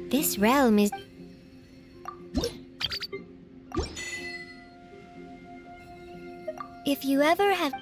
This realm is... If you ever have...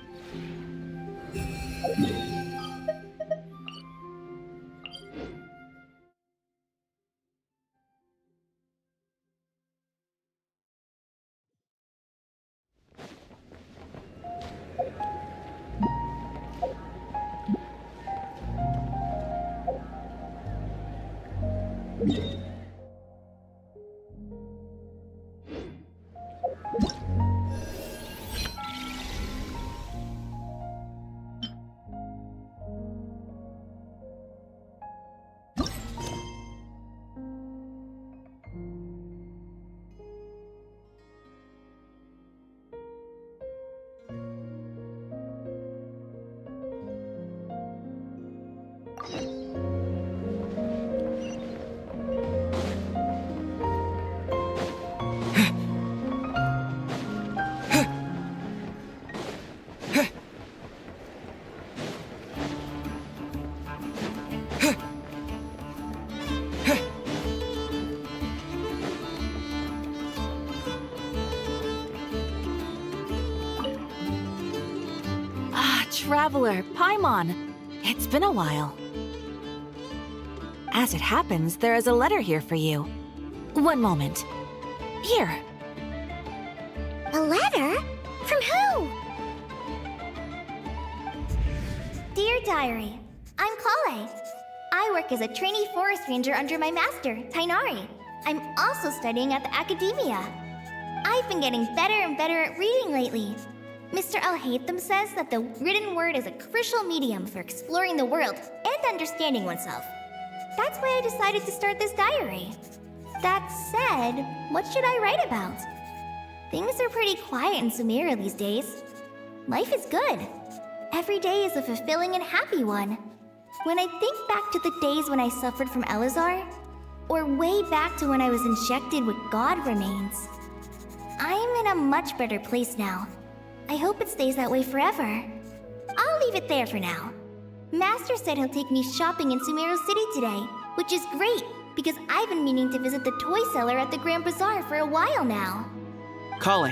Traveler, Paimon. It's been a while. As it happens, there is a letter here for you. One moment. Here. A letter? From who? Dear Diary, I'm Kale. I work as a trainee forest ranger under my master, Tainari. I'm also studying at the academia. I've been getting better and better at reading lately. Mr. Al-Haytham says that the written word is a crucial medium for exploring the world and understanding oneself. That's why I decided to start this diary. That said, what should I write about? Things are pretty quiet in Sumeria these days. Life is good. Every day is a fulfilling and happy one. When I think back to the days when I suffered from Elazar, or way back to when I was injected with God remains, I'm in a much better place now. I hope it stays that way forever. I'll leave it there for now. Master said he'll take me shopping in Sumeru City today, which is great, because I've been meaning to visit the toy seller at the Grand Bazaar for a while now. Kale,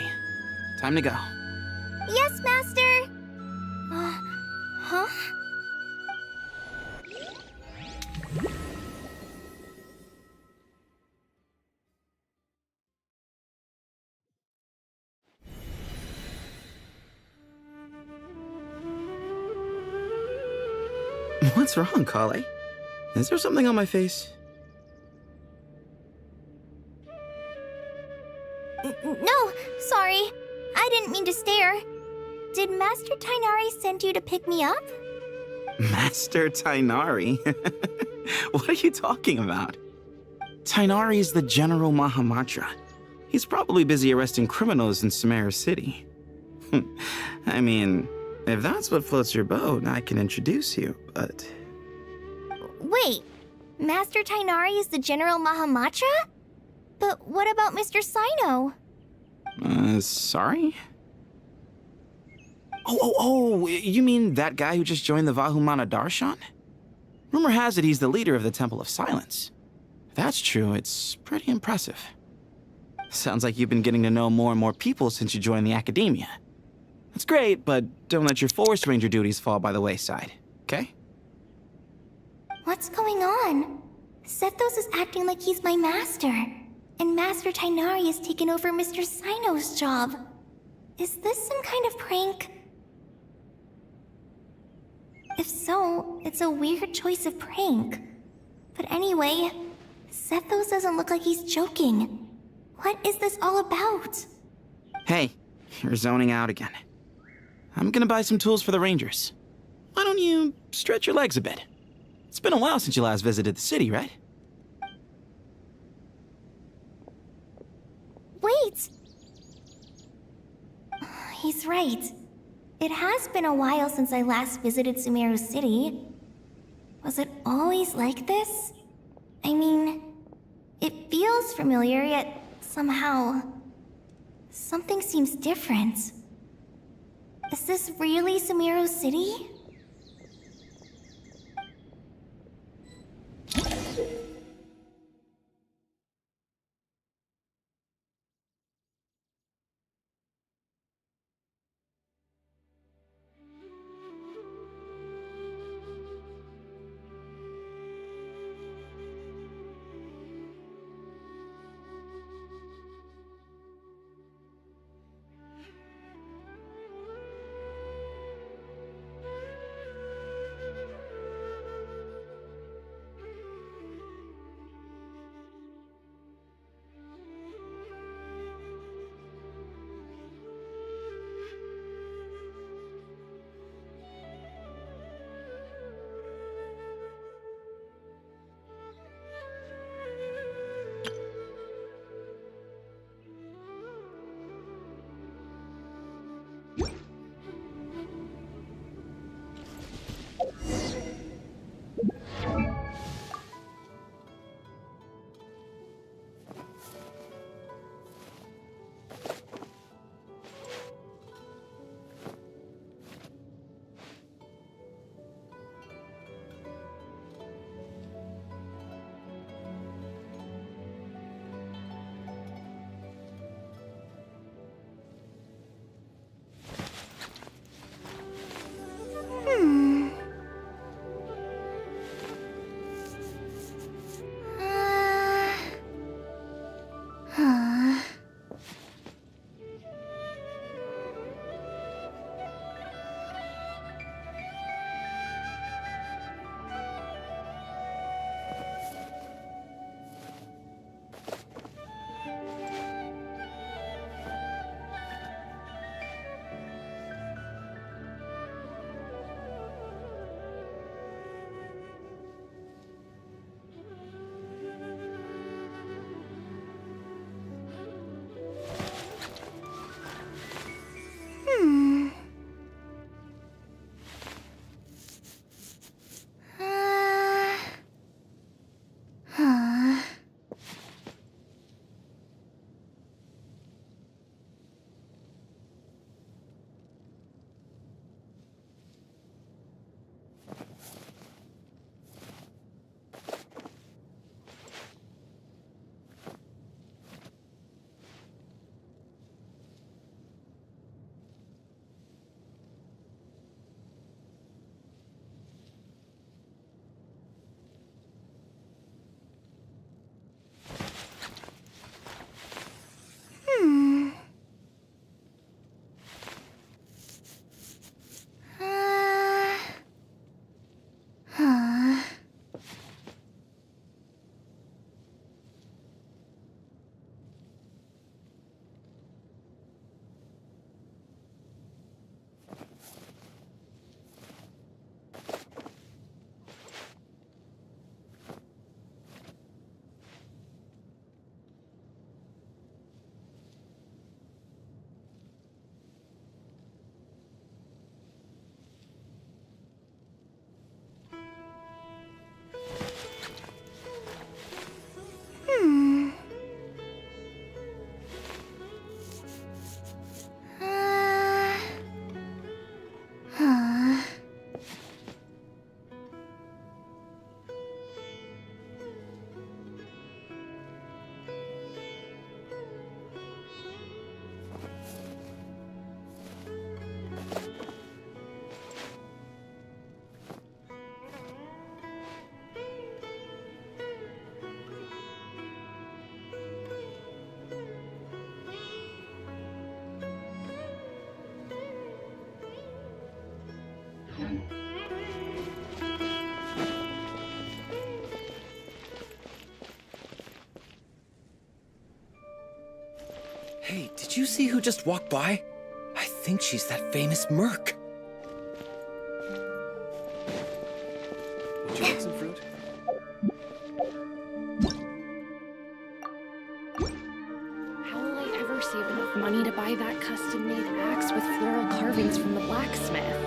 time to go. Yes, Master! Huh? What's wrong, Kale? Is there something on my face? No, sorry. I didn't mean to stare. Did Master Tainari send you to pick me up? Master Tainari? What are you talking about? Tainari is the General Mahamatra. He's probably busy arresting criminals in Sumeru City. I mean, if that's what floats your boat, I can introduce you, but... Wait, Master Tainari is the General Mahamatra? But what about Mr. Sino? Sorry? Oh, you mean that guy who just joined the Vahumana Darshan? Rumor has it he's the leader of the Temple of Silence. If that's true, it's pretty impressive. Sounds like you've been getting to know more and more people since you joined the academia. That's great, but don't let your forest ranger duties fall by the wayside, okay? What's going on? Sethos is acting like he's my master, and Master Tainari has taken over Mr. Sino's job. Is this some kind of prank? If so, it's a weird choice of prank. But anyway, Sethos doesn't look like he's joking. What is this all about? Hey, you're zoning out again. I'm gonna buy some tools for the rangers. Why don't you stretch your legs a bit? It's been a while since you last visited the city, right? Wait! He's right. It has been a while since I last visited Sumeru City. Was it always like this? I mean, it feels familiar, yet somehow... something seems different. Is this really Sumeru City? Hey, did you see who just walked by? I think she's that famous merc. Would you like some fruit? How will I ever save enough money to buy that custom-made axe with floral carvings from the blacksmith?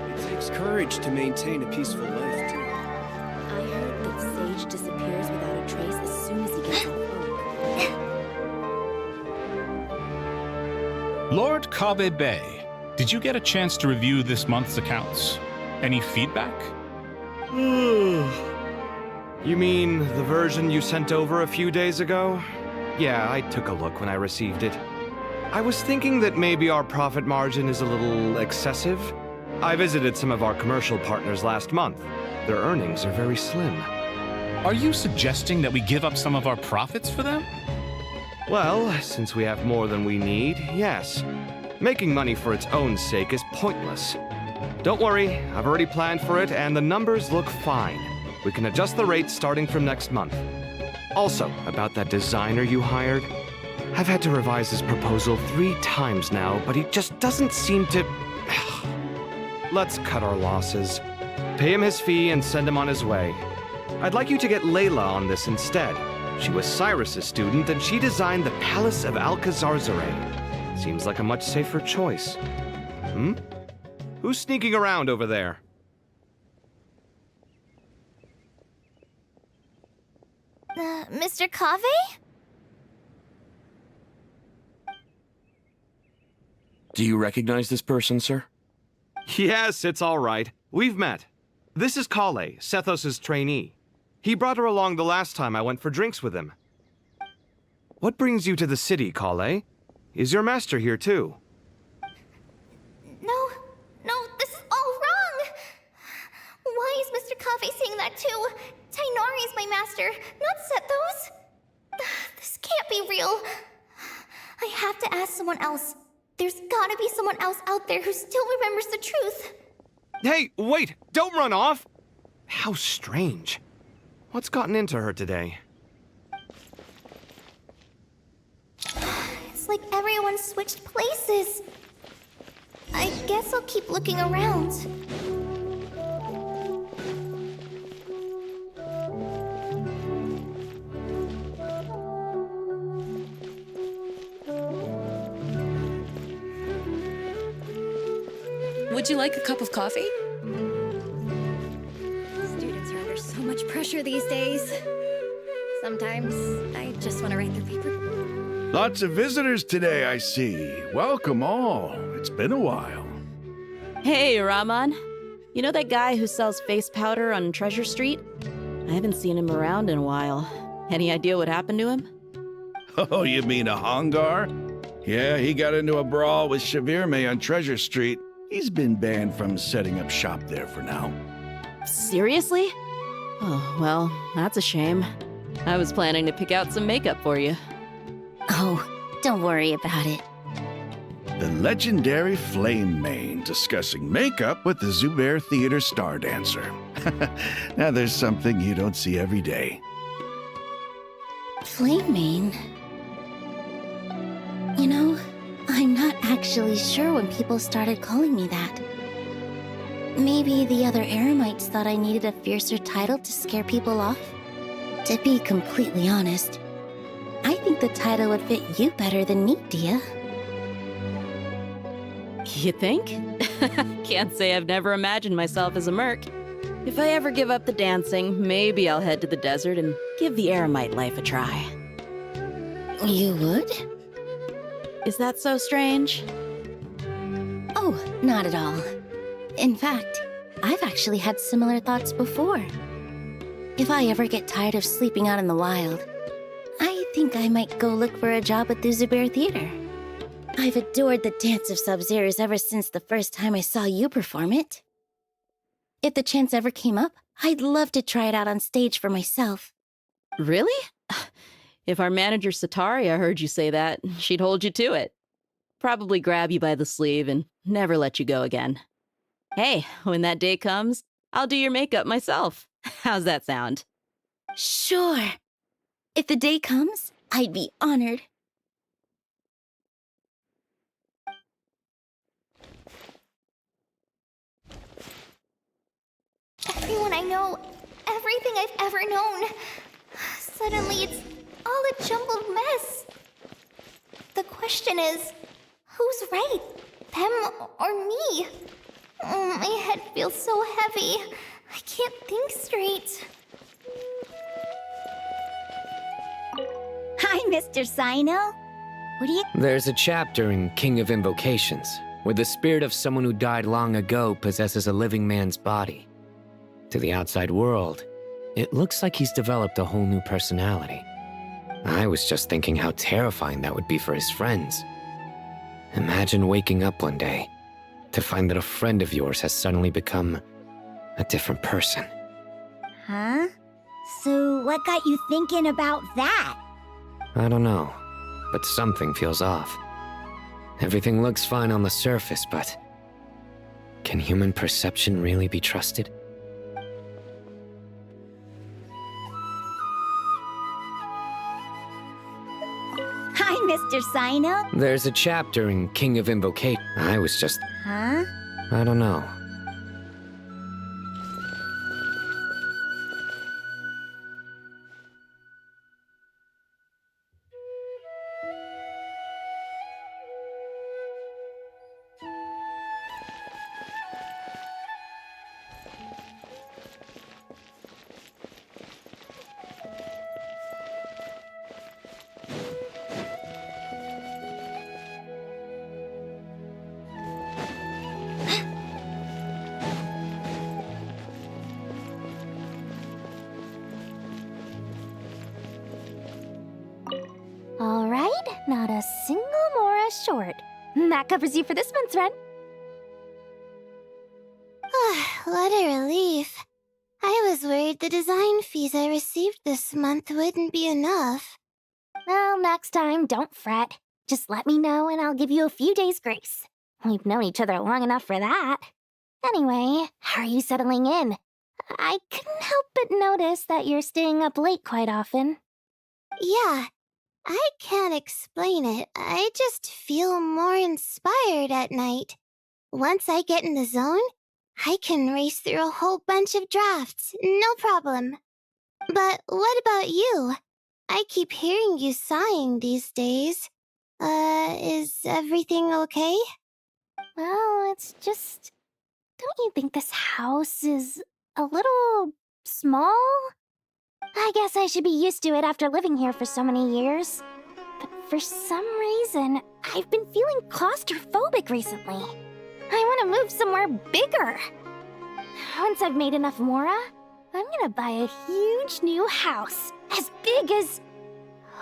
It takes courage to maintain a peaceful life, too. I heard that Sage disappears without a trace as soon as he gets off work. Lord Kabe Bay, did you get a chance to review this month's accounts? Any feedback? You mean the version you sent over a few days ago? Yeah, I took a look when I received it. I was thinking that maybe our profit margin is a little excessive. I visited some of our commercial partners last month. Their earnings are very slim. Are you suggesting that we give up some of our profits for them? Well, since we have more than we need, yes. Making money for its own sake is pointless. Don't worry, I've already planned for it, and the numbers look fine. We can adjust the rates starting from next month. Also, about that designer you hired, I've had to revise his proposal 3 times now, but he just doesn't seem to... Let's cut our losses. Pay him his fee and send him on his way. I'd like you to get Layla on this instead. She was Cyrus's student, and she designed the Palace of Alcazarzaray. Seems like a much safer choice. Who's sneaking around over there? Mr. Cave? Do you recognize this person, sir? Yes, it's all right. We've met. This is Kale, Sethos' trainee. He brought her along the last time I went for drinks with him. What brings you to the city, Kale? Is your master here too? No, this is all wrong! Why is Mr. Cave saying that too? Tainari is my master, not Sethos. This can't be real. I have to ask someone else. There's gotta be someone else out there who still remembers the truth. Hey, wait! Don't run off! How strange. What's gotten into her today? It's like everyone switched places. I guess I'll keep looking around. Would you like a cup of coffee? Students are under so much pressure these days. Sometimes I just want to write their paper. Lots of visitors today, I see. Welcome all. It's been a while. Hey, Raman. You know that guy who sells face powder on Treasure Street? I haven't seen him around in a while. Any idea what happened to him? Oh, you mean a Hongar? Yeah, he got into a brawl with Shavirme on Treasure Street. He's been banned from setting up shop there for now. Seriously? Oh, well, that's a shame. I was planning to pick out some makeup for you. Oh, don't worry about it. The legendary Flame Mane discussing makeup with the Zubair Theater star dancer. Now there's something you don't see every day. Flame Mane? You know, I'm not actually sure when people started calling me that. Maybe the other Eremites thought I needed a fiercer title to scare people off? To be completely honest, I think the title would fit you better than me, Dia. You think? Can't say I've never imagined myself as a merc. If I ever give up the dancing, maybe I'll head to the desert and give the Eremite life a try. You would? Is that so strange? Oh, not at all. In fact, I've actually had similar thoughts before. If I ever get tired of sleeping out in the wild, I think I might go look for a job at the Zubair Theater. I've adored the dance of Sub-Zeros ever since the first time I saw you perform it. If the chance ever came up, I'd love to try it out on stage for myself. Really? If our manager Sataria heard you say that, she'd hold you to it. probably grab you by the sleeve and never let you go again. Hey, when that day comes, I'll do your makeup myself. How's that sound? Sure. If the day comes, I'd be honored. Everyone I know, everything I've ever known. Suddenly it's all a jumbled mess. The question is, who's right? Them or me? My head feels so heavy. I can't think straight. Hi, Mr. Sino. What do you... There's a chapter in King of Invocations where the spirit of someone who died long ago possesses a living man's body. To the outside world, it looks like he's developed a whole new personality. I was just thinking how terrifying that would be for his friends. Imagine waking up one day to find that a friend of yours has suddenly become a different person. Huh? So what got you thinking about that? I don't know, but something feels off. Everything looks fine on the surface, but can human perception really be trusted? Hi, Mr. Sino. There's a chapter in King of Invocation. I was just... Huh? I don't know. All right, not a single Mora short. That covers you for this month's rent. What a relief. I was worried the design fees I received this month wouldn't be enough. Well, next time, don't fret. Just let me know and I'll give you a few days' grace. We've known each other long enough for that. Anyway, how are you settling in? I couldn't help but notice that you're staying up late quite often. Yeah, I can't explain it. I just feel more inspired at night. Once I get in the zone, I can race through a whole bunch of drafts, no problem. But what about you? I keep hearing you sighing these days. Is everything okay? Well, it's just... Don't you think this house is a little small? I guess I should be used to it after living here for so many years. But for some reason, I've been feeling claustrophobic recently. I want to move somewhere bigger. Once I've made enough Mora, I'm gonna buy a huge new house. As big as...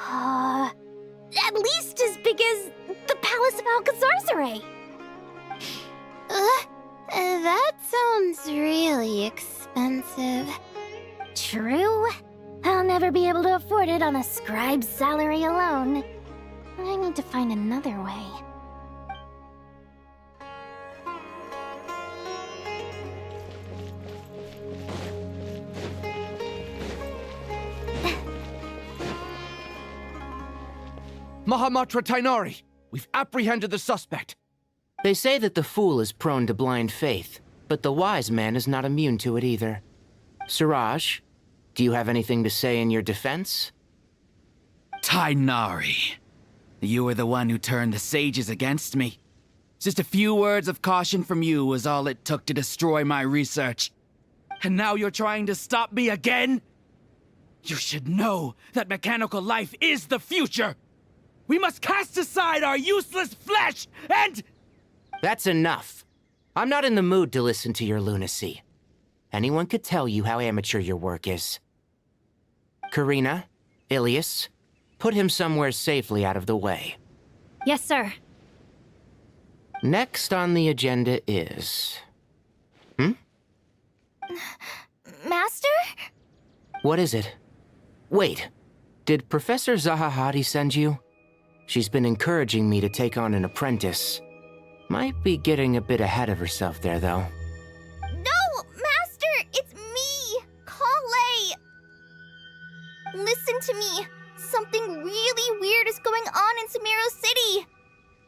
at least as big as the Palace of Alcazarzaray. That sounds really expensive. True. I'll never be able to afford it on a scribe's salary alone. I need to find another way. Mahamatra Tainari, we've apprehended the suspect. They say that the fool is prone to blind faith, but the wise man is not immune to it either. Suraj, do you have anything to say in your defense? Tainari, you were the one who turned the sages against me. Just a few words of caution from you was all it took to destroy my research. And now you're trying to stop me again? You should know that mechanical life is the future! We must cast aside our useless flesh and... That's enough. I'm not in the mood to listen to your lunacy. Anyone could tell you how amateur your work is. Karina, Ilias, put him somewhere safely out of the way. Yes, sir. Next on the agenda is... Master? What is it? Wait, did Professor Zahahati send you? She's been encouraging me to take on an apprentice. Might be getting a bit ahead of herself there, though. No, Master! It's me! Kale! Listen to me. Something really weird is going on in Sumeru City.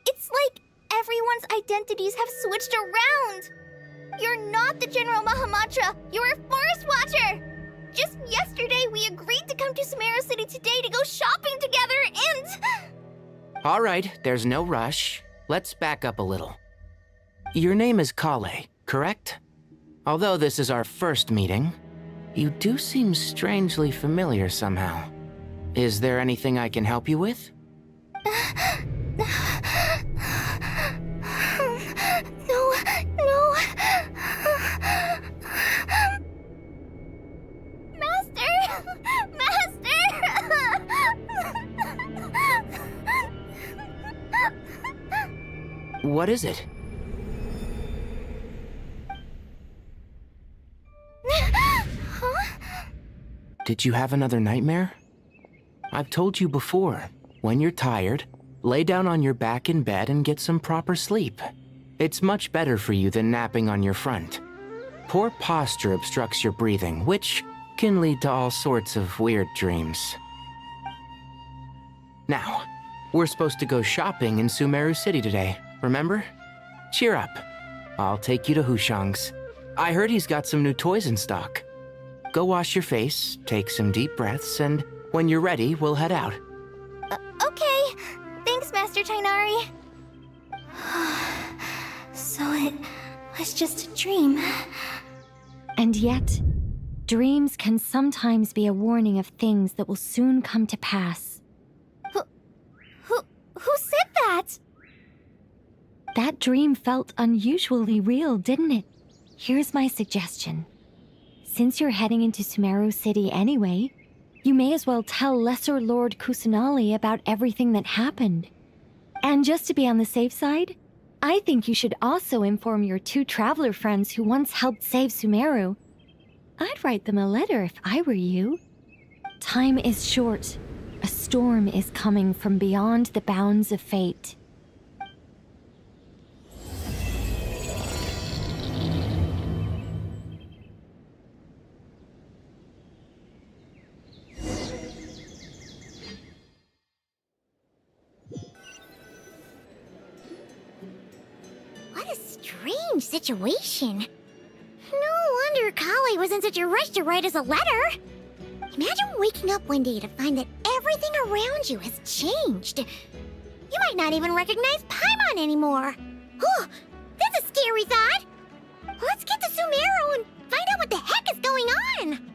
It's like everyone's identities have switched around. You're not the General Mahamatra. You're a Forest Watcher. Just yesterday, we agreed to come to Sumeru City today to go shopping together and... All right, there's no rush. Let's back up a little. Your name is Kale, correct? Although this is our first meeting, you do seem strangely familiar somehow. Is there anything I can help you with? No. What is it? Did you have another nightmare? I've told you before, when you're tired, lay down on your back in bed and get some proper sleep. It's much better for you than napping on your front. Poor posture obstructs your breathing, which can lead to all sorts of weird dreams. Now, we're supposed to go shopping in Sumeru City today, remember? Cheer up. I'll take you to Hushang's. I heard he's got some new toys in stock. Go wash your face, take some deep breaths, and when you're ready, we'll head out. Okay. Thanks, Master Tainari. So it was just a dream. And yet, dreams can sometimes be a warning of things that will soon come to pass. Who said that? That dream felt unusually real, didn't it? Here's my suggestion. Since you're heading into Sumeru City anyway, you may as well tell Lesser Lord Kusanali about everything that happened. And just to be on the safe side, I think you should also inform your 2 traveler friends who once helped save Sumeru. I'd write them a letter if I were you. Time is short. A storm is coming from beyond the bounds of fate. What a strange situation. No wonder Kale was in such a rush to write us a letter. Imagine waking up one day to find that everything around you has changed. You might not even recognize Paimon anymore. Oh, that's a scary thought. Let's get to Sumeru and find out what the heck is going on.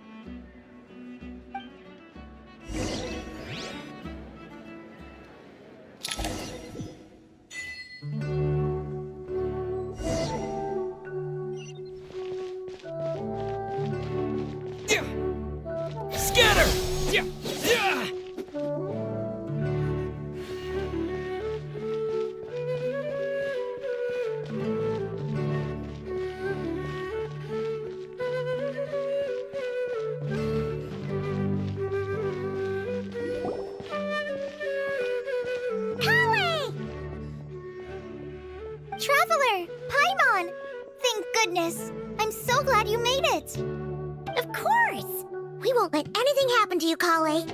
Scatter! Yeah. Traveler! Paimon! Thank goodness. I'm so glad you made it. Of course. We won't let anything happen to you, Kale.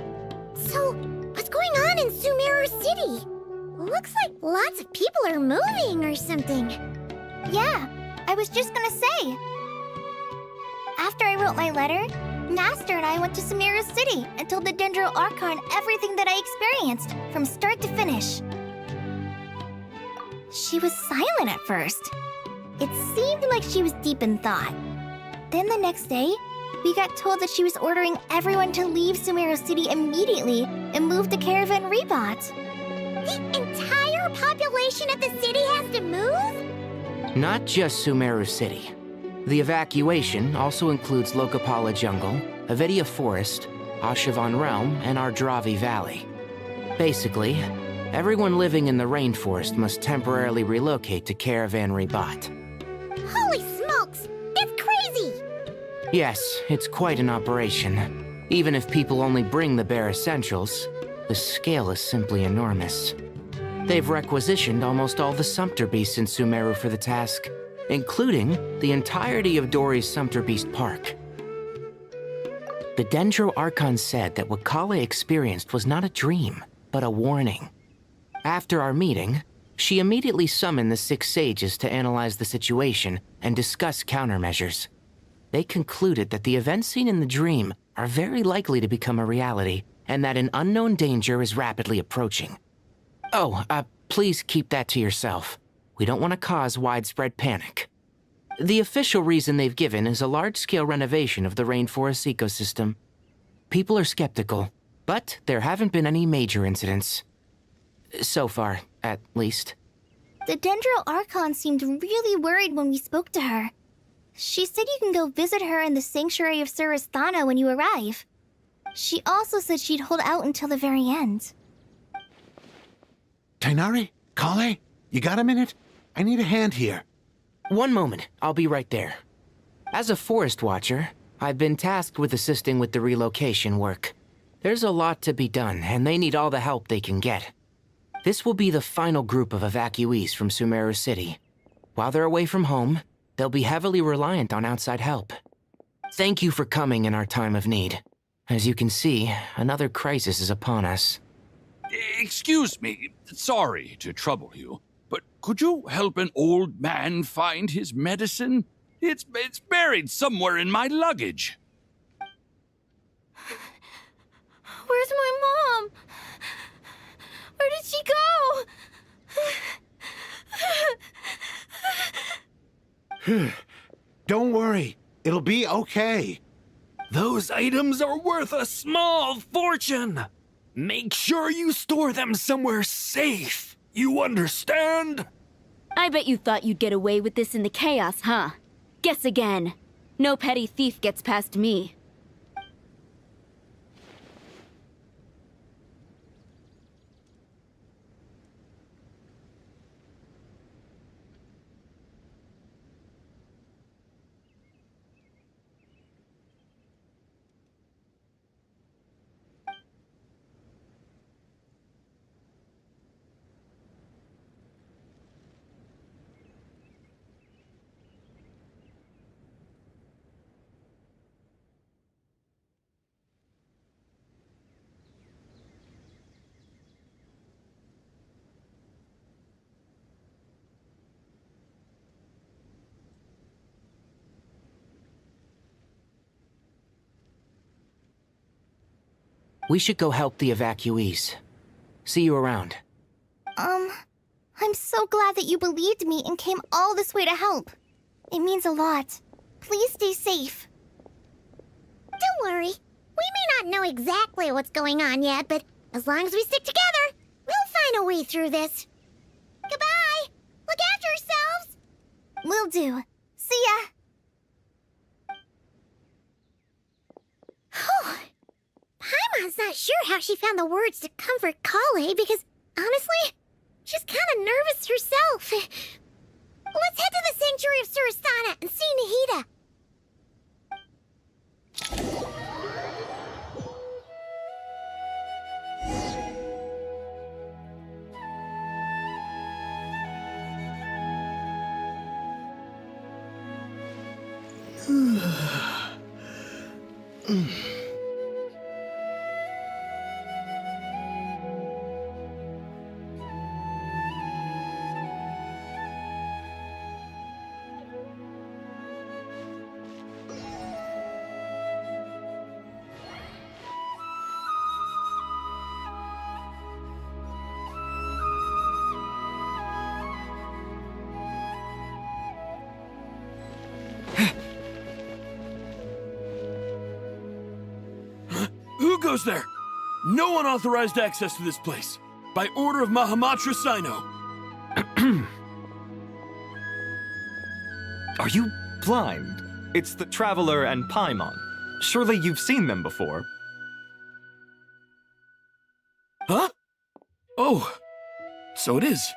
So, what's going on in Sumeru City? Looks like lots of people are moving or something. Yeah, I was just gonna say. After I wrote my letter, Master and I went to Sumeru City and told the Dendro Archon everything that I experienced, from start to finish. She was silent at first. It seemed like she was deep in thought. Then the next day, we got told that she was ordering everyone to leave Sumeru City immediately and move to Caravan Rebot. The entire population of the city has to move? Not just Sumeru City. The evacuation also includes Lokapala Jungle, Avidia Forest, Ashavan Realm, and Ardravi Valley. Basically, everyone living in the rainforest must temporarily relocate to Caravan Rebot. Holy smokes! That's crazy! Yes, it's quite an operation. Even if people only bring the bare essentials, the scale is simply enormous. They've requisitioned almost all the Sumpter Beasts in Sumeru for the task, including the entirety of Dory's Sumpter Beast Park. The Dendro Archon said that what Kale experienced was not a dream, but a warning. After our meeting, she immediately summoned the 6 sages to analyze the situation and discuss countermeasures. They concluded that the events seen in the dream are very likely to become a reality, and that an unknown danger is rapidly approaching. Oh, please keep that to yourself. We don't want to cause widespread panic. The official reason they've given is a large-scale renovation of the rainforest ecosystem. People are skeptical, but there haven't been any major incidents. So far, at least. The Dendro Archon seemed really worried when we spoke to her. She said you can go visit her in the Sanctuary of Surasthana when you arrive. She also said she'd hold out until the very end. Tighnari? Kale? You got a minute? I need a hand here. One moment, I'll be right there. As a forest watcher, I've been tasked with assisting with the relocation work. There's a lot to be done, and they need all the help they can get. This will be the final group of evacuees from Sumeru City. While they're away from home, they'll be heavily reliant on outside help. Thank you for coming in our time of need. As you can see, another crisis is upon us. Excuse me, sorry to trouble you, but could you help an old man find his medicine? It's buried somewhere in my luggage. Where's my mom? Where did she go? Don't worry. It'll be okay. Those items are worth a small fortune. Make sure you store them somewhere safe. You understand? I bet you thought you'd get away with this in the chaos, huh? Guess again. No petty thief gets past me. We should go help the evacuees. See you around. I'm so glad that you believed me and came all this way to help. It means a lot. Please stay safe. Don't worry. We may not know exactly what's going on yet, but as long as we stick together, we'll find a way through this. Goodbye! Look after yourselves! Will do. See ya! Paimon's not sure how she found the words to comfort Kale because, honestly, she's kind of nervous herself. Let's head to the Sanctuary of Surasthana and see Nahida. Who goes there? No unauthorized access to this place. By order of Mahamatra Sino. Are you blind? It's the Traveler and Paimon. Surely you've seen them before. Huh? Oh, so it is.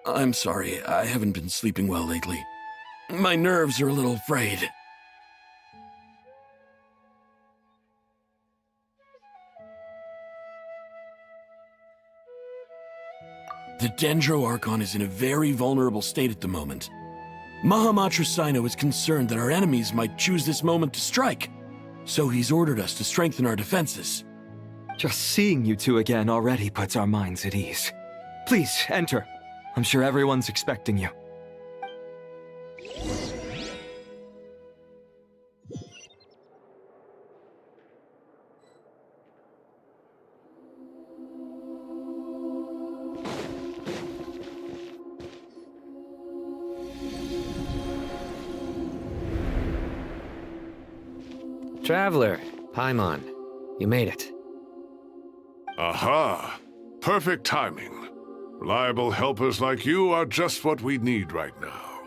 I'm sorry, I haven't been sleeping well lately. My nerves are a little frayed. The Dendro Archon is in a very vulnerable state at the moment. Mahamatra Sino is concerned that our enemies might choose this moment to strike, so he's ordered us to strengthen our defenses. Just seeing you two again already puts our minds at ease. Please, enter. I'm sure everyone's expecting you. Traveler, Paimon, you made it. Aha! Perfect timing. Reliable helpers like you are just what we need right now.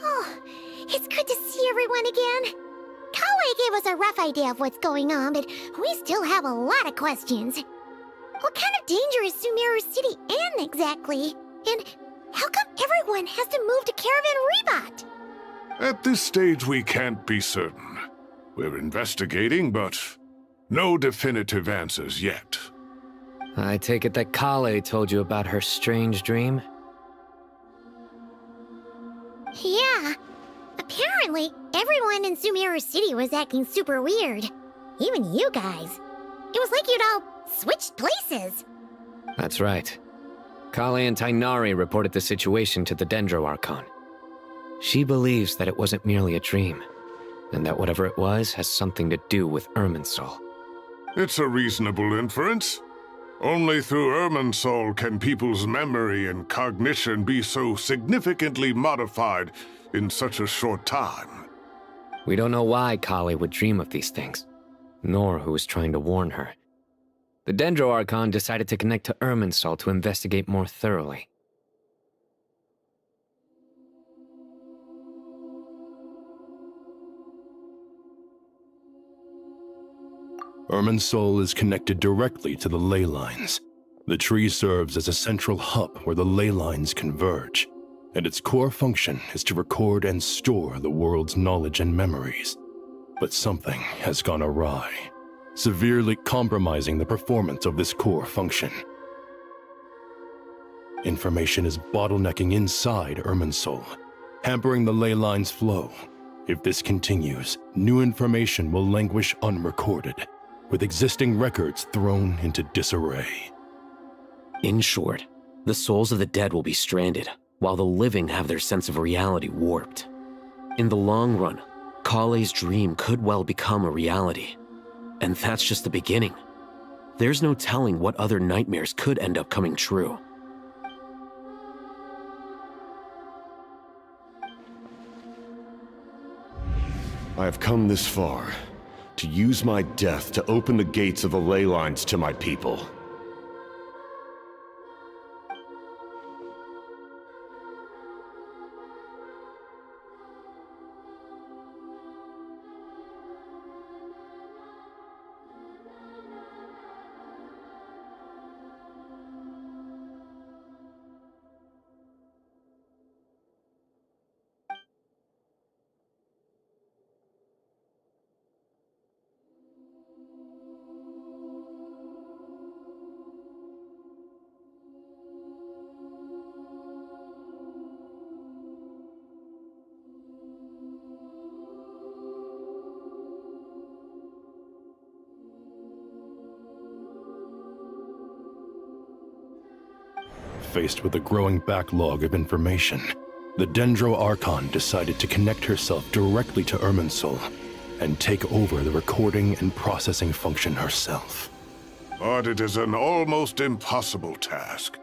Oh, it's good to see everyone again. Kale gave us a rough idea of what's going on, but we still have a lot of questions. What kind of danger is Sumeru City in exactly? And how come everyone has to move to Caravan Rebot? At this stage, we can't be certain. We're investigating, but no definitive answers yet. I take it that Kale told you about her strange dream? Yeah. Apparently, everyone in Sumeru City was acting super weird. Even you guys. It was like you'd all switched places. That's right. Kale and Tainari reported the situation to the Dendro Archon. She believes that it wasn't merely a dream, and that whatever it was has something to do with Irminsul. It's a reasonable inference. Only through Irminsul can people's memory and cognition be so significantly modified in such a short time. We don't know why Kale would dream of these things, nor who was trying to warn her. The Dendro Archon decided to connect to Irminsul to investigate more thoroughly. Irminsul is connected directly to the ley lines. The tree serves as a central hub where the ley lines converge, and its core function is to record and store the world's knowledge and memories. But something has gone awry, severely compromising the performance of this core function. Information is bottlenecking inside Irminsul, hampering the ley lines' flow. If this continues, new information will languish unrecorded, with existing records thrown into disarray. In short, the souls of the dead will be stranded, while the living have their sense of reality warped. In the long run, Kale's dream could well become a reality. And that's just the beginning. There's no telling what other nightmares could end up coming true. I have come this far, to use my death to open the gates of the ley lines to my people. Faced with a growing backlog of information, the Dendro Archon decided to connect herself directly to Irminsul and take over the recording and processing function herself. But it is an almost impossible task.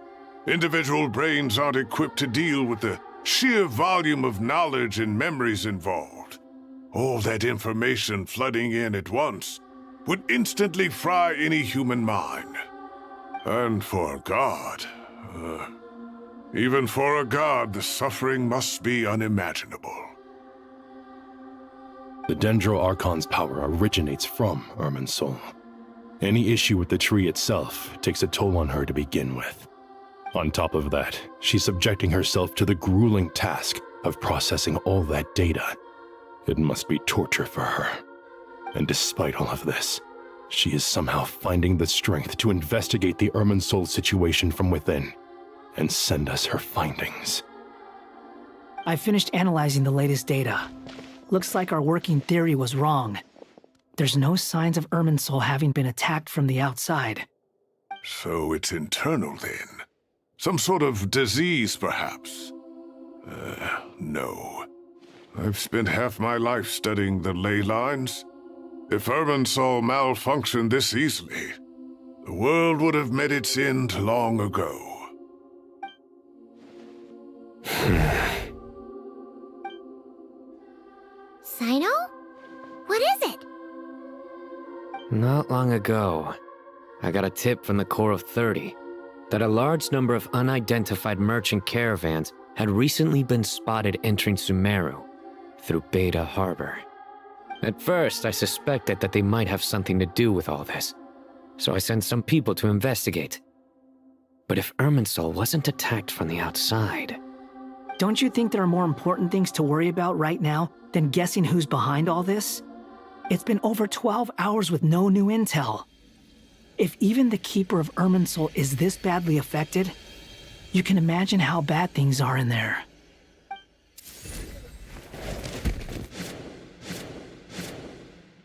Individual brains aren't equipped to deal with the sheer volume of knowledge and memories involved. All that information flooding in at once would instantly fry any human mind. And for a god, even for a god, the suffering must be unimaginable. The Dendro Archon's power originates from Irminsul. Any issue with the tree itself takes a toll on her to begin with. On top of that, she's subjecting herself to the grueling task of processing all that data. It must be torture for her. And despite all of this, she is somehow finding the strength to investigate the Irminsul situation from within and send us her findings. I finished analyzing the latest data. Looks like our working theory was wrong. There's no signs of Irminsul having been attacked from the outside. So it's internal then? Some sort of disease, perhaps? No. I've spent half my life studying the ley lines. If Irminsul malfunctioned this easily, the world would have met its end long ago. Sino? What is it? Not long ago, I got a tip from the Corps of 30 that a large number of unidentified merchant caravans had recently been spotted entering Sumeru through Beta Harbor. At first, I suspected that they might have something to do with all this, so I sent some people to investigate. But if Irminsul wasn't attacked from the outside... Don't you think there are more important things to worry about right now than guessing who's behind all this? It's been over 12 hours with no new intel. If even the Keeper of Irminsul is this badly affected, you can imagine how bad things are in there.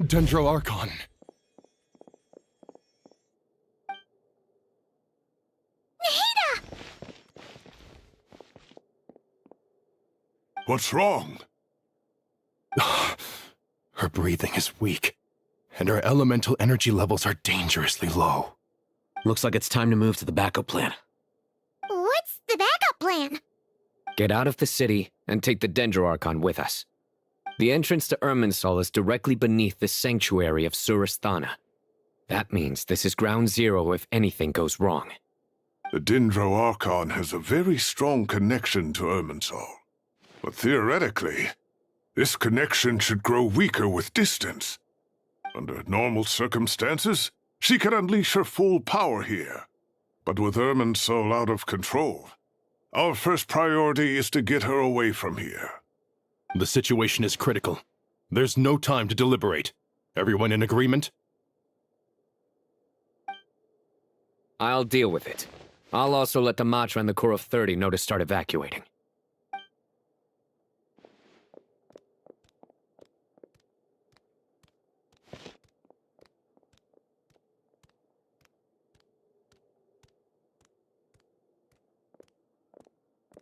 Dendro Archon. What's wrong? Her breathing is weak, and her elemental energy levels are dangerously low. Looks like it's time to move to the backup plan. What's the backup plan? Get out of the city and take the Dendro Archon with us. The entrance to Irminsul is directly beneath the sanctuary of Surasthana. That means this is ground zero if anything goes wrong. The Dendro Archon has a very strong connection to Irminsul. But theoretically, this connection should grow weaker with distance. Under normal circumstances, she could unleash her full power here. But with Irminsul out of control, our first priority is to get her away from here. The situation is critical. There's no time to deliberate. Everyone in agreement? I'll deal with it. I'll also let the Matra and the Corps of 30 know to start evacuating.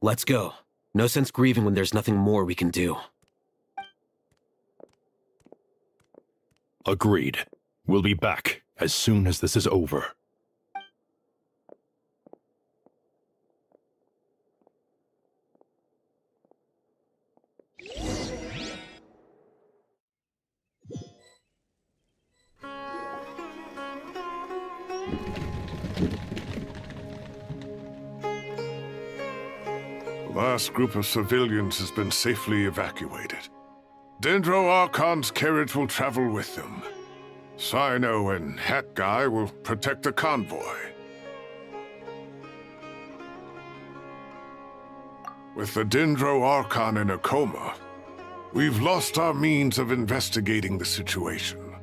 Let's go. No sense grieving when there's nothing more we can do. Agreed. We'll be back as soon as this is over. The last group of civilians has been safely evacuated. Dendro Archon's carriage will travel with them. Sino and Hat Guy will protect the convoy. With the Dendro Archon in a coma, we've lost our means of investigating the situation.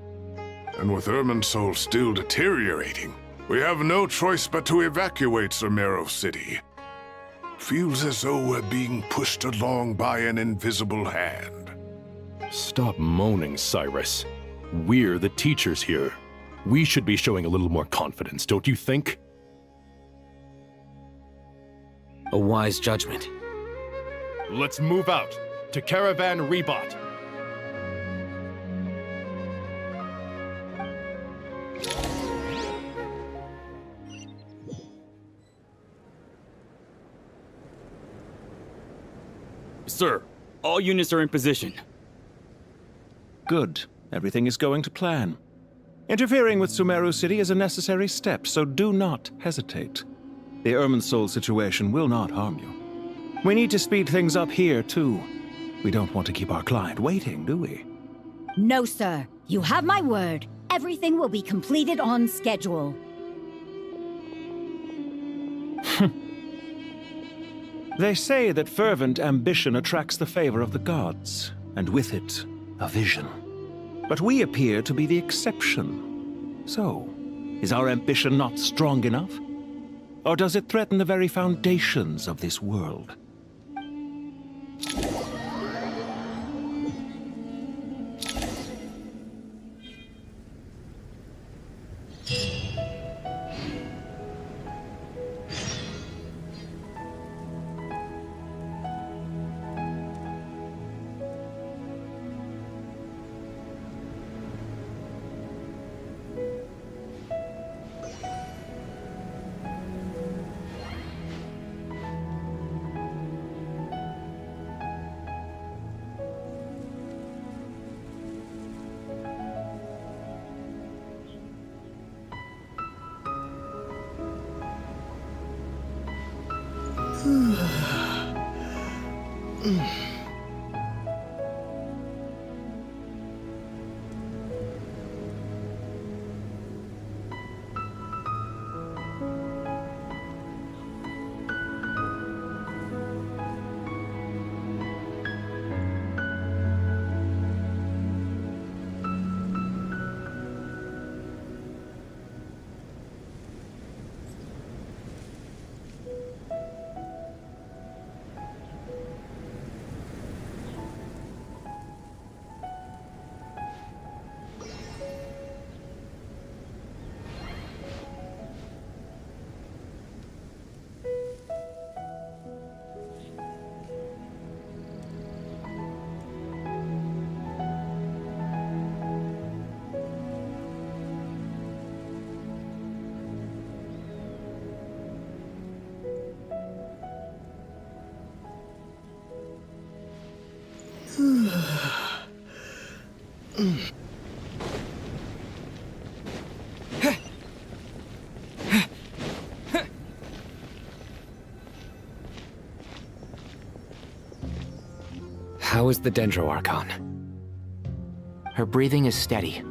And with Irminsul still deteriorating, we have no choice but to evacuate Sumeru City. Feels as though we're being pushed along by an invisible hand. Stop moaning, Cyrus. We're the teachers here. We should be showing a little more confidence, don't you think? A wise judgment. Let's move out to Caravan Rebot. Sir, all units are in position. Good. Everything is going to plan. Interfering with Sumeru City is a necessary step, so do not hesitate. The Irminsul situation will not harm you. We need to speed things up here, too. We don't want to keep our client waiting, do we? No, sir. You have my word. Everything will be completed on schedule. They say that fervent ambition attracts the favor of the gods, and with it, a vision. But we appear to be the exception. So, is our ambition not strong enough? Or does it threaten the very foundations of this world? How is the Dendro-Archon? Her breathing is steady.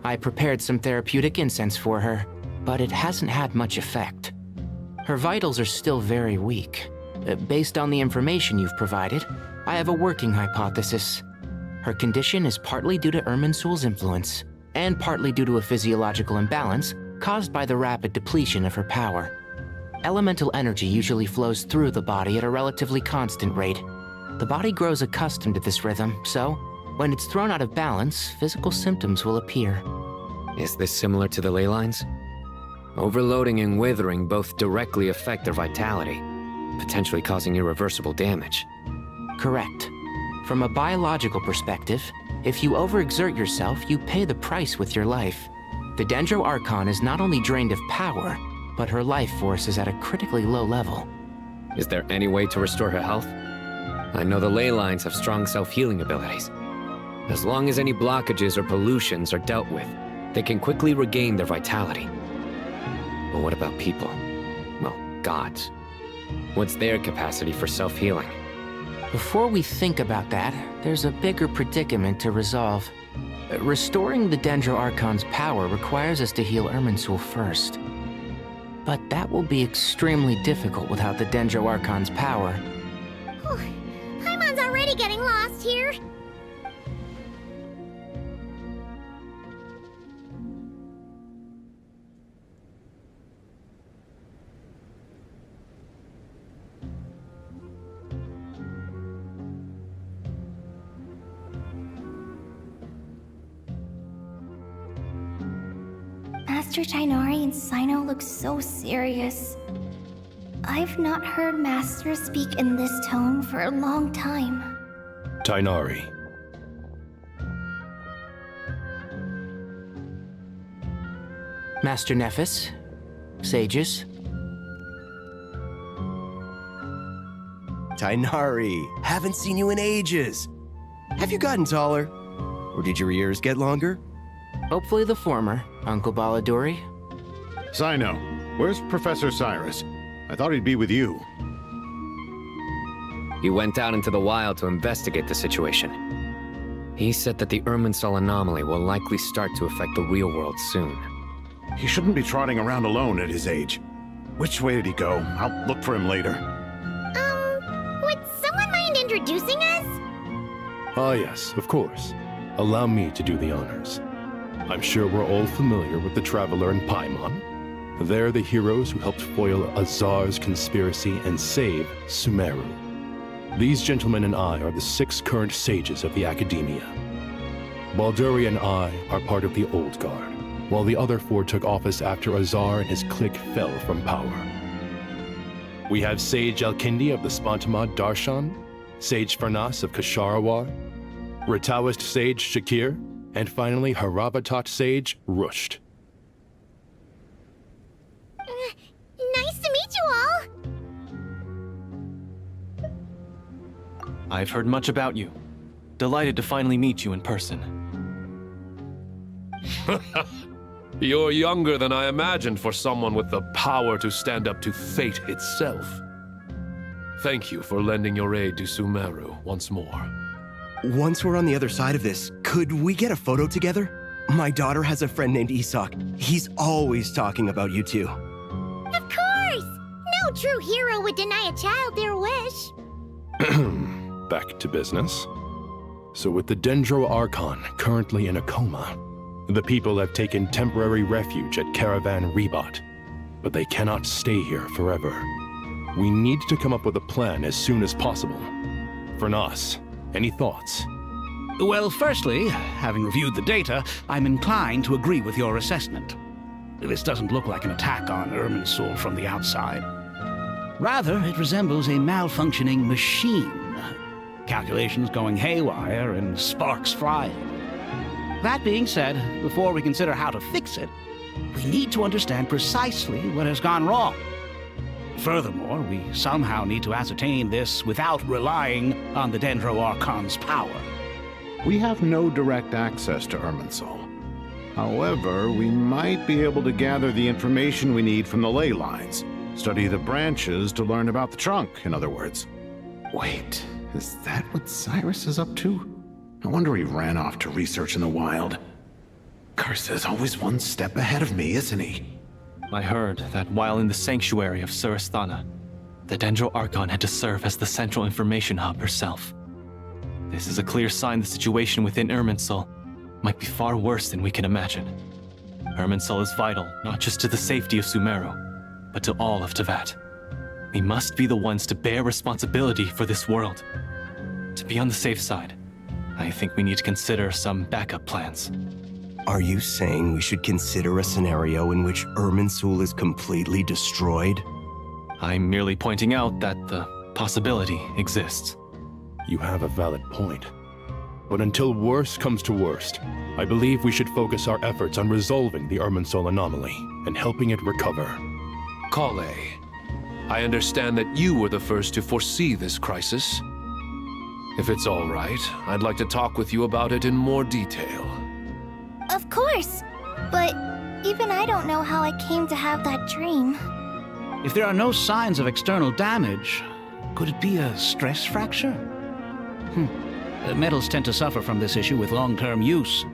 I prepared some therapeutic incense for her, but it hasn't had much effect. Her vitals are still very weak. Based on the information you've provided, I have a working hypothesis. Her condition is partly due to Irminsul's influence, and partly due to a physiological imbalance caused by the rapid depletion of her power. Elemental energy usually flows through the body at a relatively constant rate. The body grows accustomed to this rhythm, so when it's thrown out of balance, physical symptoms will appear. Is this similar to the ley lines? Overloading and withering both directly affect their vitality, potentially causing irreversible damage. Correct. From a biological perspective, if you overexert yourself, you pay the price with your life. The Dendro-Archon is not only drained of power, but her life force is at a critically low level. Is there any way to restore her health? I know the ley lines have strong self-healing abilities. As long as any blockages or pollutions are dealt with, they can quickly regain their vitality. But what about people? Well, gods. What's their capacity for self-healing? Before we think about that, there's a bigger predicament to resolve. Restoring the Dendro-Archon's power requires us to heal Irminsul first. But that will be extremely difficult without the Dendro-Archon's power. Paimon's already getting lost here. Master Tighnari and Sino look so serious. I've not heard Master speak in this tone for a long time. Tighnari. Master Nephis, sages. Tighnari, haven't seen you in ages. Have you gotten taller? Or did your ears get longer? Hopefully the former, Uncle Baladuri. Sino, where's Professor Cyrus? I thought he'd be with you. He went out into the wild to investigate the situation. He said that the Irminsul anomaly will likely start to affect the real world soon. He shouldn't be trotting around alone at his age. Which way did he go? I'll look for him later. Would someone mind introducing us? Ah yes, of course. Allow me to do the honors. I'm sure we're all familiar with the Traveler and Paimon. They're the heroes who helped foil Azar's conspiracy and save Sumeru. These gentlemen and I are the 6 current sages of the Academia. Balduri and I are part of the Old Guard, while the other 4 took office after Azar and his clique fell from power. We have Sage Alkindi of the Spantamad Darshan, Sage Farnas of Kasharawar, Rataoist Sage Shakir, and finally Haravatat Sage Rusht. Nice to meet you all! I've heard much about you. Delighted to finally meet you in person. You're younger than I imagined for someone with the power to stand up to fate itself. Thank you for lending your aid to Sumeru once more. Once we're on the other side of this, could we get a photo together? My daughter has a friend named Isak. He's always talking about you two. Of course! No true hero would deny a child their wish. Back to business. So with the Dendro Archon currently in a coma, the people have taken temporary refuge at Caravan Rebot, but they cannot stay here forever. We need to come up with a plan as soon as possible. Farnas, any thoughts? Well, firstly, having reviewed the data, I'm inclined to agree with your assessment. This doesn't look like an attack on Irminsul from the outside. Rather, it resembles a malfunctioning machine. Calculations going haywire and sparks flying. That being said, before we consider how to fix it, we need to understand precisely what has gone wrong. Furthermore, we somehow need to ascertain this without relying on the Dendro Archon's power. We have no direct access to Irminsul. However, we might be able to gather the information we need from the ley lines. Study the branches to learn about the trunk, in other words. Wait, is that what Cyrus is up to? No wonder he ran off to research in the wild. Curse, always one step ahead of me, isn't he? I heard that while in the sanctuary of Surasthana, the Dendro Archon had to serve as the central information hub herself. This is a clear sign the situation within Irminsul might be far worse than we can imagine. Irminsul is vital not just to the safety of Sumeru, but to all of Teyvat. We must be the ones to bear responsibility for this world. To be on the safe side, I think we need to consider some backup plans. Are you saying we should consider a scenario in which Irminsul is completely destroyed? I'm merely pointing out that the possibility exists. You have a valid point. But until worst comes to worst, I believe we should focus our efforts on resolving the Irminsul anomaly and helping it recover. Kale, I understand that you were the first to foresee this crisis. If it's all right, I'd like to talk with you about it in more detail. Of course, but even I don't know how I came to have that dream. If there are no signs of external damage, could it be a stress fracture? Metals tend to suffer from this issue with long-term use,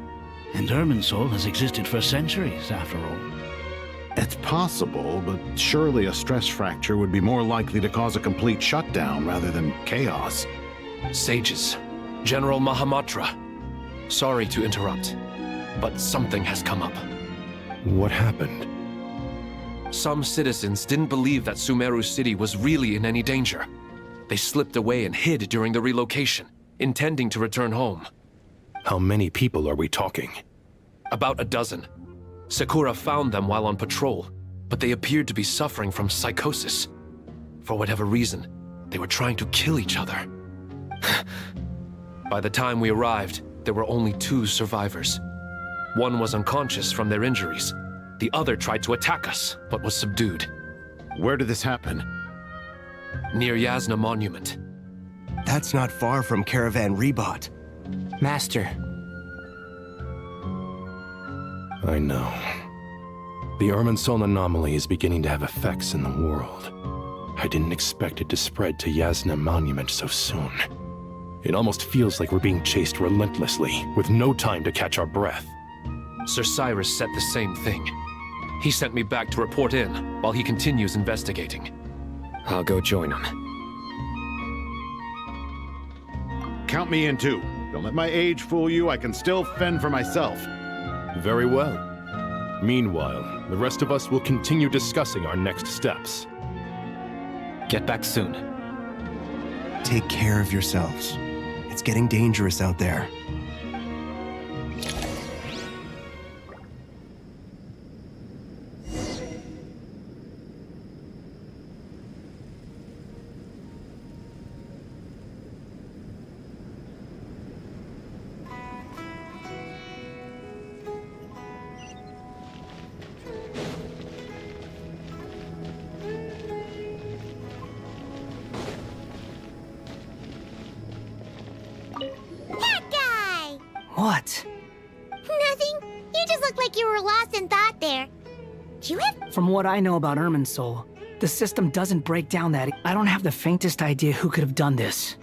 and Irminsul has existed for centuries, after all. It's possible, but surely a stress fracture would be more likely to cause a complete shutdown rather than chaos. Sages, General Mahamatra, sorry to interrupt, but something has come up. What happened? Some citizens didn't believe that Sumeru City was really in any danger. They slipped away and hid during the relocation, intending to return home. How many people are we talking? About a dozen. Sakura found them while on patrol, but they appeared to be suffering from psychosis. For whatever reason, they were trying to kill each other. By the time we arrived, there were only 2 survivors. One was unconscious from their injuries. The other tried to attack us, but was subdued. Where did this happen? Near Yasna Monument. That's not far from Caravan Rebot. Master. I know. The Irminsul anomaly is beginning to have effects in the world. I didn't expect it to spread to Yasna Monument so soon. It almost feels like we're being chased relentlessly, with no time to catch our breath. Sir Cyrus said the same thing. He sent me back to report in, while he continues investigating. I'll go join him. Count me in too. Don't let my age fool you, I can still fend for myself. Very well. Meanwhile, the rest of us will continue discussing our next steps. Get back soon. Take care of yourselves. It's getting dangerous out there. What? Nothing. You just look like you were lost in thought there. Do you have... From what I know about Irminsul, the system doesn't break down that. I don't have the faintest idea who could have done this.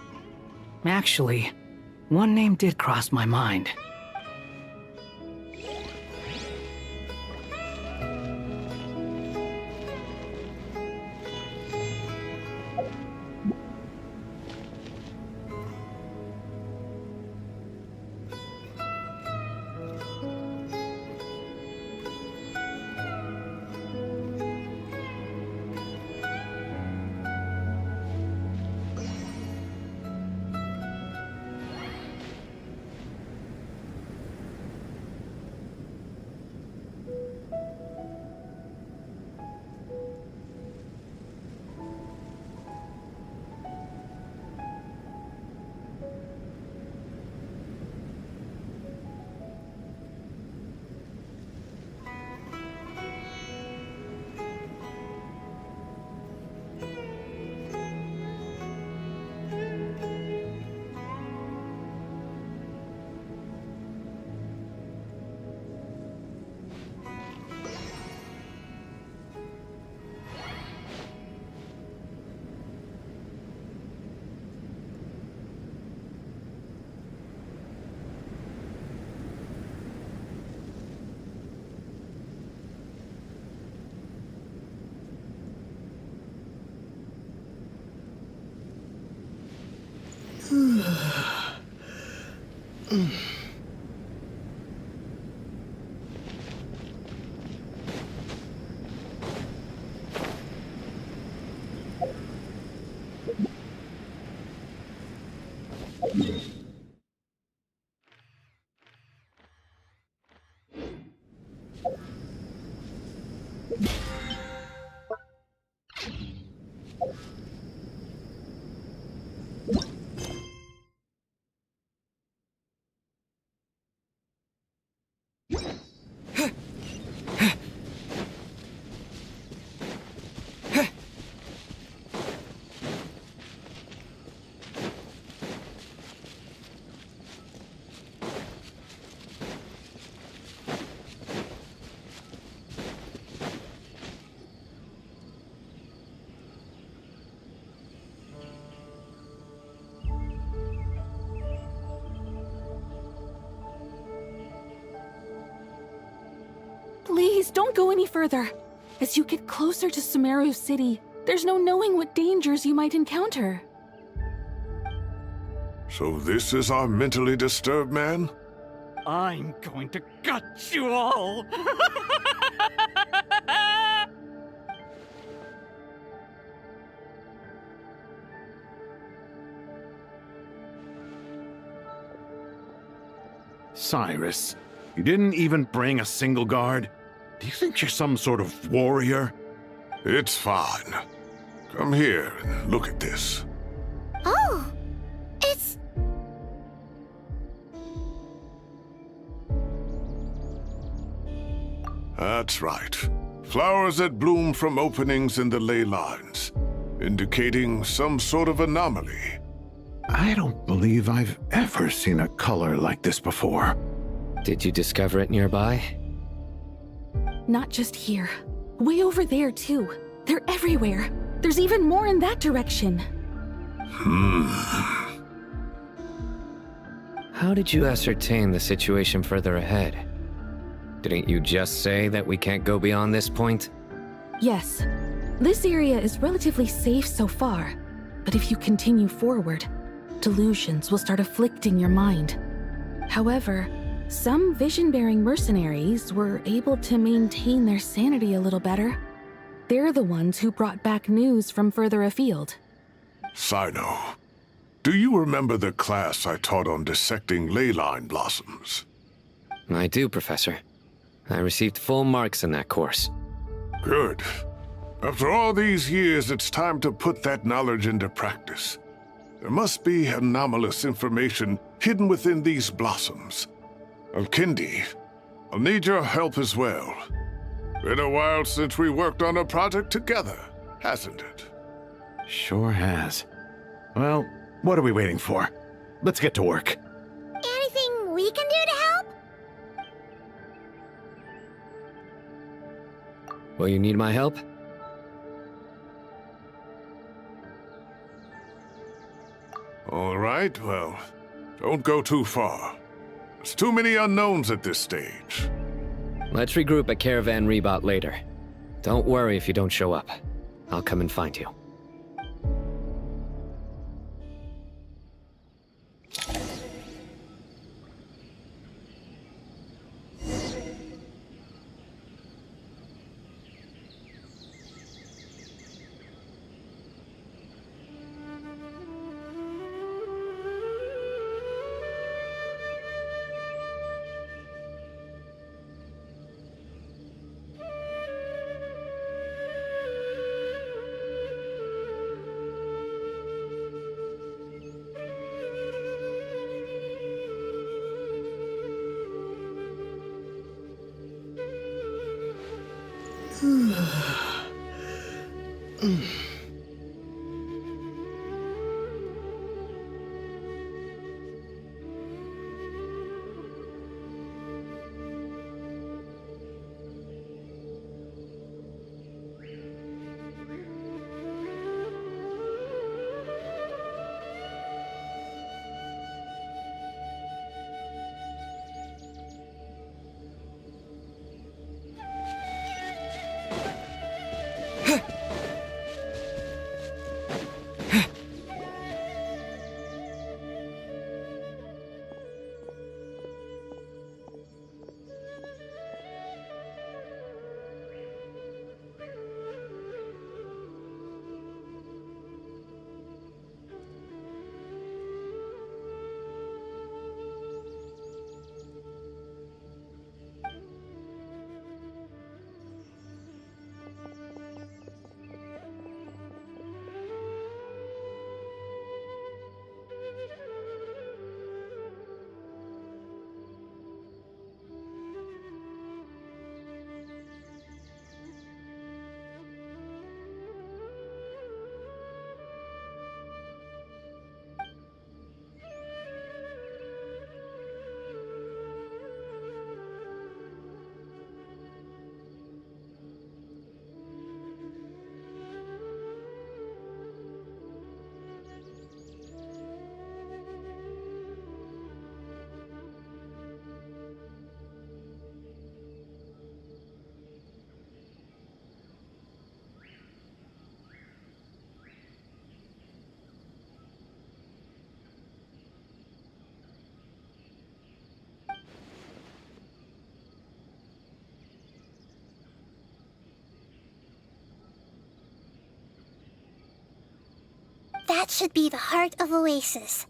Actually, one name did cross my mind. Please, don't go any further. As you get closer to Sumeru City, there's no knowing what dangers you might encounter. So this is our mentally disturbed man? I'm going to gut you all! Cyrus, you didn't even bring a single guard? Do you think you're some sort of warrior? It's fine. Come here and look at this. Oh! It's... That's right. Flowers that bloom from openings in the ley lines, indicating some sort of anomaly. I don't believe I've ever seen a color like this before. Did you discover it nearby? Not just here. Way over there, too. They're everywhere. There's even more in that direction. How did you ascertain the situation further ahead? Didn't you just say that we can't go beyond this point? Yes. This area is relatively safe so far. But if you continue forward, delusions will start afflicting your mind. However, Some vision-bearing mercenaries were able to maintain their sanity a little better. They're the ones who brought back news from further afield. Sino, do you remember the class I taught on dissecting ley line blossoms? I do, Professor. I received full marks in that course. Good. After all these years, it's time to put that knowledge into practice. There must be anomalous information hidden within these blossoms. Alkindi, I'll need your help as well. Been a while since we worked on a project together, hasn't it? Sure has. Well, what are we waiting for? Let's get to work. Anything we can do to help? Will you need my help? All right, well, don't go too far. There's too many unknowns at this stage. Let's regroup at Caravan Rebot later. Don't worry if you don't show up. I'll come and find you. That should be the heart of Oasis.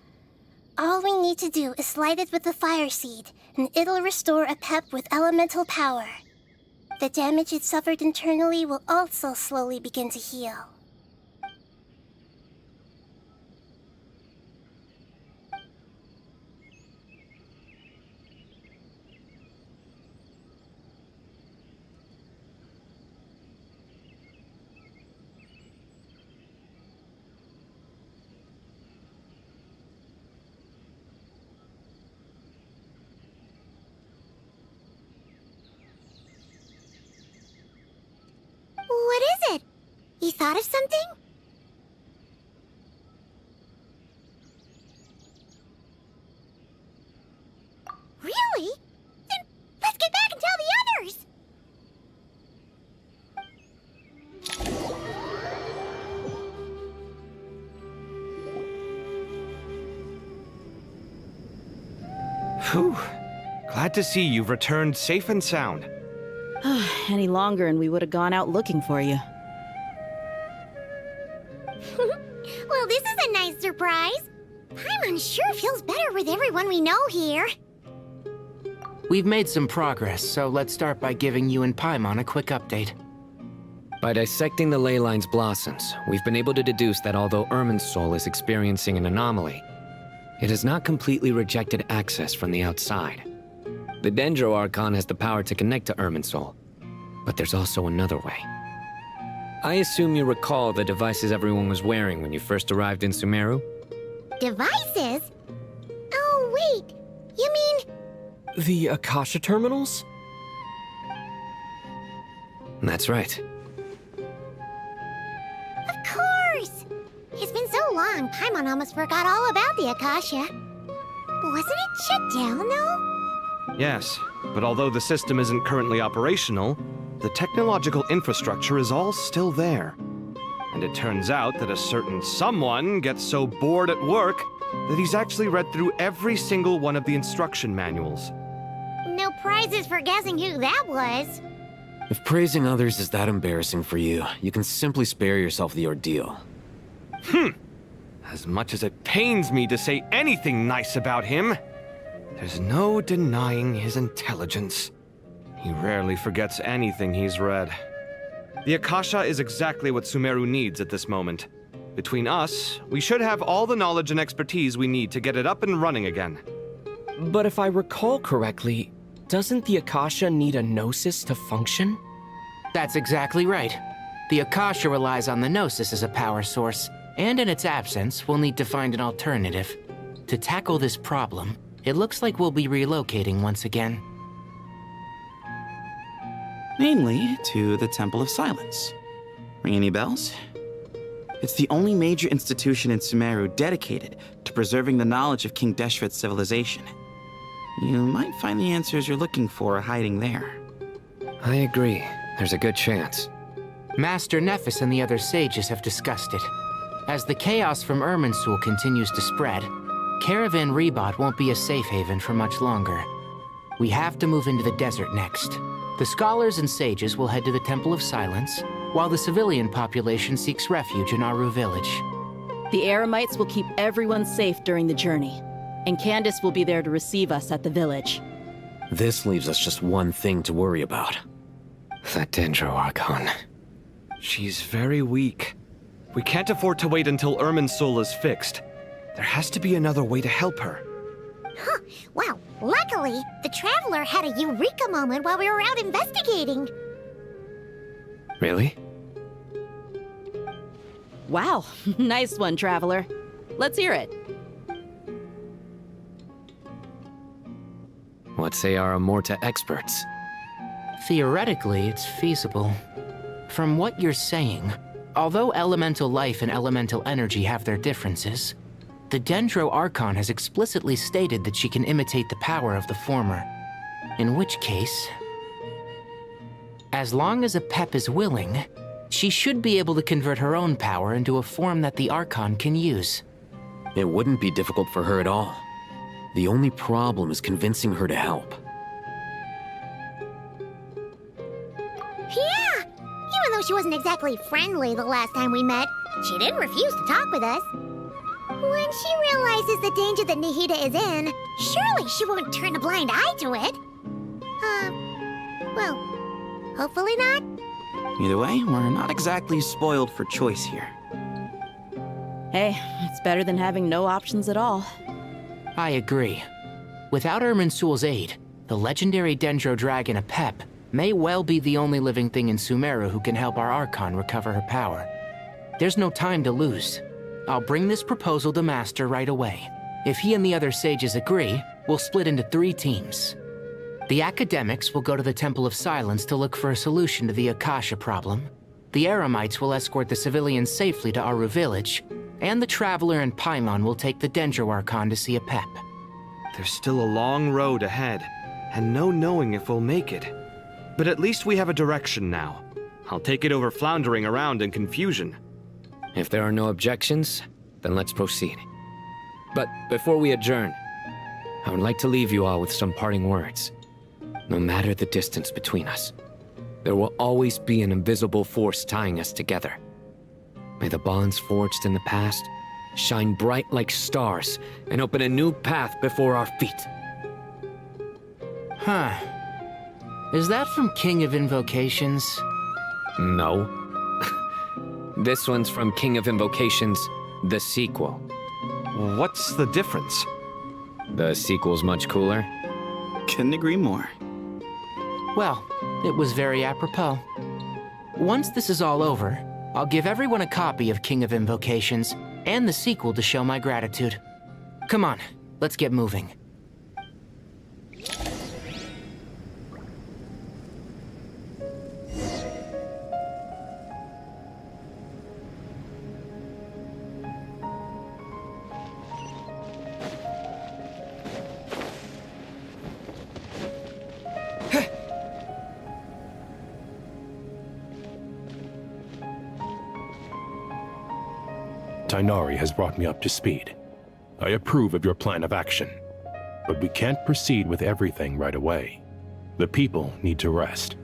All we need to do is light it with the fire seed, and it'll restore a pep with elemental power. The damage it suffered internally will also slowly begin to heal. What is it? You thought of something? Really? Then let's get back and tell the others! Whew. Glad to see you've returned safe and sound. Any longer and we would have gone out looking for you. Well, this is a nice surprise. Paimon sure feels better with everyone we know here. We've made some progress, so let's start by giving you and Paimon a quick update. By dissecting the ley line's blossoms, we've been able to deduce that although Irminsul is experiencing an anomaly, it has not completely rejected access from the outside. The Dendro Archon has the power to connect to Irminsul, but there's also another way. I assume you recall the devices everyone was wearing when you first arrived in Sumeru? Devices? Oh, wait. You mean... The Akasha terminals? That's right. Of course! It's been so long, Paimon almost forgot all about the Akasha. Wasn't it shut down, though? Yes, but although the system isn't currently operational, the technological infrastructure is all still there. And it turns out that a certain someone gets so bored at work that he's actually read through every single one of the instruction manuals. No prizes for guessing who that was. If praising others is that embarrassing for you, you can simply spare yourself the ordeal. As much as it pains me to say anything nice about him, there's no denying his intelligence. He rarely forgets anything he's read. The Akasha is exactly what Sumeru needs at this moment. Between us, we should have all the knowledge and expertise we need to get it up and running again. But if I recall correctly, doesn't the Akasha need a gnosis to function? That's exactly right. The Akasha relies on the Gnosis as a power source, and in its absence, we'll need to find an alternative. To tackle this problem, it looks like we'll be relocating once again. Namely, to the Temple of Silence. Ring any bells? It's the only major institution in Sumeru dedicated to preserving the knowledge of King Deshret's civilization. You might find the answers you're looking for hiding there. I agree. There's a good chance. Master Nephis and the other sages have discussed it. As the chaos from Irminsul continues to spread, Caravan Rebot won't be a safe haven for much longer. We have to move into the desert next. The scholars and sages will head to the Temple of Silence, while the civilian population seeks refuge in Aru village. The Eremites will keep everyone safe during the journey, and Candace will be there to receive us at the village. This leaves us just one thing to worry about. That Dendro Archon. She's very weak. We can't afford to wait until Irminsul is fixed. There has to be another way to help her. Huh. Wow, luckily, the Traveler had a eureka moment while we were out investigating. Really? Wow, nice one, Traveler. Let's hear it. What say our Amorta experts? Theoretically, it's feasible. From what you're saying, although elemental life and elemental energy have their differences, the Dendro Archon has explicitly stated that she can imitate the power of the former. In which case, as long as a Pep is willing, she should be able to convert her own power into a form that the Archon can use. It wouldn't be difficult for her at all. The only problem is convincing her to help. Yeah! Even though she wasn't exactly friendly the last time we met, she didn't refuse to talk with us. When she realizes the danger that Nahida is in, surely she won't turn a blind eye to it. Well, hopefully not. Either way, we're not exactly spoiled for choice here. Hey, it's better than having no options at all. I agree. Without Irminsul's aid, the legendary Dendro Dragon Apep may well be the only living thing in Sumeru who can help our Archon recover her power. There's no time to lose. I'll bring this proposal to Master right away. If he and the other sages agree, we'll split into 3 teams. The academics will go to the Temple of Silence to look for a solution to the Akasha problem. The Eremites will escort the civilians safely to Aru village, and the Traveler and Paimon will take the Dendro Archon to see Apep. There's still a long road ahead, and no knowing if we'll make it. But at least we have a direction now. I'll take it over floundering around in confusion. If there are no objections, then let's proceed. But before we adjourn, I would like to leave you all with some parting words. No matter the distance between us, there will always be an invisible force tying us together. May the bonds forged in the past shine bright like stars and open a new path before our feet. Huh. Is that from King of Invocations? No. This one's from King of Invocations, the sequel. What's the difference? The sequel's much cooler. Couldn't agree more. Well, it was very apropos. Once this is all over, I'll give everyone a copy of King of Invocations and the sequel to show my gratitude. Come on, let's get moving. Tighnari has brought me up to speed. I approve of your plan of action, but we can't proceed with everything right away. The people need to rest.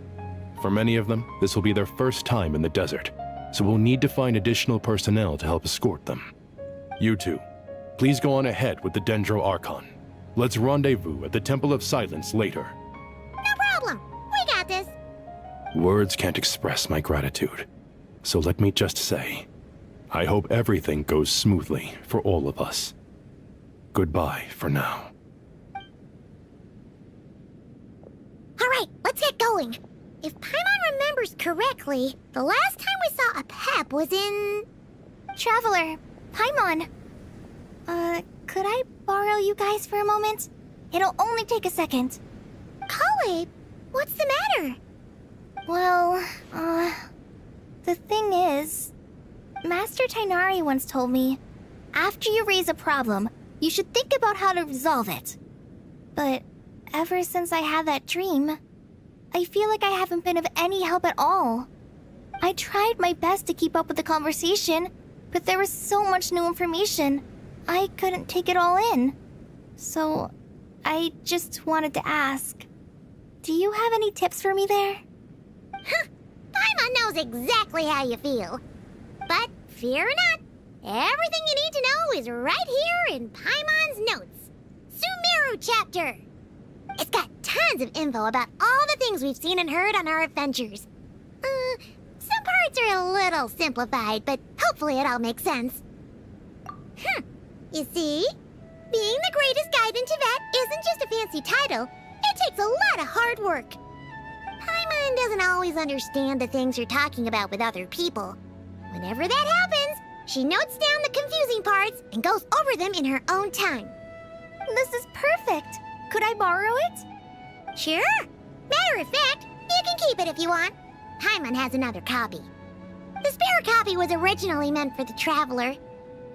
For many of them, this will be their first time in the desert, so we'll need to find additional personnel to help escort them. You two, please go on ahead with the Dendro Archon. Let's rendezvous at the Temple of Silence later. No problem. We got this. Words can't express my gratitude, so let me just say, I hope everything goes smoothly for all of us. Goodbye for now. All right, let's get going. If Paimon remembers correctly, the last time we saw a Pep was in... Traveler, Paimon. Could I borrow you guys for a moment? It'll only take a second. Kale, what's the matter? Well, the thing is, Master Tighnari once told me, after you raise a problem, you should think about how to resolve it. But ever since I had that dream, I feel like I haven't been of any help at all. I tried my best to keep up with the conversation, but there was so much new information, I couldn't take it all in. So, I just wanted to ask, do you have any tips for me there? Paimon knows exactly how you feel. But fear not, everything you need to know is right here in Paimon's notes. Sumeru chapter. It's got tons of info about all the things we've seen and heard on our adventures. Some parts are a little simplified, but hopefully it all makes sense. You see? Being the greatest guide in Tibet isn't just a fancy title. It takes a lot of hard work. Paimon doesn't always understand the things you're talking about with other people. Whenever that happens, she notes down the confusing parts and goes over them in her own time. This is perfect. Could I borrow it? Sure. Matter of fact, you can keep it if you want. Paimon has another copy. The spare copy was originally meant for the traveler.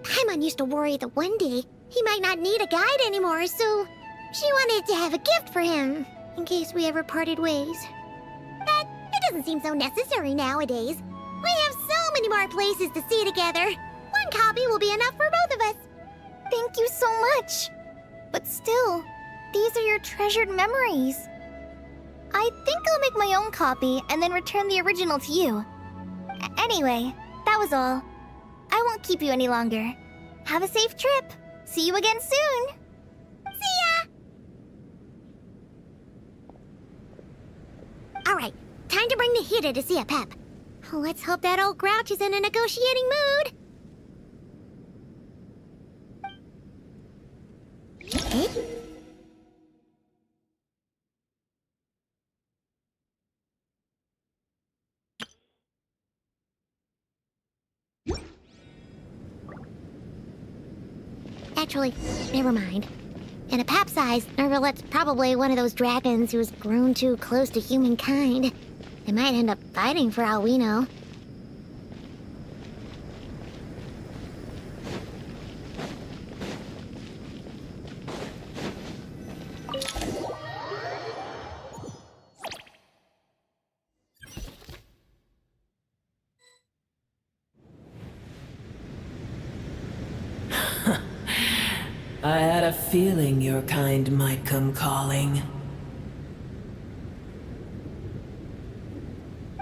Paimon used to worry that one day he might not need a guide anymore, so she wanted to have a gift for him, in case we ever parted ways. But it doesn't seem so necessary nowadays. We have so many more places to see together. One copy will be enough for both of us. Thank you so much. But still, these are your treasured memories. I think I'll make my own copy and then return the original to you. Anyway, that was all. I won't keep you any longer. Have a safe trip. See you again soon. See ya! Alright, time to bring the Hida to see a Pep. Let's hope that old grouch is in a negotiating mood. Actually, never mind. In a Pep size, Nervalet's probably one of those dragons who's grown too close to humankind. They might end up fighting for all we know. I had a feeling your kind might come calling.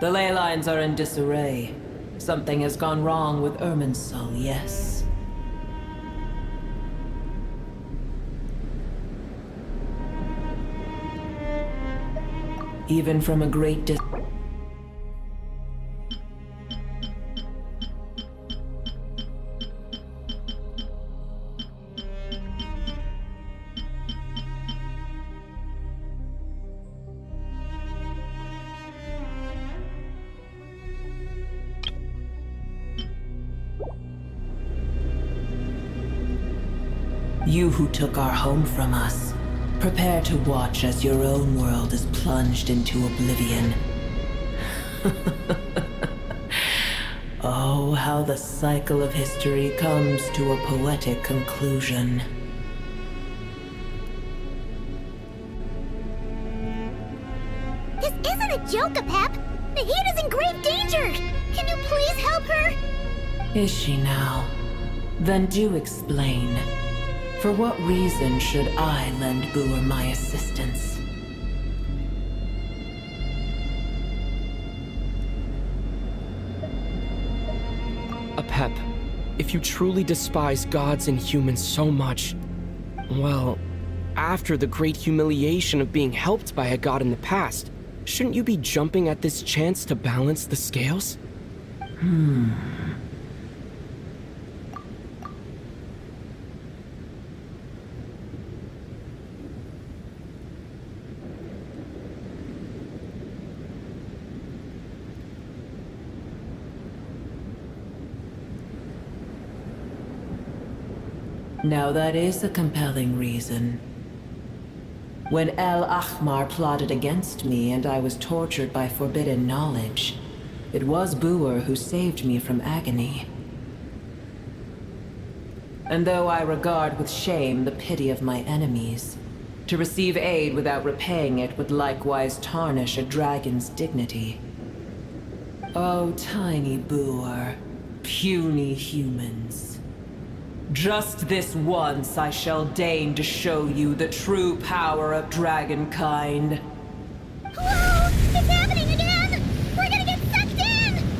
The ley lines are in disarray. Something has gone wrong with Irminsul, yes? Even from a great distance. You who took our home from us, prepare to watch as your own world is plunged into oblivion. Oh, how the cycle of history comes to a poetic conclusion. This isn't a joke, Pep! Nahida's in grave danger! Can you please help her? Is she now? Then do explain. For what reason should I lend Boer my assistance? Apep, if you truly despise gods and humans so much, well, after the great humiliation of being helped by a god in the past, shouldn't you be jumping at this chance to balance the scales? Now that is a compelling reason. When El Ahmar plotted against me and I was tortured by forbidden knowledge, it was Boer who saved me from agony. And though I regard with shame the pity of my enemies, to receive aid without repaying it would likewise tarnish a dragon's dignity. Oh, tiny Boer, puny humans. Just this once I shall deign to show you the true power of dragonkind. Whoa! It's happening again! We're gonna get sucked in!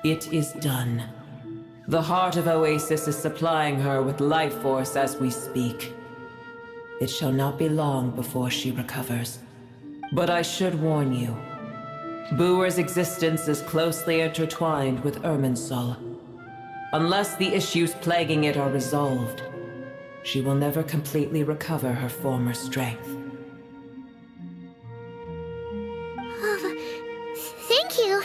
It is done. The heart of Oasis is supplying her with life force as we speak. It shall not be long before she recovers. But I should warn you. Boer's existence is closely intertwined with Irminsul. Unless the issues plaguing it are resolved, she will never completely recover her former strength. Thank you.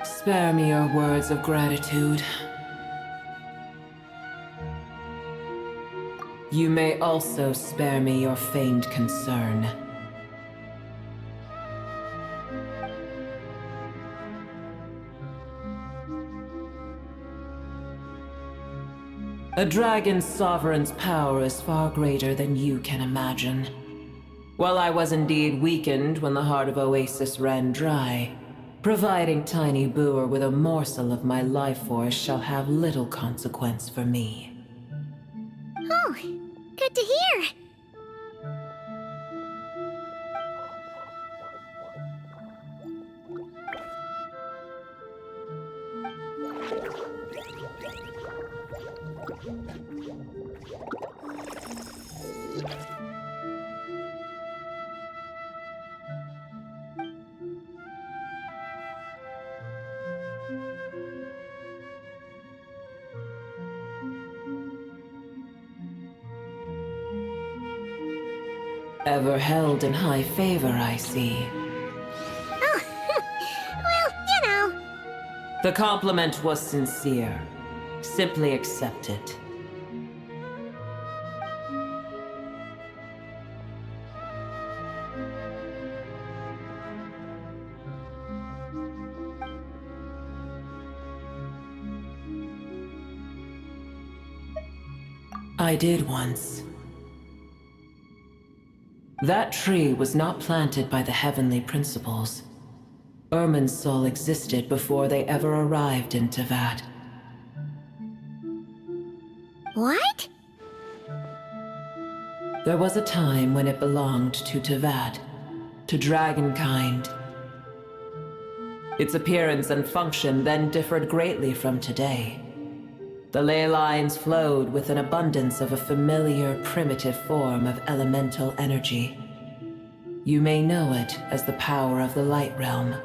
Spare me your words of gratitude. You may also spare me your feigned concern. A dragon's sovereign's power is far greater than you can imagine. While I was indeed weakened when the heart of Oasis ran dry, providing tiny Boer with a morsel of my life force shall have little consequence for me. Oh, good to hear. Ever held in high favor, I see. Oh, well, you know. The compliment was sincere. Simply accept it. I did once. That tree was not planted by the heavenly principles. Irminsul existed before they ever arrived in Tevat. What? There was a time when it belonged to Tevat, to dragonkind. Its appearance and function then differed greatly from today. The ley lines flowed with an abundance of a familiar, primitive form of elemental energy. You may know it as the power of the Light Realm.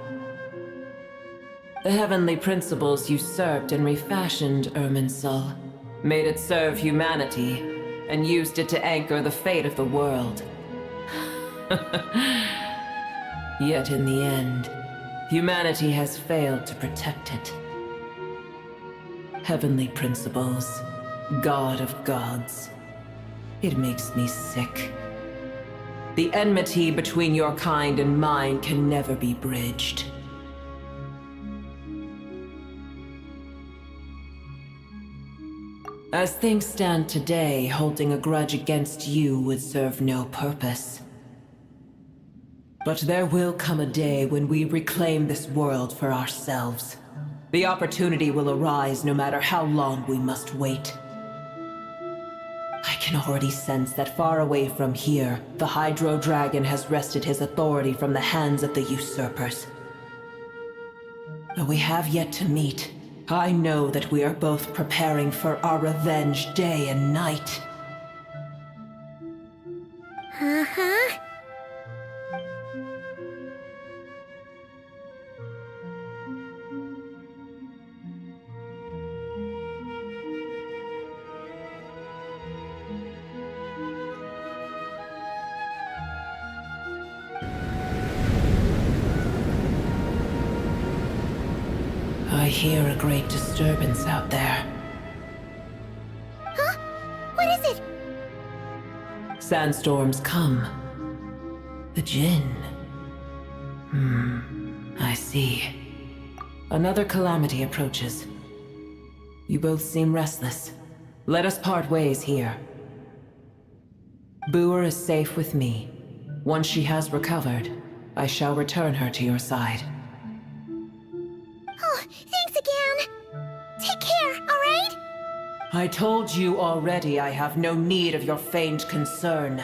The heavenly principles usurped and refashioned Irminsul, made it serve humanity, and used it to anchor the fate of the world. Yet in the end, humanity has failed to protect it. Heavenly principles, God of gods. It makes me sick. The enmity between your kind and mine can never be bridged. As things stand today, holding a grudge against you would serve no purpose. But there will come a day when we reclaim this world for ourselves. The opportunity will arise no matter how long we must wait. I can already sense that far away from here, the Hydro Dragon has wrested his authority from the hands of the usurpers. Though we have yet to meet, I know that we are both preparing for our revenge day and night. Uh-huh. I hear a great disturbance out there. Huh? What is it? Sandstorms come. The Jinn. I see. Another calamity approaches. You both seem restless. Let us part ways here. Boer is safe with me. Once she has recovered, I shall return her to your side. Oh, thanks again. Take care, alright? I told you already I have no need of your feigned concern.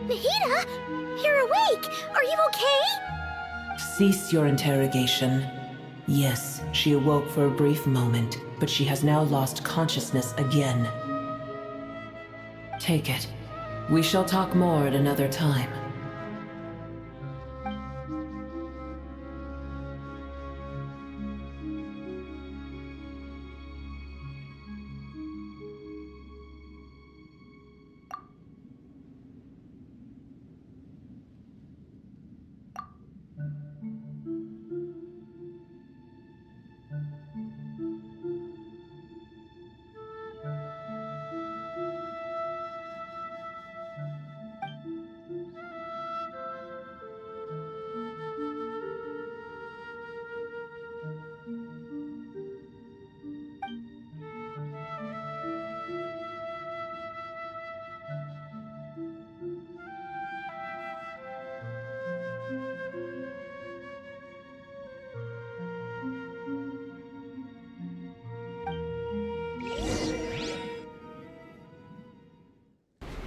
Mahita, you're awake. Are you okay? Cease your interrogation. Yes, she awoke for a brief moment, but she has now lost consciousness again. Take it. We shall talk more at another time.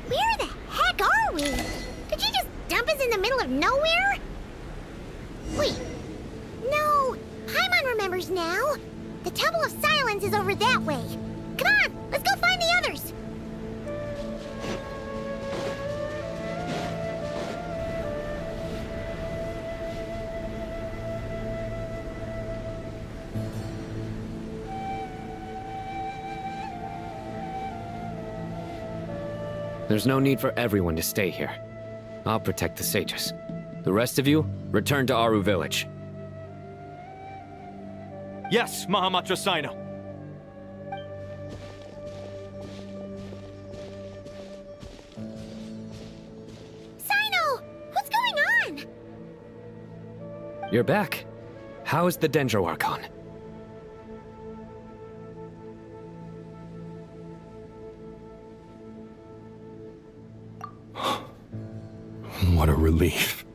Where the heck are we? Did you just dump us in the middle of nowhere? Wait. No, Paimon remembers now. The Temple of Silence is over that way. Come on, let's go find the others. There's no need for everyone to stay here. I'll protect the sages. The rest of you, return to Aru village. Yes, Mahamatra Sino. Sino! What's going on? You're back. How is the Dendro Archon? What a relief.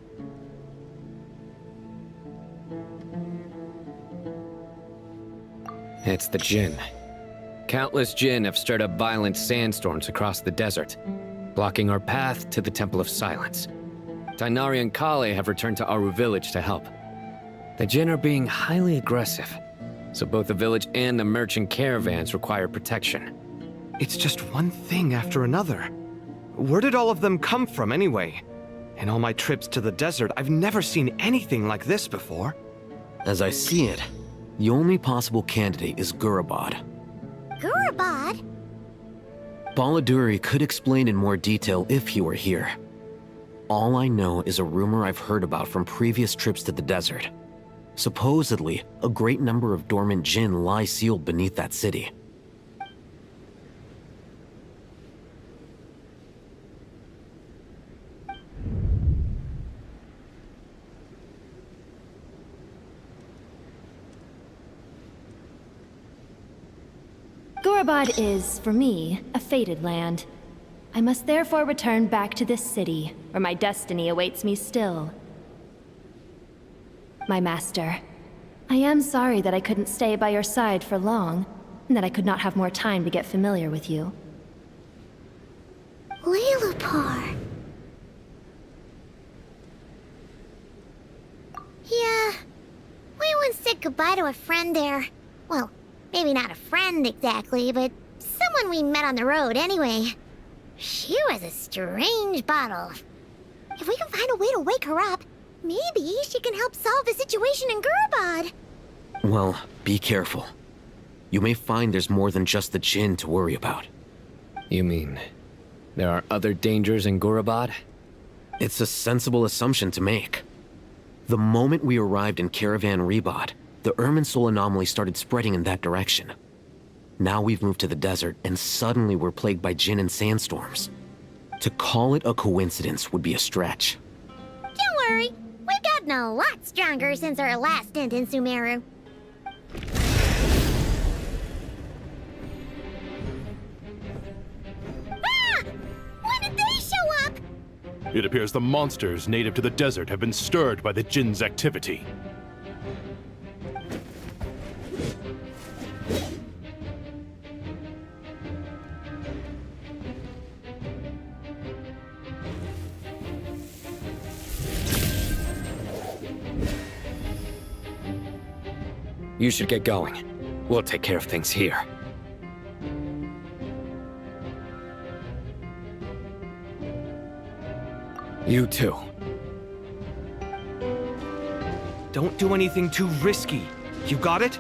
It's the Jinn. Countless Jinn have stirred up violent sandstorms across the desert, blocking our path to the Temple of Silence. Tainari and Kale have returned to Aru village to help. The Jinn are being highly aggressive, so both the village and the merchant caravans require protection. It's just one thing after another. Where did all of them come from anyway? In all my trips to the desert, I've never seen anything like this before. As I see it, the only possible candidate is Gurabad. Gurabad? Baladuri could explain in more detail if he were here. All I know is a rumor I've heard about from previous trips to the desert. Supposedly, a great number of dormant Jinn lie sealed beneath that city. Gurabad is, for me, a fated land. I must therefore return back to this city, where my destiny awaits me still. My master, I am sorry that I couldn't stay by your side for long, and that I could not have more time to get familiar with you. Leilupar. Yeah, we once said goodbye to a friend there. Well, maybe not a friend exactly, but someone we met on the road anyway. She was a strange bottle. If we can find a way to wake her up, maybe she can help solve the situation in Gurabad. Well, be careful. You may find there's more than just the Jinn to worry about. You mean, there are other dangers in Gurabad? It's a sensible assumption to make. The moment we arrived in Caravan Rebad, the Irminsul anomaly started spreading in that direction. Now we've moved to the desert, and suddenly we're plagued by Jinn and sandstorms. To call it a coincidence would be a stretch. Don't worry, we've gotten a lot stronger since our last stint in Sumeru. Ah! When did they show up? It appears the monsters native to the desert have been stirred by the Jinn's activity. You should get going. We'll take care of things here. You too. Don't do anything too risky. You got it?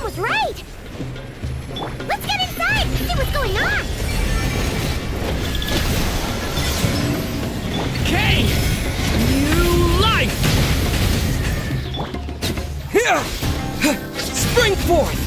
was right! Let's get inside and see what's going on! Okay! New life! Here! Spring forth!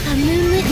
A moonlit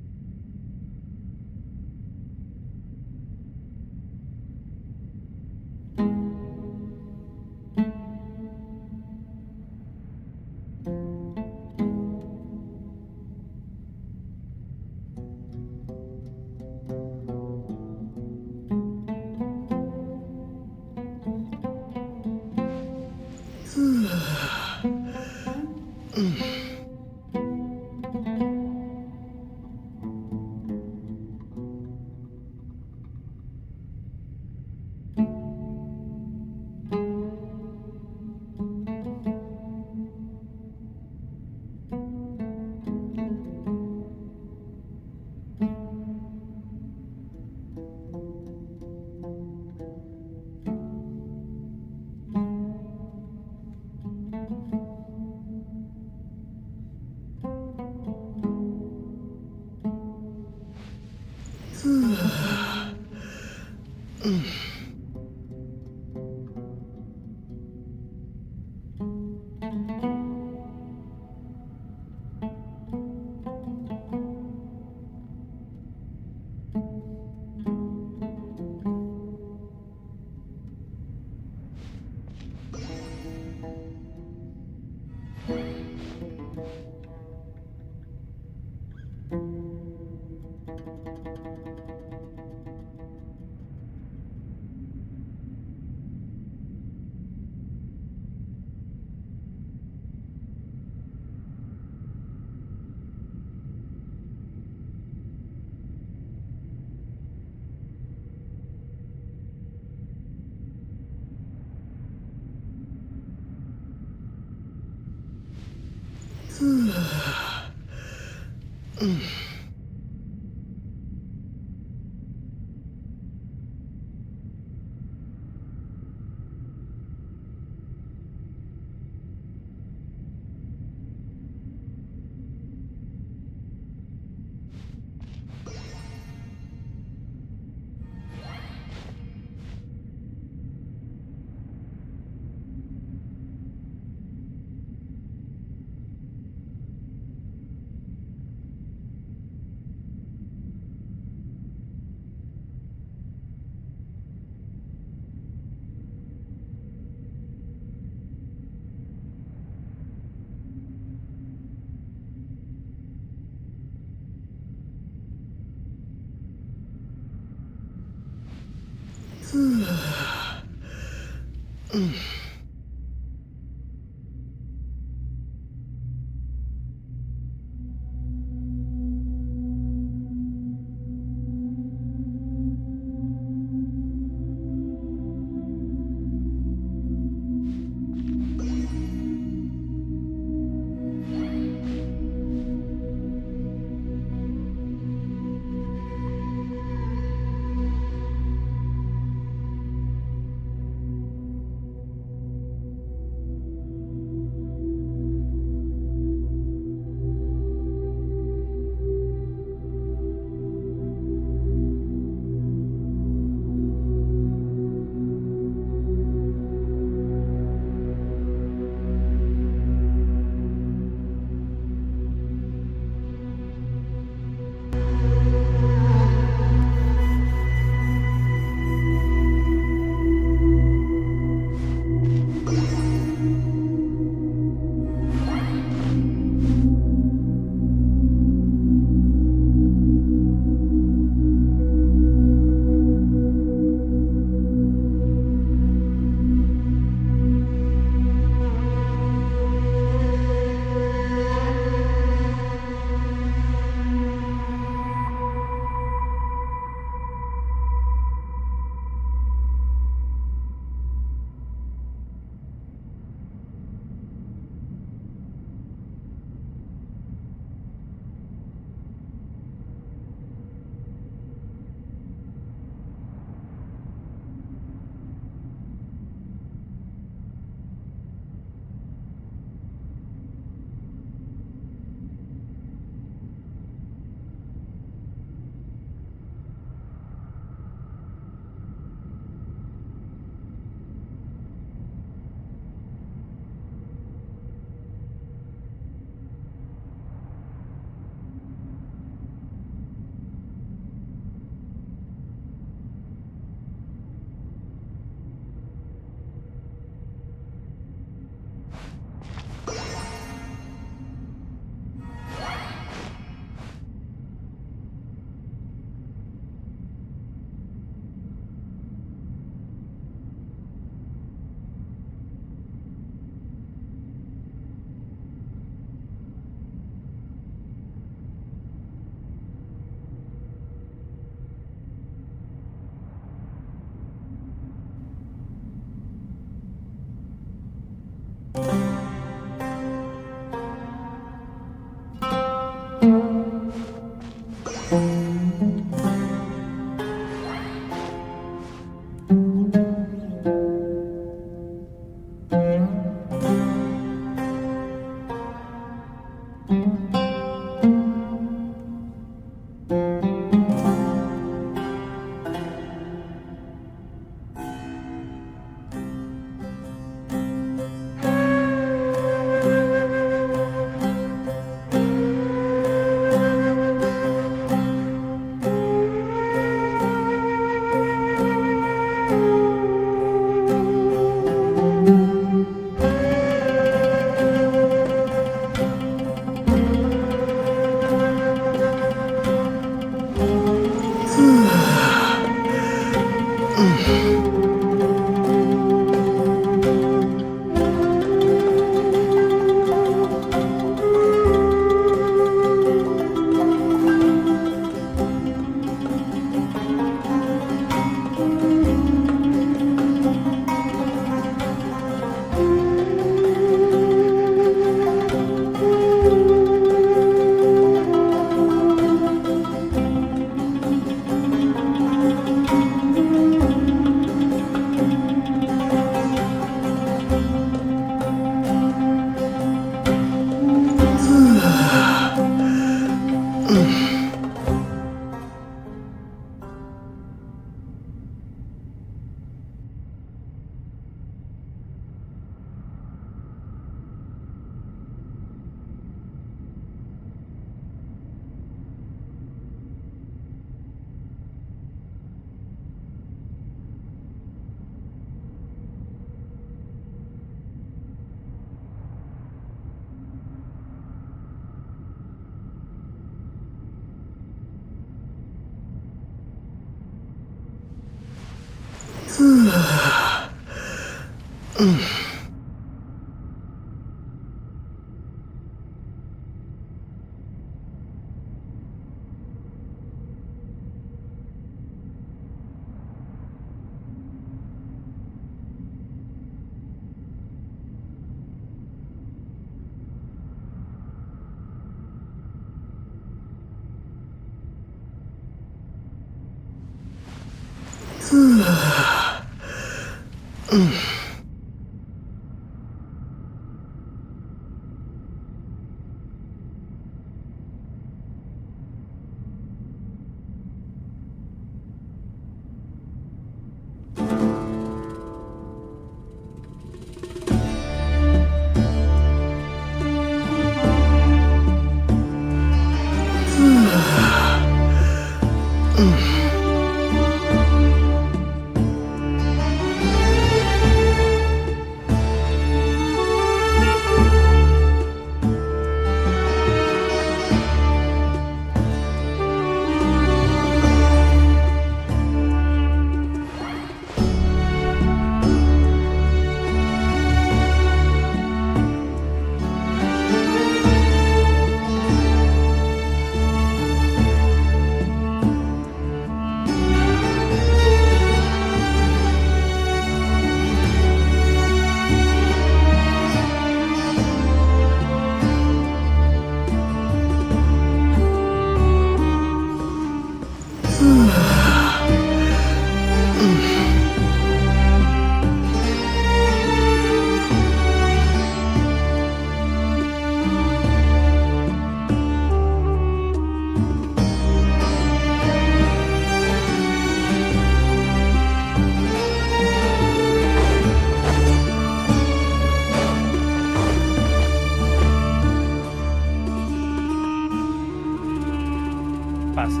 pasa?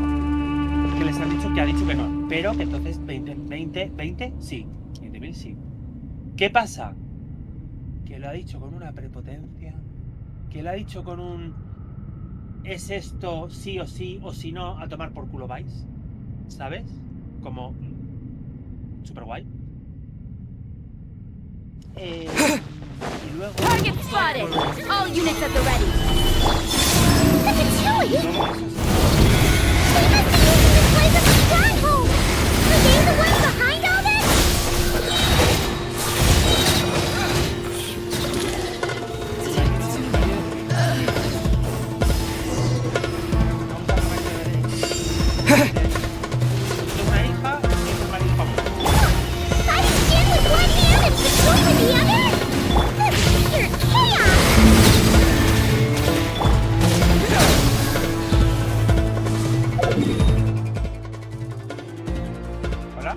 Que les han dicho que ha dicho que no, pero que entonces 20, sí, 20.000 sí. ¿Qué pasa? Que lo ha dicho con una prepotencia, que lo ha dicho con un es esto sí, o si no, a tomar por culo vais, ¿sabes? Como super guay. Y luego... Target spotted! All units at the ready! Look at Joey! They must be using this place as a stronghold! Are they the ones behind all this? Fighting Jin with one hand and Patrol with the other? You're chaos! ¿Hola?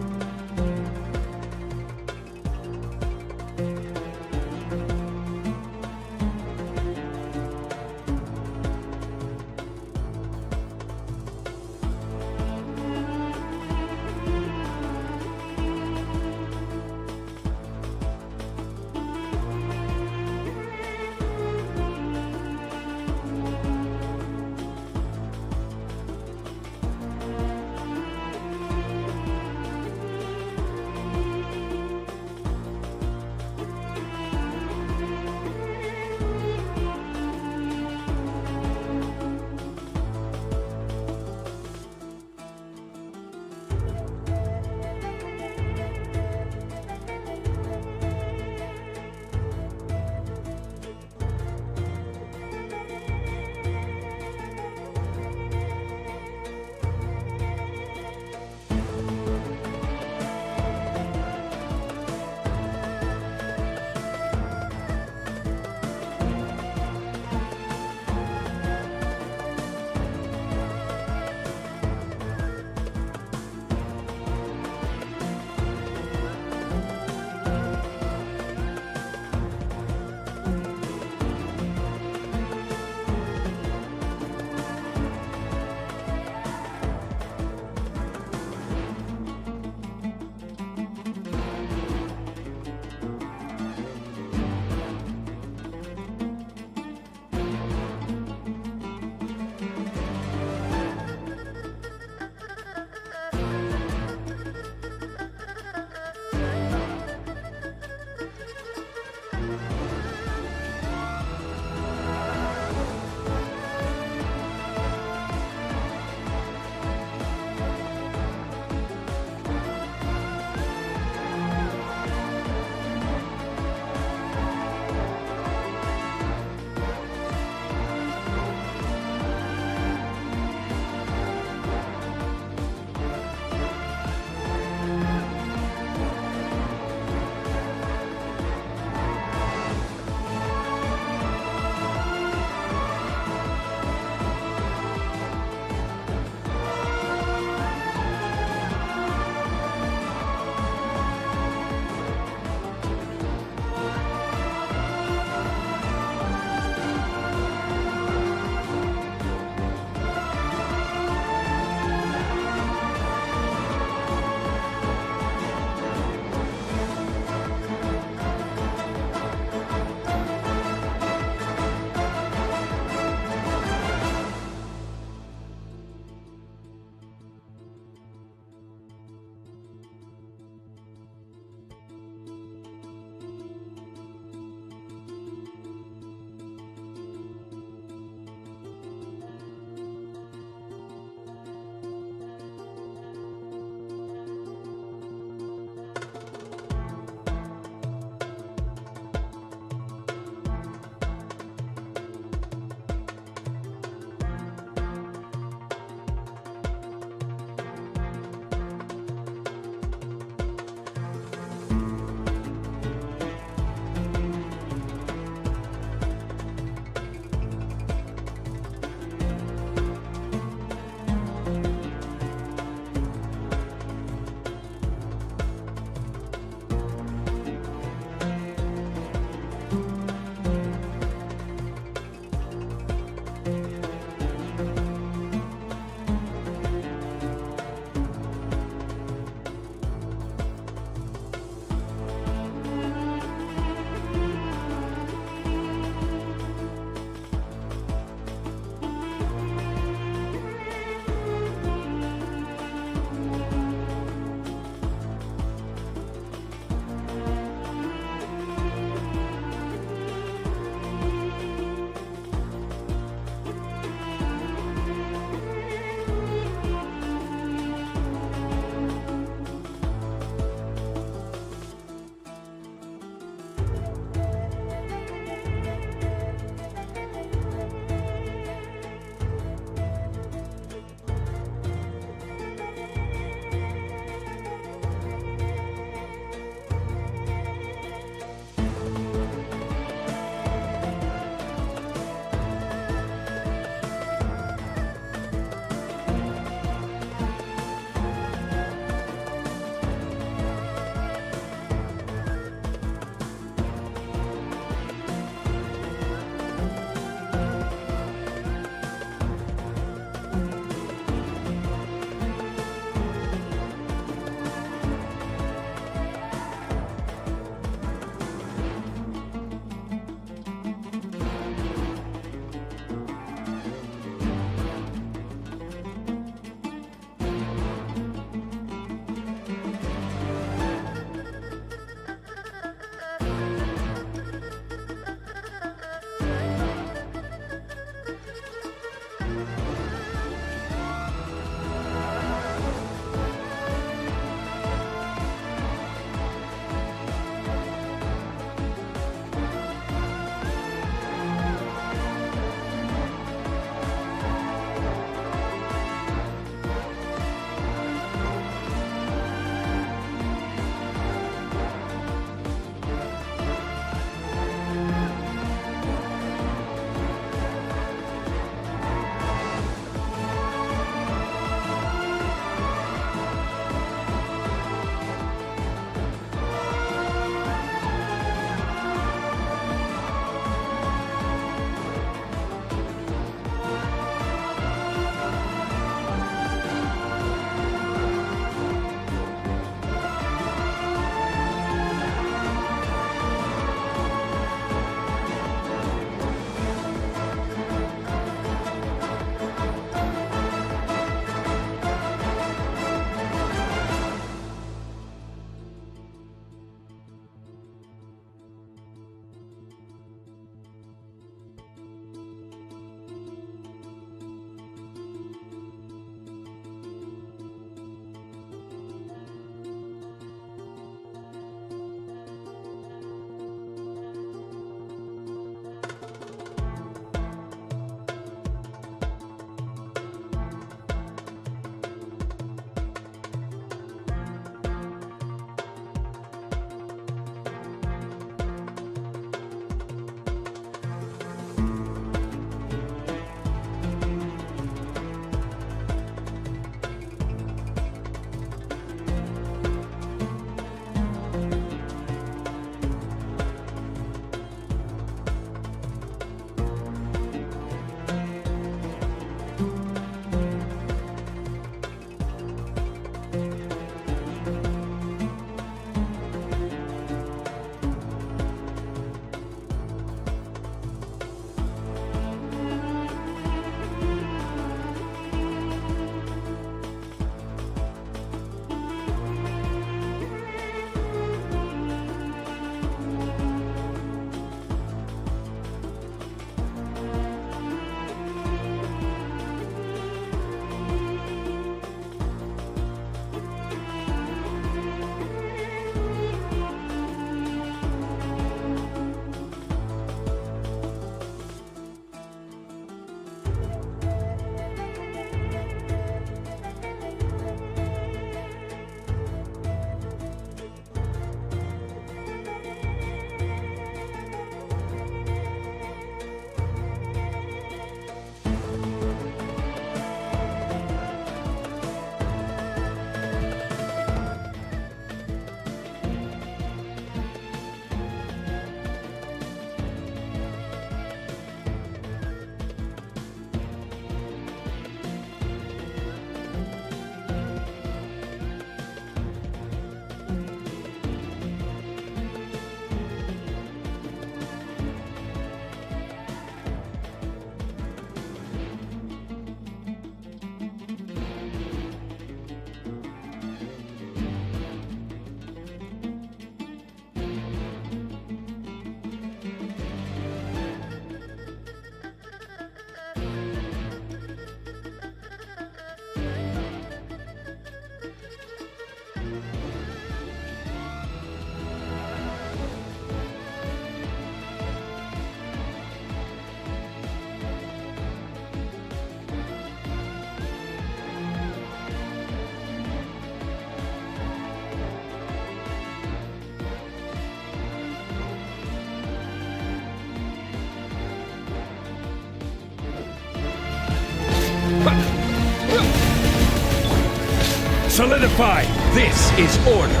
Solidify! This is order!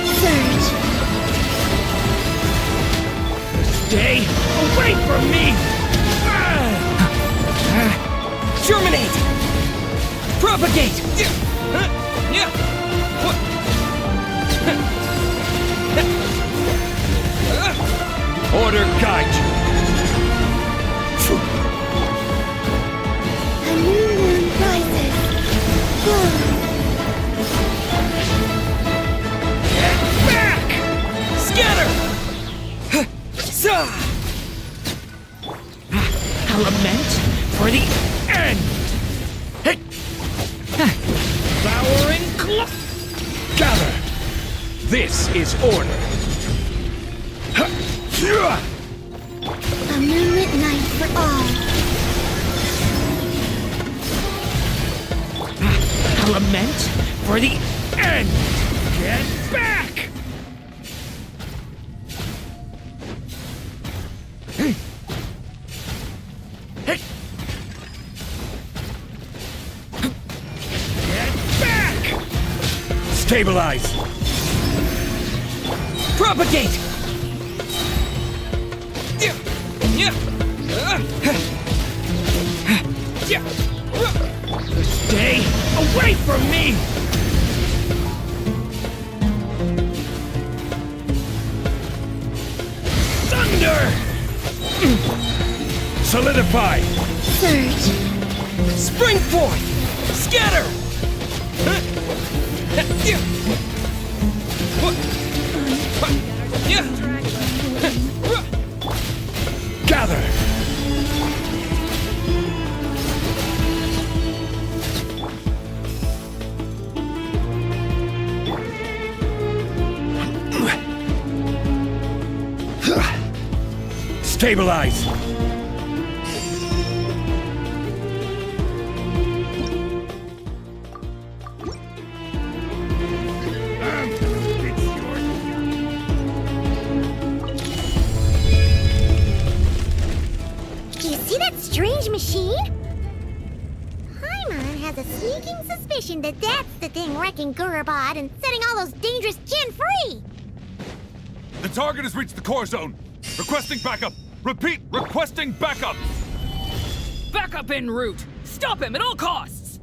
Surge! Stay away from me! Germinate! Propagate! Order guide you! A new moon rises. Glow. Get back! Scatter! A lament for the end! Flowering gather! This is order! A moonlit night for all. A lament for the end! Get back! Get back! Stabilize! Propagate! Stay away from me! Thunder! Solidify! Surge! Spring forth! Scatter! Gather! Stabilize! Do you see that strange machine? Paimon has a sneaking suspicion that that's the thing wrecking Gurubad and setting all those dangerous Jinn free! The target has reached the core zone. Requesting backup. Repeat, requesting backup. Backup en route! Stop him at all costs!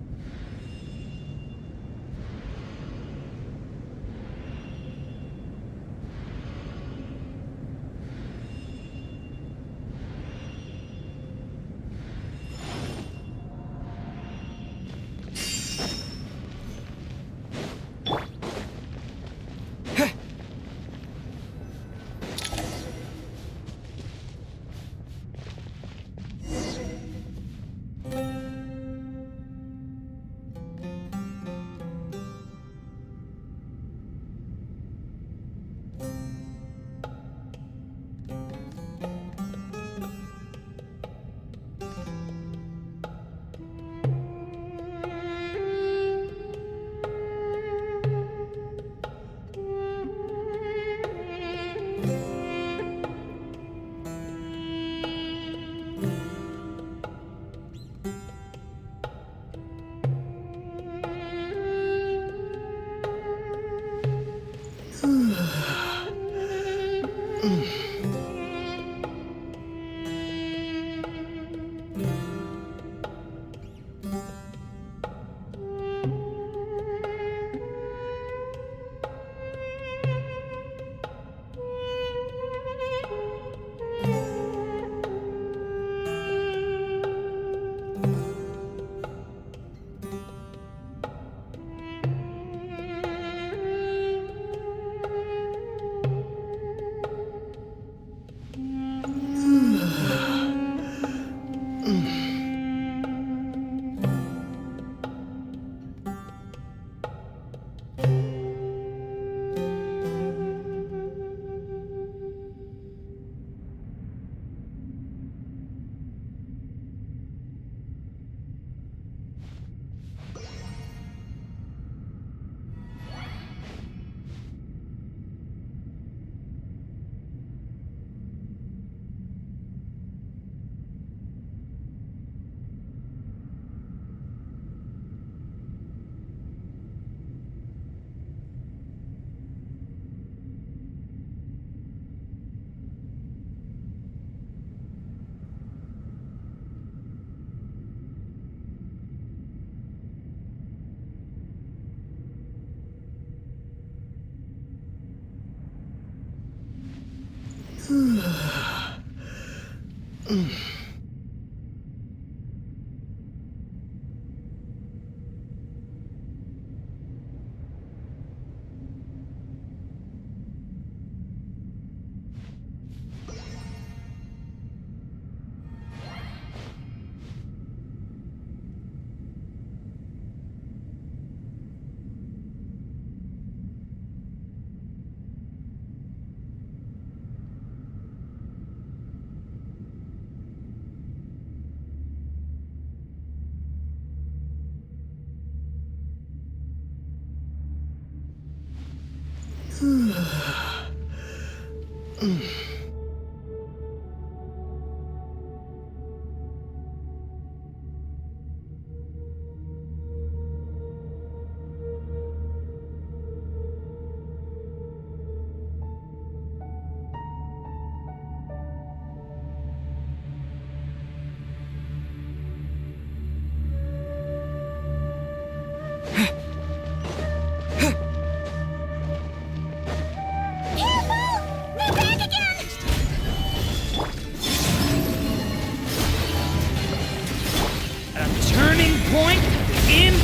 Turning point in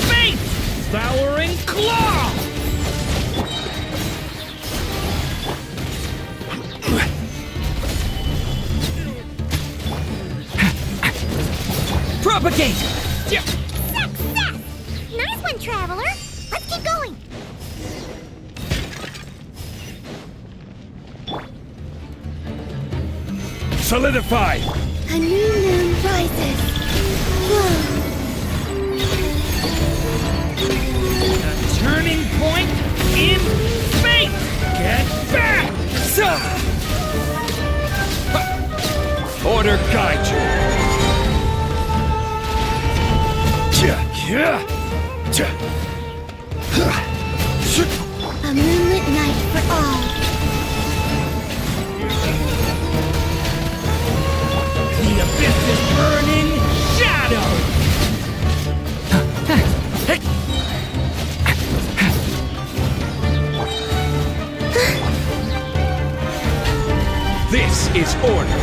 fate! Devouring claw! Propagate! Success! Nice one, Traveler! Let's keep going! Solidify! A new moon rises. Whoa. Turning point in fate! Get back! Order guide you! A moonlit night for all. The abyss is burning shadow! This is order.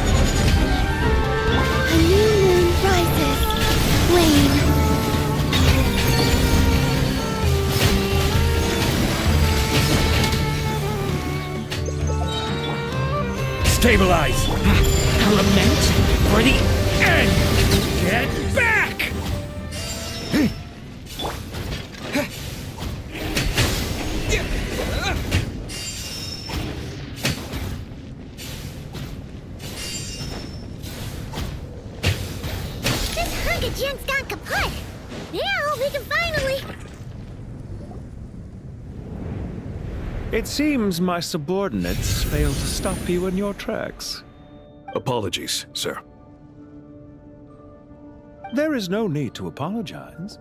A new moon rises. Wane. Stabilize! Element for the end! Get back! This hunk of junk's gone kaput. Now we can finally... It seems my subordinates failed to stop you in your tracks. Apologies, sir. There is no need to apologize.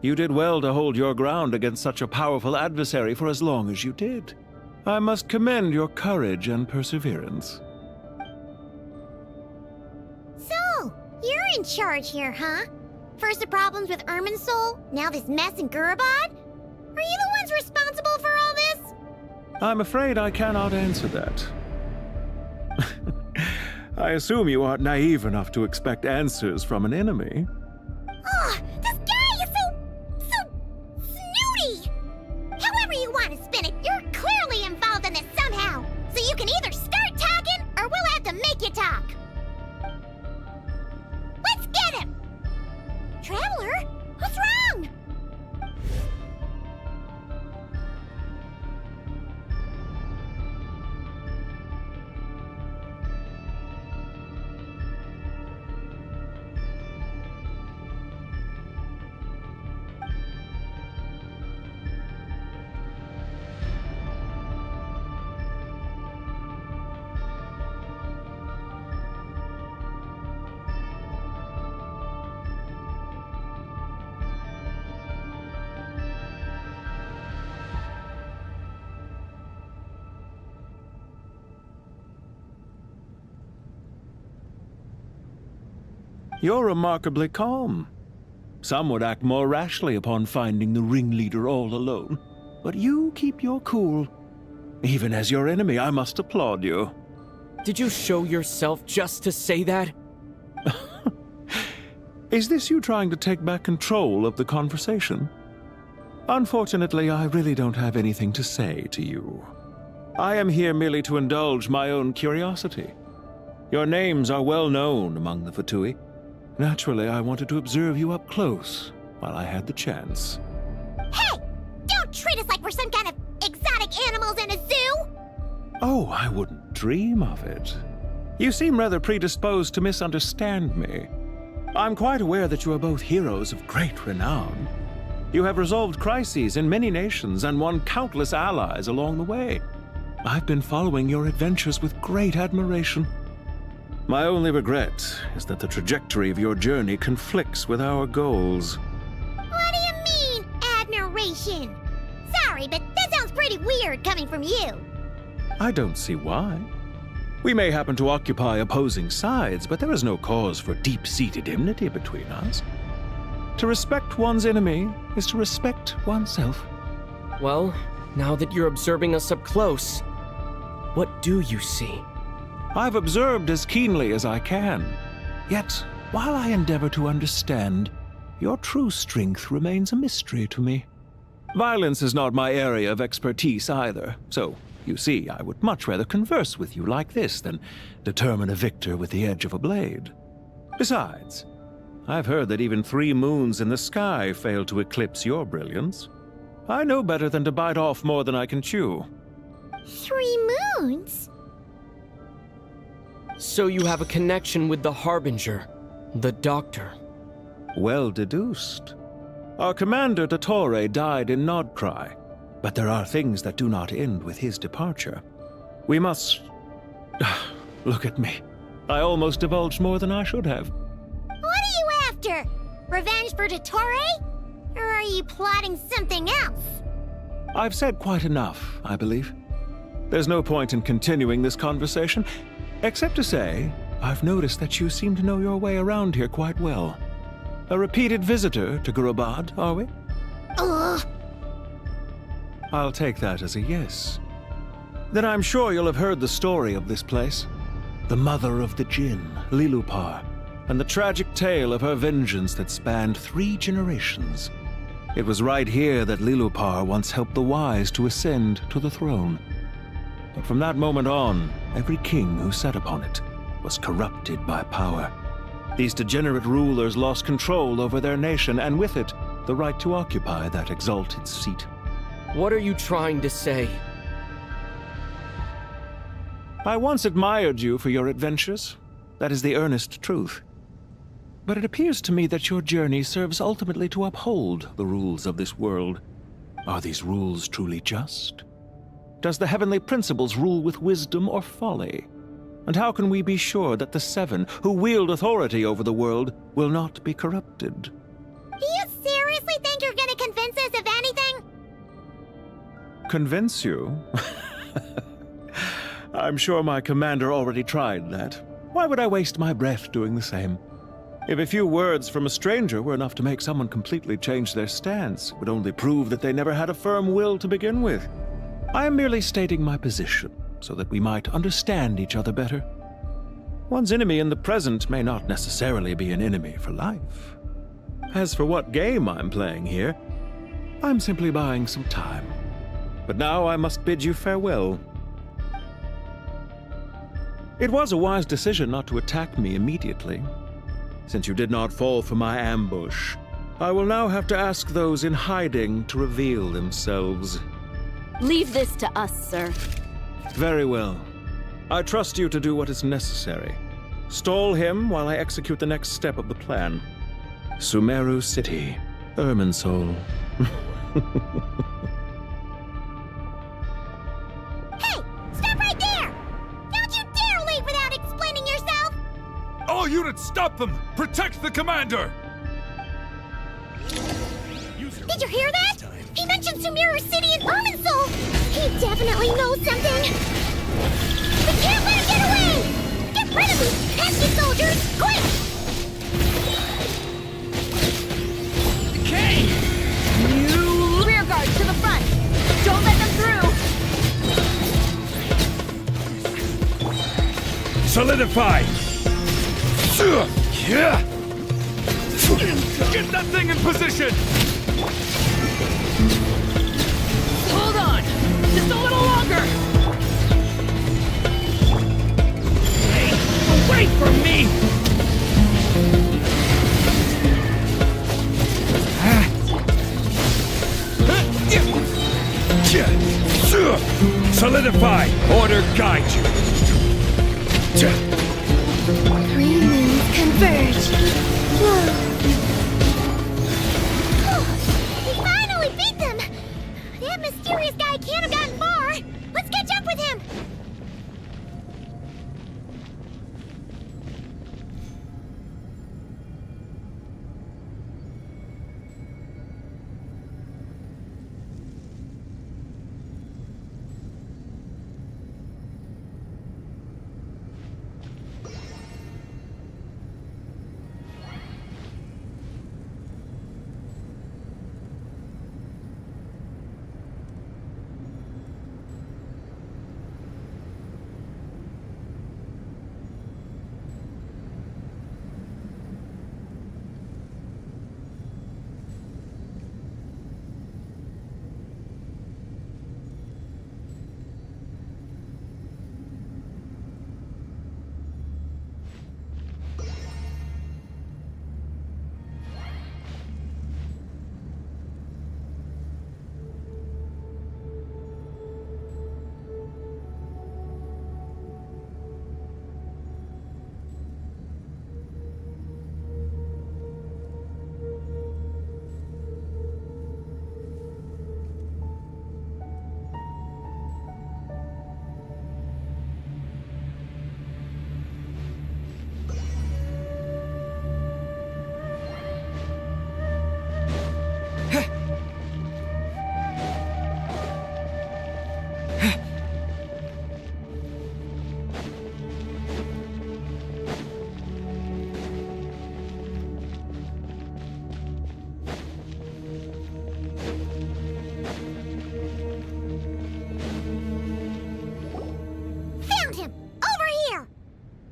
You did well to hold your ground against such a powerful adversary for as long as you did. I must commend your courage and perseverance. So, you're in charge here, huh? First the problems with Irminsul, now this mess in Gurabad? Are you the ones responsible for all this? I'm afraid I cannot answer that. I assume you aren't naive enough to expect answers from an enemy. Oh, this guy is so snooty! However you want to spin it, you're clearly involved in this somehow. So you can either start talking, or we'll have to make you talk. Let's get him! Traveler, what's wrong? You're remarkably calm. Some would act more rashly upon finding the ringleader all alone. But you keep your cool. Even as your enemy, I must applaud you. Did you show yourself just to say that? Is this you trying to take back control of the conversation? Unfortunately, I really don't have anything to say to you. I am here merely to indulge my own curiosity. Your names are well known among the Fatui. Naturally, I wanted to observe you up close while I had the chance. Hey! Don't treat us like we're some kind of exotic animals in a zoo! Oh, I wouldn't dream of it. You seem rather predisposed to misunderstand me. I'm quite aware that you are both heroes of great renown. You have resolved crises in many nations and won countless allies along the way. I've been following your adventures with great admiration. My only regret is that the trajectory of your journey conflicts with our goals. What do you mean, admiration? Sorry, but that sounds pretty weird coming from you. I don't see why. We may happen to occupy opposing sides, but there is no cause for deep-seated enmity between us. To respect one's enemy is to respect oneself. Well, now that you're observing us up close, what do you see? I've observed as keenly as I can. Yet, while I endeavor to understand, your true strength remains a mystery to me. Violence is not my area of expertise either, so, you see, I would much rather converse with you like this than determine a victor with the edge of a blade. Besides, I've heard that even 3 moons in the sky fail to eclipse your brilliance. I know better than to bite off more than I can chew. 3 moons? So you have a connection with the Harbinger, the Doctor. Well deduced. Our commander, Dottore, died in Nodcry, but there are things that do not end with his departure. We must... Look at me. I almost divulged more than I should have. What are you after? Revenge for Dottore? Or are you plotting something else? I've said quite enough, I believe. There's no point in continuing this conversation, except to say, I've noticed that you seem to know your way around here quite well. A repeated visitor to Gurubad, are we? Ugh. I'll take that as a yes. Then I'm sure you'll have heard the story of this place. The mother of the Jinn, Lilupar, and the tragic tale of her vengeance that spanned 3 generations. It was right here that Lilupar once helped the wise to ascend to the throne. But from that moment on, every king who sat upon it was corrupted by power. These degenerate rulers lost control over their nation, and with it, the right to occupy that exalted seat. What are you trying to say? I once admired you for your adventures. That is the earnest truth. But it appears to me that your journey serves ultimately to uphold the rules of this world. Are these rules truly just? Does the heavenly principles rule with wisdom or folly? And how can we be sure that the 7 who wield authority over the world will not be corrupted? Do you seriously think you're gonna convince us of anything? Convince you? I'm sure my commander already tried that. Why would I waste my breath doing the same? If a few words from a stranger were enough to make someone completely change their stance, it would only prove that they never had a firm will to begin with. I am merely stating my position, so that we might understand each other better. One's enemy in the present may not necessarily be an enemy for life. As for what game I'm playing here, I'm simply buying some time. But now I must bid you farewell. It was a wise decision not to attack me immediately. Since you did not fall for my ambush, I will now have to ask those in hiding to reveal themselves. Leave this to us, sir. Very well. I trust you to do what is necessary. Stall him while I execute the next step of the plan. Sumeru City, Irminsul. Hey! Stop right there! Don't you dare leave without explaining yourself! All units, stop them! Protect the commander! Did you hear that? He mentioned Sumeru City and Irminsul! He definitely knows something! We can't let him get away! Get rid of these pesky soldiers, quick! Okay! You rear guard to the front! Don't let them through! Solidify! Get that thing in position! Hold on! Just a little longer! Wait for me! Solidify! Order guide you! Three moons converge. Whoa. We finally beat them! That mysterious guy can't have gotten far! Let's catch up with him!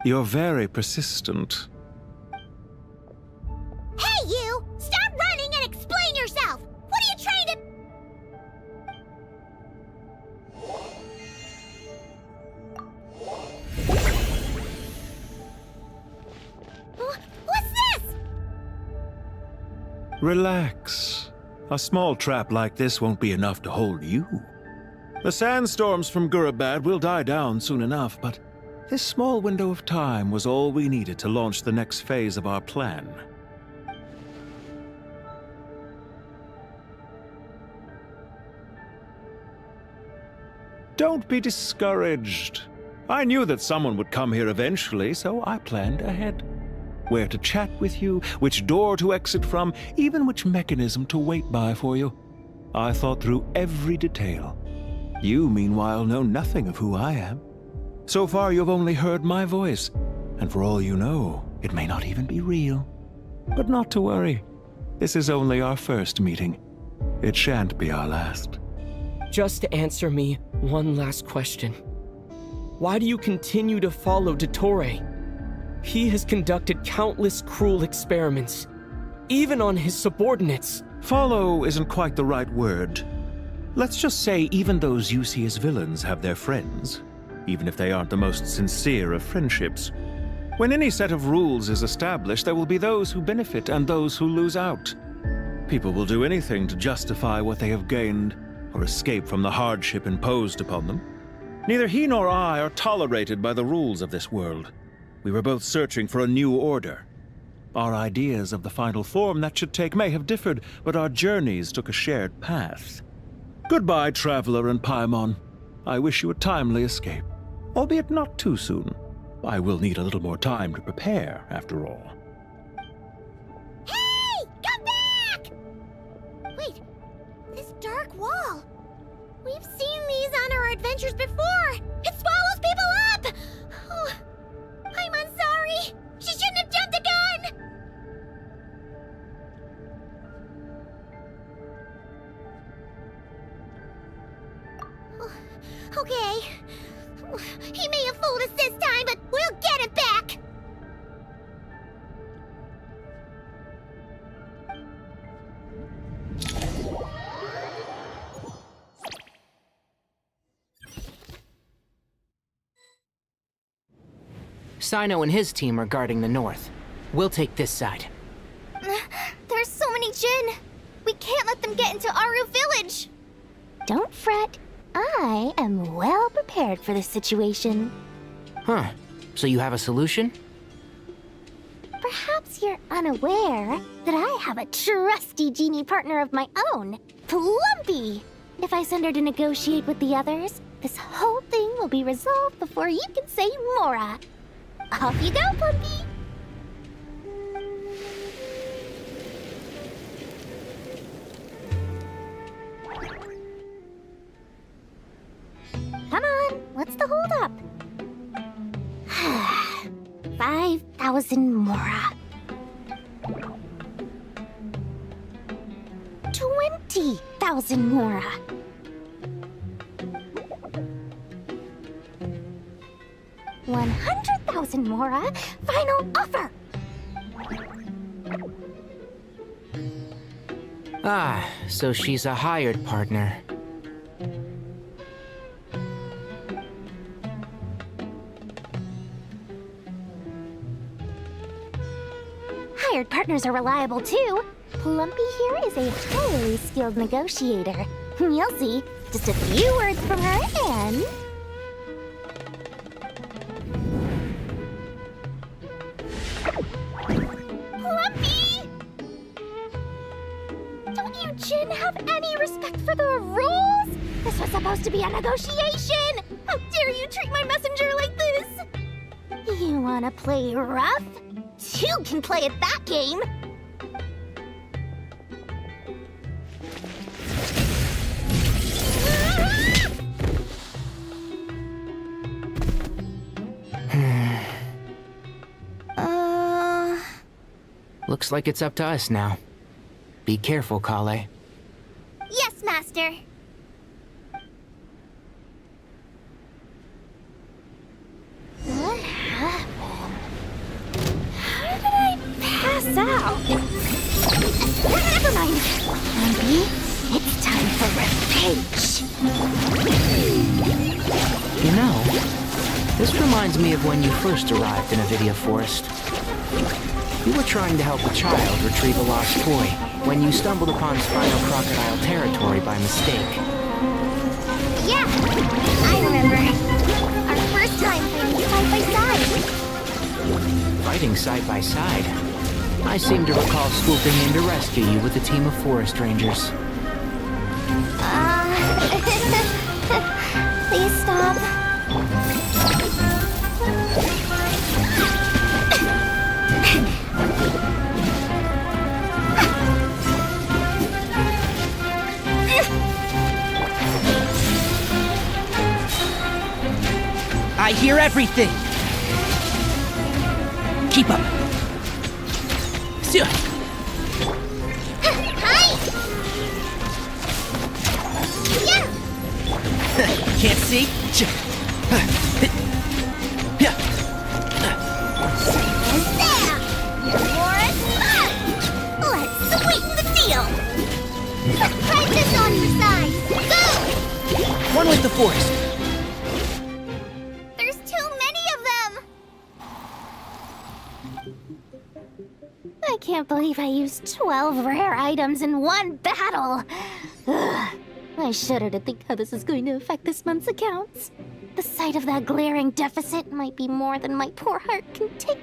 You're very persistent. Hey, you! Stop running and explain yourself! What are you trying to... What's this? Relax. A small trap like this won't be enough to hold you. The sandstorms from Gurabad will die down soon enough, but this small window of time was all we needed to launch the next phase of our plan. Don't be discouraged. I knew that someone would come here eventually, so I planned ahead. Where to chat with you, which door to exit from, even which mechanism to wait by for you. I thought through every detail. You, meanwhile, know nothing of who I am. So far, you've only heard my voice, and for all you know, it may not even be real. But not to worry. This is only our first meeting. It shan't be our last. Just answer me one last question. Why do you continue to follow Dottore? He has conducted countless cruel experiments, even on his subordinates. Follow isn't quite the right word. Let's just say even those you see as villains have their friends, even if they aren't the most sincere of friendships. When any set of rules is established, there will be those who benefit and those who lose out. People will do anything to justify what they have gained or escape from the hardship imposed upon them. Neither he nor I are tolerated by the rules of this world. We were both searching for a new order. Our ideas of the final form that should take may have differed, but our journeys took a shared path. Goodbye, Traveler and Paimon. I wish you a timely escape, albeit not too soon. I will need a little more time to prepare, after all. Hey! Come back! Wait, this dark wall. We've seen these on our adventures before. It swallows people up! Oh, I'm sorry. She shouldn't have jumped the gun! Okay. He may have fooled us this time, but we'll get Sino and his team are guarding the north. We'll take this side. There's so many Jin. We can't let them get into Aru Village. Don't fret. I am well prepared for this situation. Huh. So you have a solution? Perhaps you're unaware that I have a trusty genie partner of my own, Plumpy. If I send her to negotiate with the others, this whole thing will be resolved before you can say Mora. Off you go, Plumpy. Come on, what's the holdup? 5,000 Mora. 20,000 Mora. 100,000 Mora. Final offer. Ah, so she's a hired partner. Hired partners are reliable too. Plumpy here is a highly skilled negotiator. You'll see. Just a few words from her and... Plumpy! Don't you Jin have any respect for the rules? This was supposed to be a negotiation! How dare you treat my messenger like this? You wanna play rough? Two can play at that game! Looks like it's up to us now. Be careful, Kale. Yes, Master. What happened? How did I pass out? Never mind. Plumpy, it's time for revenge. You know, this reminds me of when you first arrived in Avidia Forest. You were trying to help a child retrieve a lost toy when you stumbled upon Spinal Crocodile territory by mistake. Yeah, I remember. Our first time fighting side by side. Fighting side by side? I seem to recall swooping in to rescue you with a team of forest rangers. Please stop. I hear everything! Keep up! Hi! Yeah! Can't see? Let's sweeten the deal! Practice on your side! Go! One with the force! There's too many of them! I can't believe I used 12 rare items in one battle. Ugh. I shudder to think how this is going to affect this month's accounts. The sight of that glaring deficit might be more than my poor heart can take.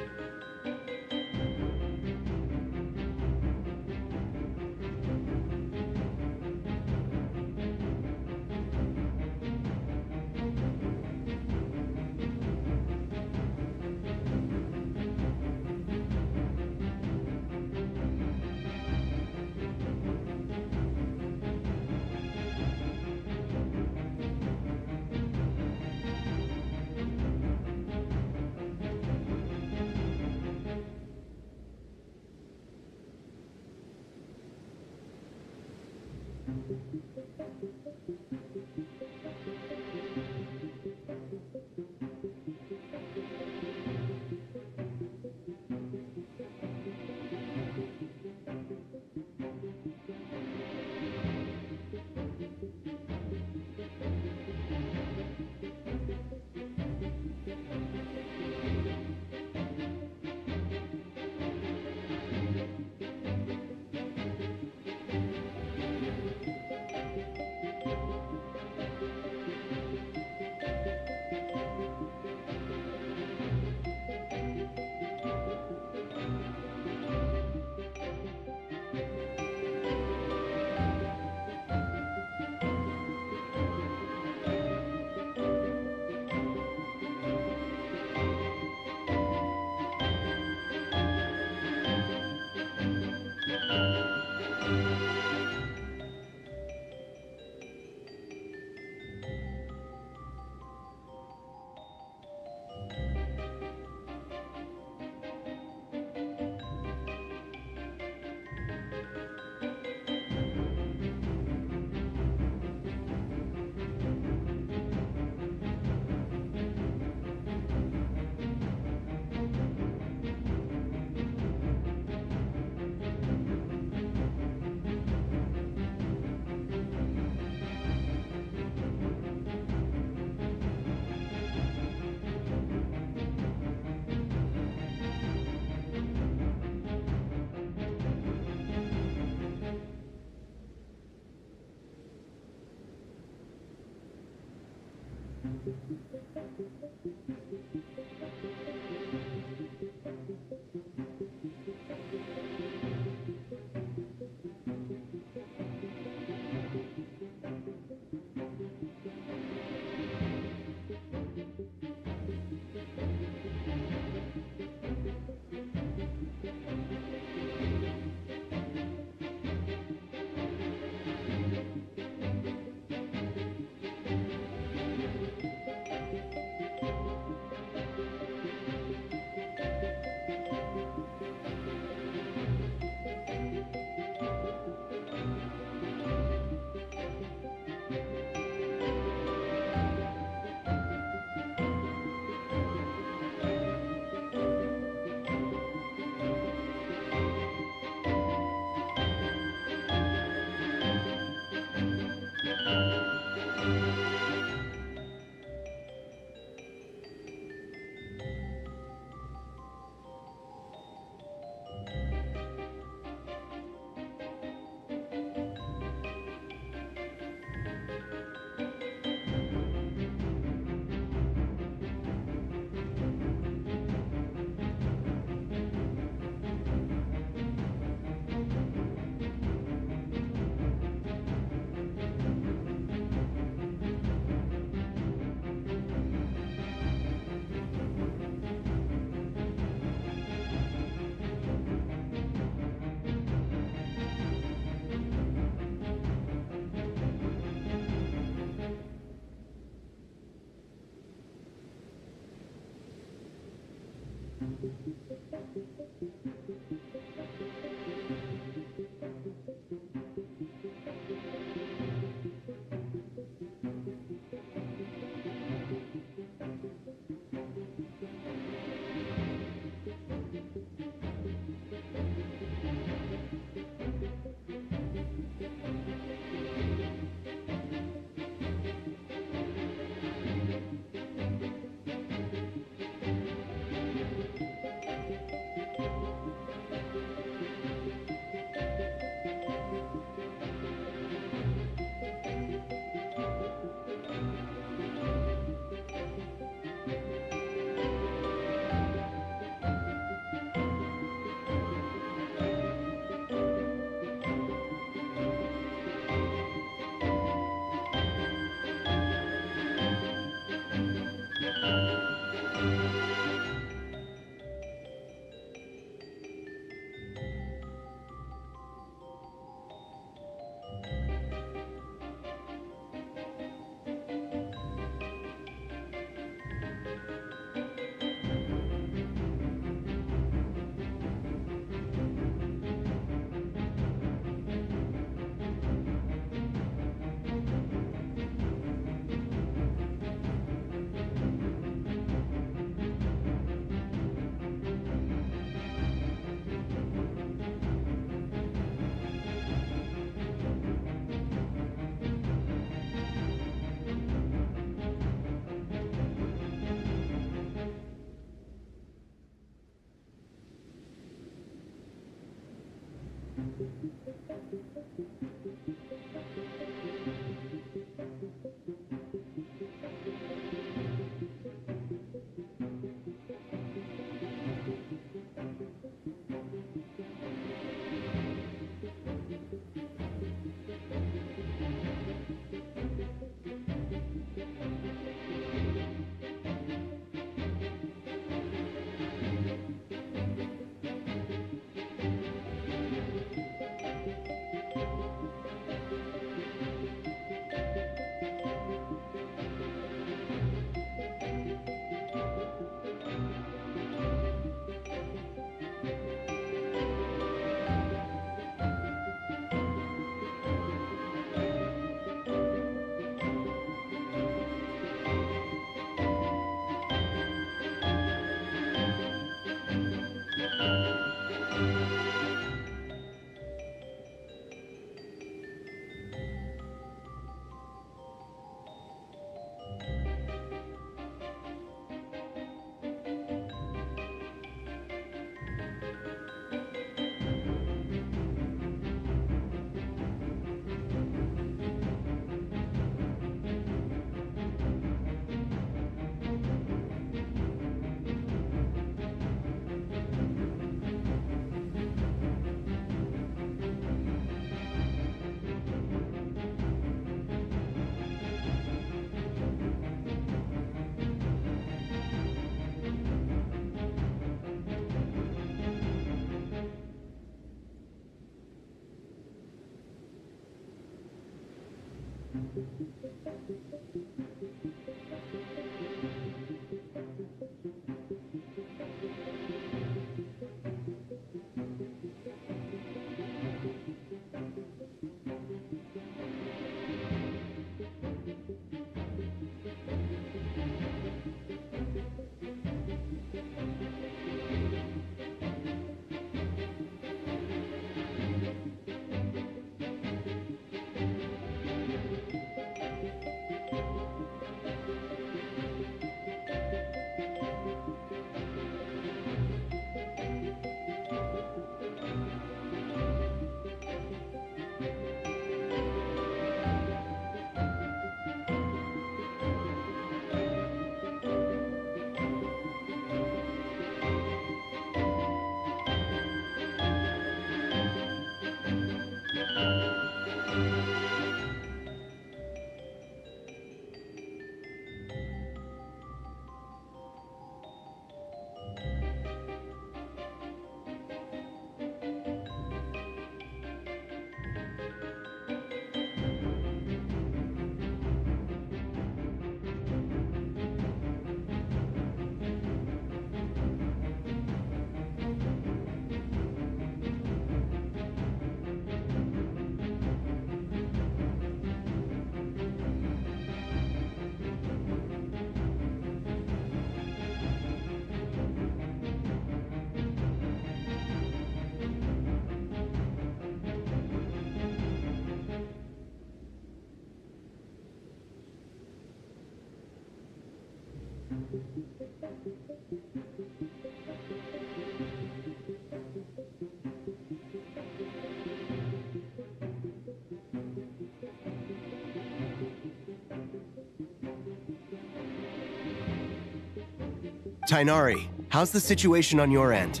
Tainari, how's the situation on your end?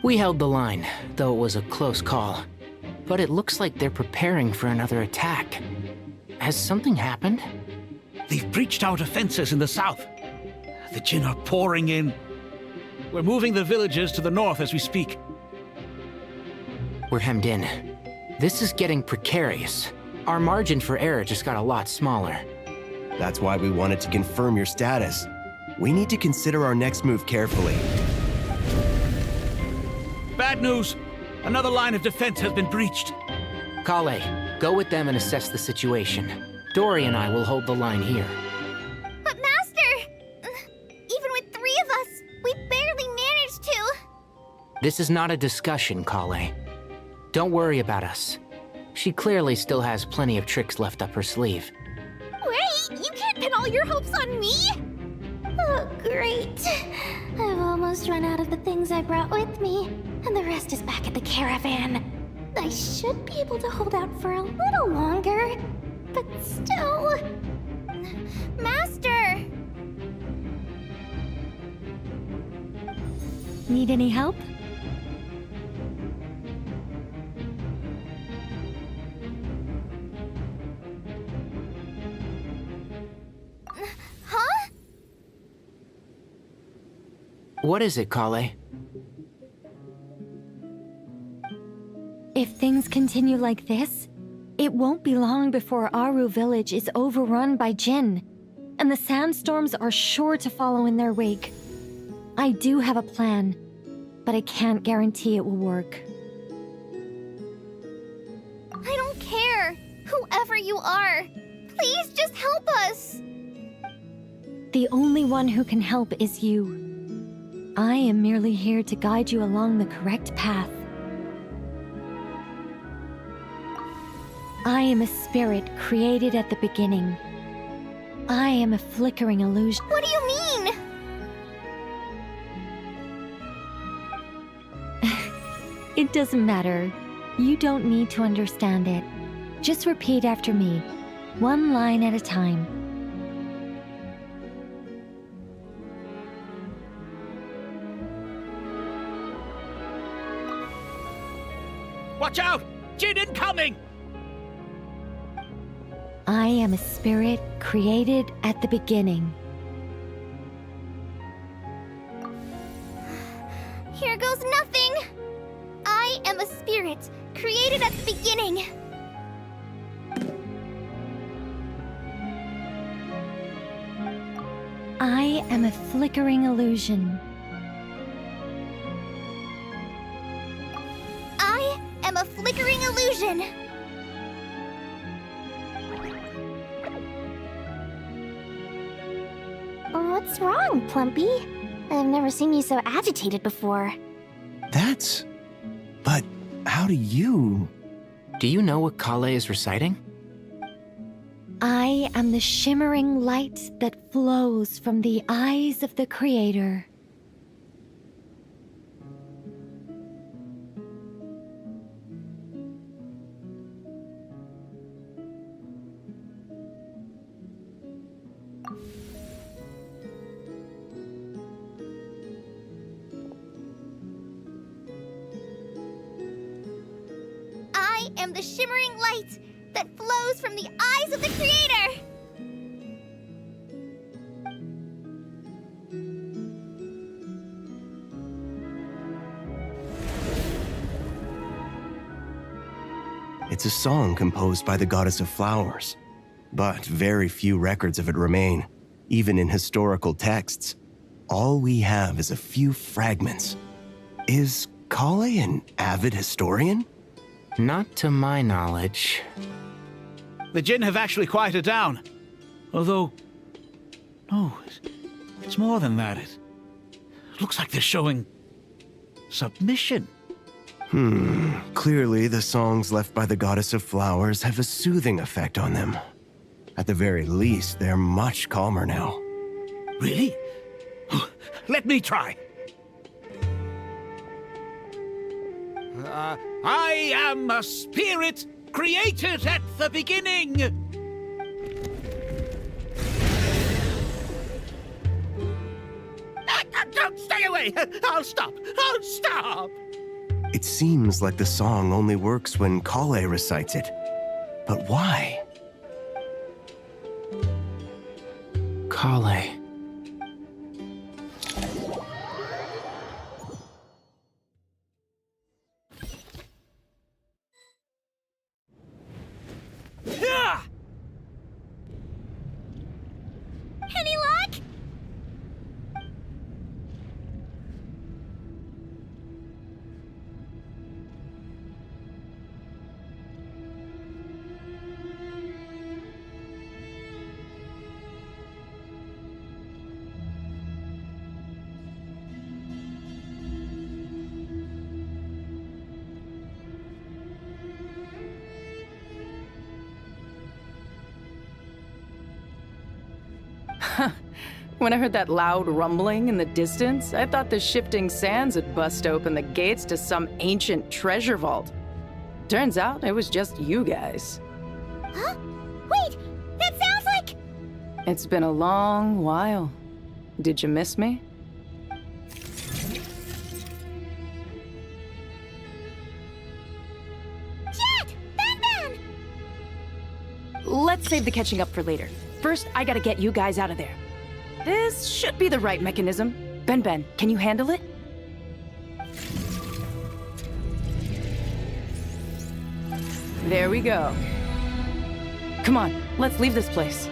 We held the line, though it was a close call. But it looks like they're preparing for another attack. Has something happened? They've breached our defenses in the south. The Jinn are pouring in. We're moving the villagers to the north as we speak. We're hemmed in. This is getting precarious. Our margin for error just got a lot smaller. That's why we wanted to confirm your status. We need to consider our next move carefully. Bad news! Another line of defense has been breached. Kale, go with them and assess the situation. Dory and I will hold the line here. But Master! Even with 3 of us, we barely managed to. This is not a discussion, Kale. Don't worry about us. She clearly still has plenty of tricks left up her sleeve. Wait, you can't pin all your hopes on me! Oh, great. I've almost run out of the things I brought with me, and the rest is back at the caravan. I should be able to hold out for a little longer, but still... Master! Need any help? Huh? What is it, Kale? If things continue like this, it won't be long before Aru village is overrun by Jinn, and the sandstorms are sure to follow in their wake. I do have a plan, but I can't guarantee it will work. I don't care, whoever you are. Please just help us. The only one who can help is you. I am merely here to guide you along the correct path. I am a spirit created at the beginning. I am a flickering illusion. What do you mean? It doesn't matter. You don't need to understand it. Just repeat after me, one line at a time. Watch out! Jinn incoming! I am a spirit created at the beginning. Here goes nothing! I am a spirit created at the beginning. I am a flickering illusion. I am a flickering illusion. What's wrong, Plumpy? I've never seen you so agitated before. But how do you... Do you know what Kale is reciting? I am the shimmering light that flows from the eyes of the Creator. I am the shimmering light that flows from the eyes of the Creator! It's a song composed by the goddess of flowers, but very few records of it remain, even in historical texts. All we have is a few fragments. Is Kale an avid historian? Not to my knowledge. The Jinn have actually quieted down. Although, no, it's more than that. It looks like they're showing submission. Clearly the songs left by the goddess of flowers have a soothing effect on them. At the very least, they're much calmer now. Really? Let me try. I am a spirit created at the beginning. Don't stay away. I'll stop. I'll stop. It seems like the song only works when Kale recites it. But why? Kale. Any luck? When I heard that loud rumbling in the distance, I thought the shifting sands had bust open the gates to some ancient treasure vault. Turns out it was just you guys. Huh? Wait, that sounds like... It's been a long while. Did you miss me? Jet! Ban! Let's save the catching up for later. First, I gotta get you guys out of there. This should be the right mechanism. Ben, can you handle it? There we go. Come on, let's leave this place.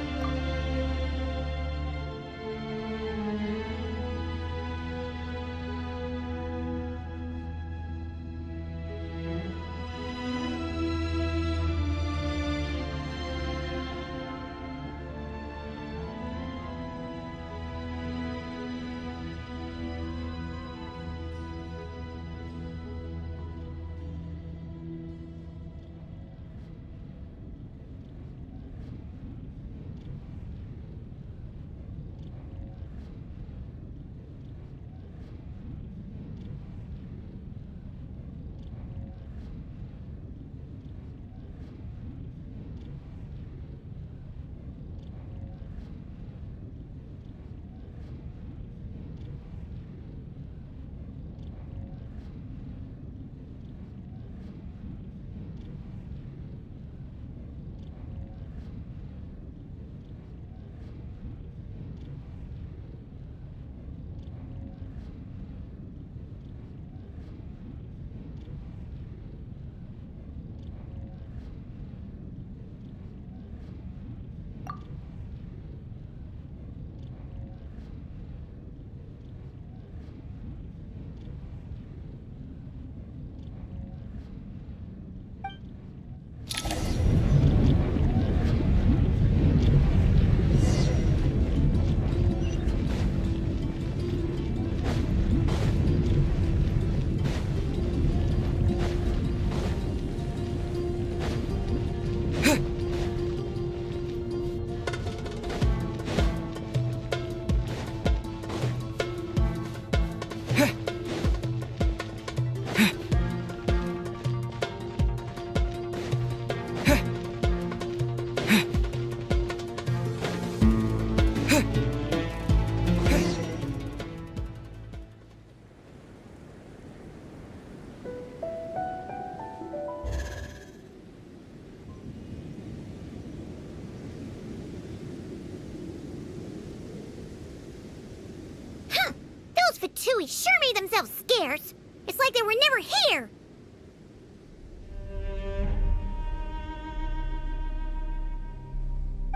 Fatui sure made themselves scarce. It's like they were never here.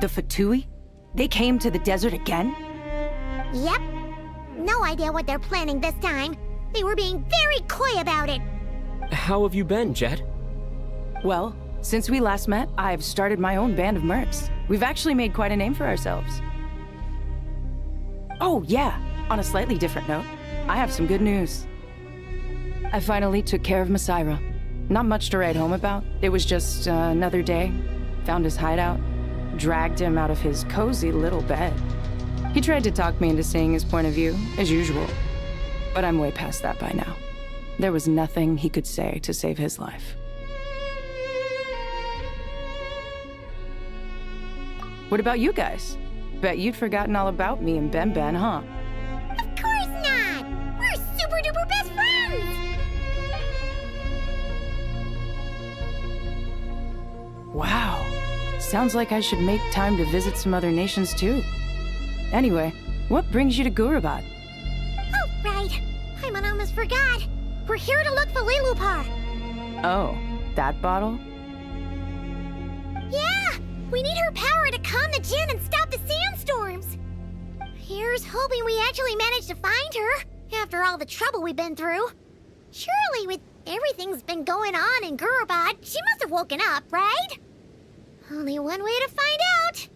The Fatui? They came to the desert again? Yep. No idea what they're planning this time. They were being very coy about it. How have you been, Jet? Well, since we last met, I've started my own band of mercs. We've actually made quite a name for ourselves. Oh, yeah. On a slightly different note, I have some good news. I finally took care of Masaira. Not much to write home about. It was just another day. Found his hideout. Dragged him out of his cozy little bed. He tried to talk me into seeing his point of view, as usual. But I'm way past that by now. There was nothing he could say to save his life. What about you guys? Bet you'd forgotten all about me and Ben Ben, huh? Of course not! We're super duper best friends! Wow. Sounds like I should make time to visit some other nations too. Anyway, what brings you to Gurabad? Oh, right. I almost forgot. We're here to look for Lilupar. Oh, that bottle? Yeah! We need her power to calm the Jinn and stop the sandstorms. Here's hoping we actually manage to find her, after all the trouble we've been through. Surely, with everything's been going on in Gurabad, she must have woken up, right? Only one way to find out.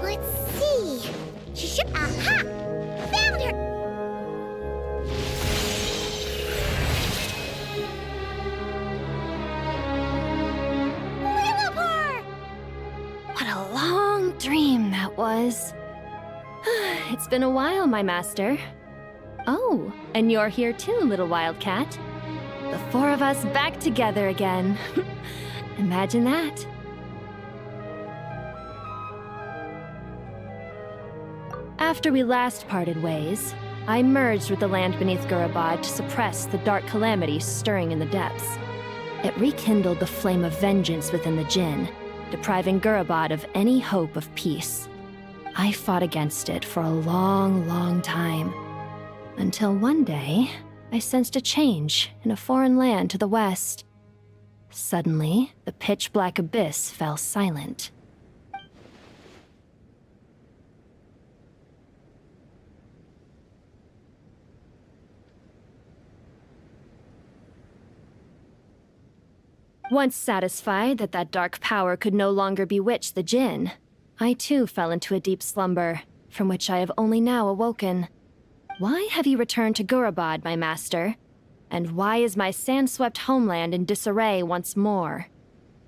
Let's see. She should. Aha! Found her! Lilliput! What a long dream that was. It's been a while, my master. Oh, and you're here too, little wildcat. The four of us back together again. Imagine that. After we last parted ways, I merged with the land beneath Gurabad to suppress the dark calamities stirring in the depths. It rekindled the flame of vengeance within the Jinn, depriving Gurabad of any hope of peace. I fought against it for a long, long time, until one day, I sensed a change in a foreign land to the west. Suddenly, the pitch-black abyss fell silent. Once satisfied that that dark power could no longer bewitch the Jinn, I too fell into a deep slumber, from which I have only now awoken. Why have you returned to Gurabad, my master? And why is my sand-swept homeland in disarray once more?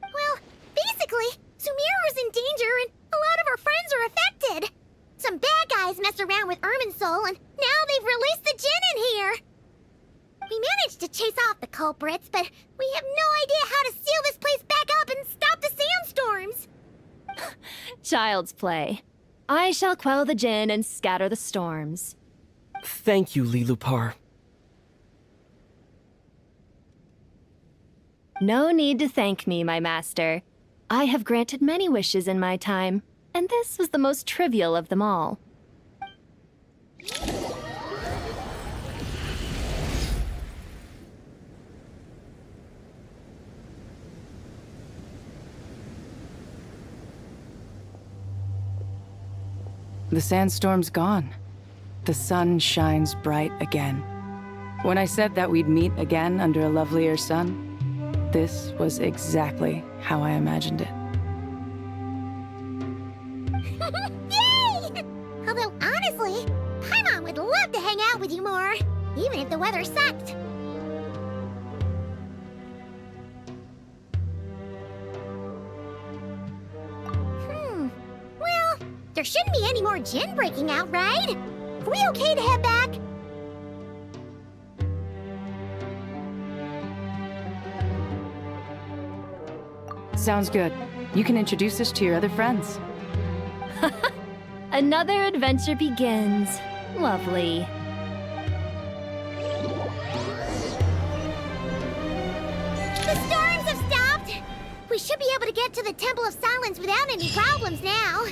Well, basically, Sumeru's in danger and a lot of our friends are affected. Some bad guys messed around with Irminsul and now they've released the Jinn in here. We managed to chase off the culprits, but we have no idea how to seal this place back up and stop the sandstorms. Child's play. I shall quell the Jinn and scatter the storms. Thank you, Lilliput. No need to thank me, my master. I have granted many wishes in my time, and this was the most trivial of them all. The sandstorm's gone. The sun shines bright again. When I said that we'd meet again under a lovelier sun, this was exactly how I imagined it. Yay! Although honestly, Paimon would love to hang out with you more, even if the weather sucked. Well, there shouldn't be any more Jinn breaking out, right? Are we okay to head back? Sounds good. You can introduce us to your other friends. Another adventure begins. Lovely. The storms have stopped! We should be able to get to the Temple of Silence without any problems now.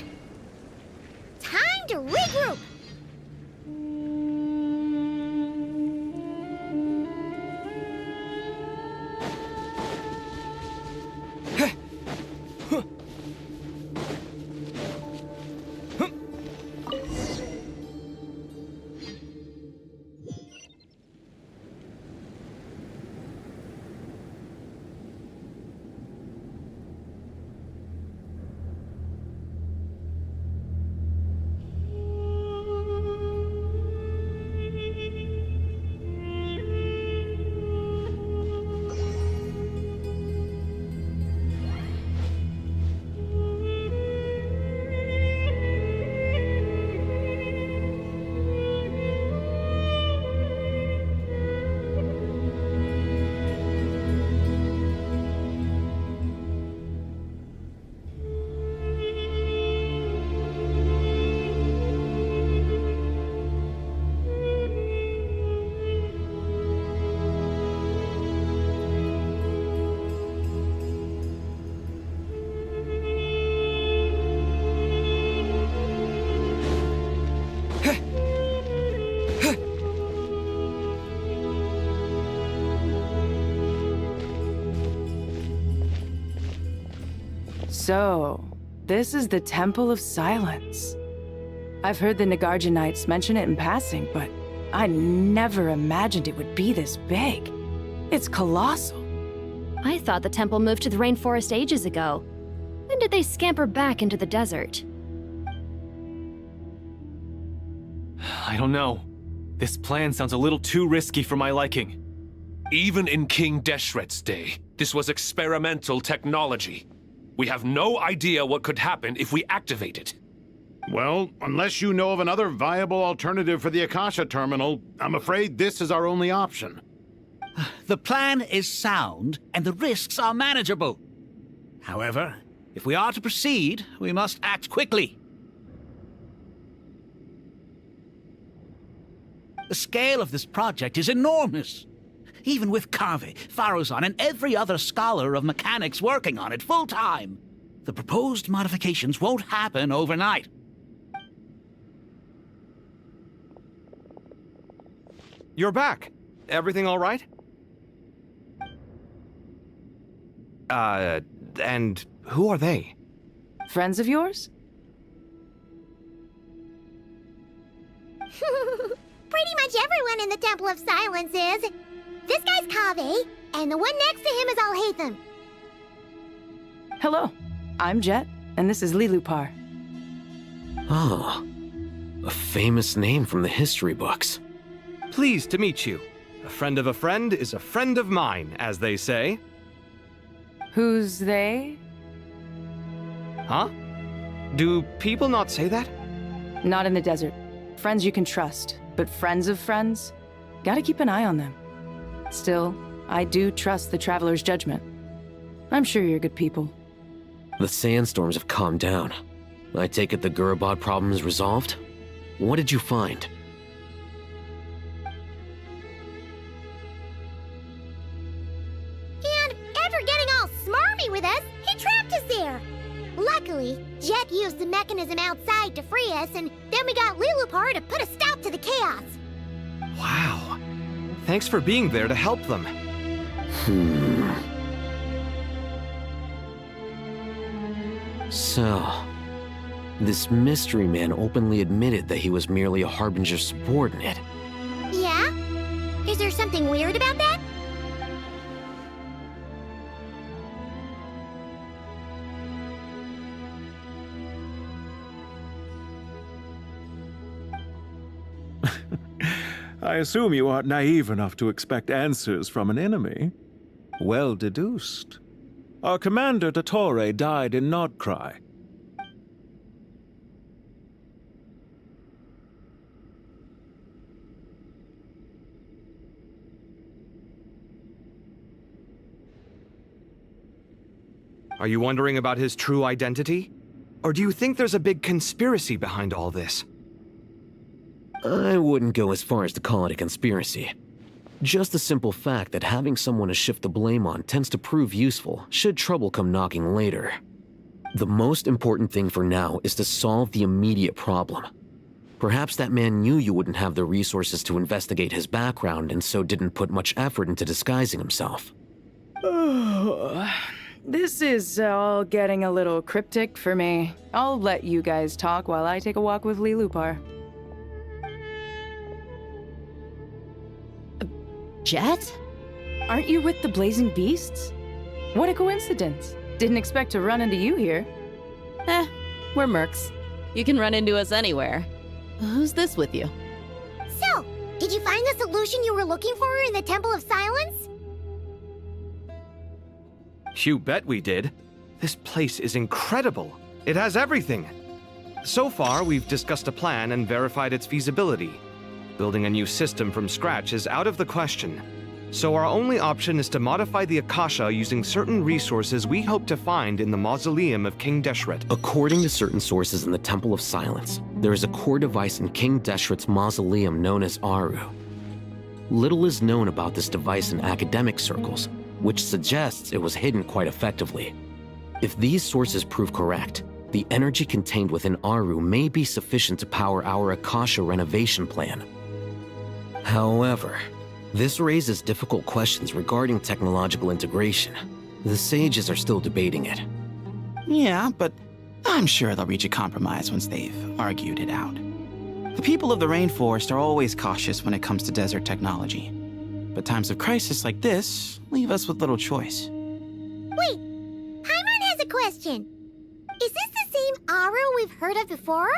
Time to regroup! So, this is the Temple of Silence. I've heard the Nagarjanites mention it in passing, but I never imagined it would be this big. It's colossal. I thought the temple moved to the rainforest ages ago. When did they scamper back into the desert? I don't know. This plan sounds a little too risky for my liking. Even in King Deshret's day, this was experimental technology. We have no idea what could happen if we activate it. Well, unless you know of another viable alternative for the Akasha terminal, I'm afraid this is our only option. The plan is sound, and the risks are manageable. However, if we are to proceed, we must act quickly. The scale of this project is enormous. Even with Carve, Faruzan, and every other scholar of mechanics working on it full-time, the proposed modifications won't happen overnight. You're back. Everything all right? And who are they? Friends of yours? Pretty much everyone in the Temple of Silence is. This guy's Kaveh, and the one next to him is Alhaitham. Hello, I'm Jet, and this is Lilupar. Ah, a famous name from the history books. Pleased to meet you. A friend of a friend is a friend of mine, as they say. Who's they? Huh? Do people not say that? Not in the desert. Friends you can trust, but friends of friends? Gotta keep an eye on them. Still, I do trust the Traveler's judgment. I'm sure you're good people. The sandstorms have calmed down. I take it the Gurabad problem is resolved? What did you find? And after getting all smarmy with us, he trapped us there. Luckily, Jet used the mechanism outside to free us, and then we got Lilupar to put a stop to the chaos. Wow. Thanks for being there to help them. So, this mystery man openly admitted that he was merely a Harbinger subordinate. Yeah? Is there something weird about that? I assume you aren't naive enough to expect answers from an enemy. Well deduced. Our commander, Dottore, died in Nodcry. Are you wondering about his true identity? Or do you think there's a big conspiracy behind all this? I wouldn't go as far as to call it a conspiracy. Just the simple fact that having someone to shift the blame on tends to prove useful should trouble come knocking later. The most important thing for now is to solve the immediate problem. Perhaps that man knew you wouldn't have the resources to investigate his background and so didn't put much effort into disguising himself. This is all getting a little cryptic for me. I'll let you guys talk while I take a walk with Lilupar. Jet? Aren't you with the Blazing Beasts? What a coincidence. Didn't expect to run into you here. We're mercs. You can run into us anywhere. Who's this with you? So, did you find the solution you were looking for in the Temple of Silence? You bet we did. This place is incredible. It has everything. So far, we've discussed a plan and verified its feasibility. Building a new system from scratch is out of the question. So our only option is to modify the Akasha using certain resources we hope to find in the mausoleum of King Deshret. According to certain sources in the Temple of Silence, there is a core device in King Deshret's mausoleum known as Aru. Little is known about this device in academic circles, which suggests it was hidden quite effectively. If these sources prove correct, the energy contained within Aru may be sufficient to power our Akasha renovation plan. However, this raises difficult questions regarding technological integration. The sages are still debating it. Yeah, but I'm sure they'll reach a compromise once they've argued it out. The people of the rainforest are always cautious when it comes to desert technology. But times of crisis like this leave us with little choice. Wait, Paimon has a question. Is this the same Aru we've heard of before?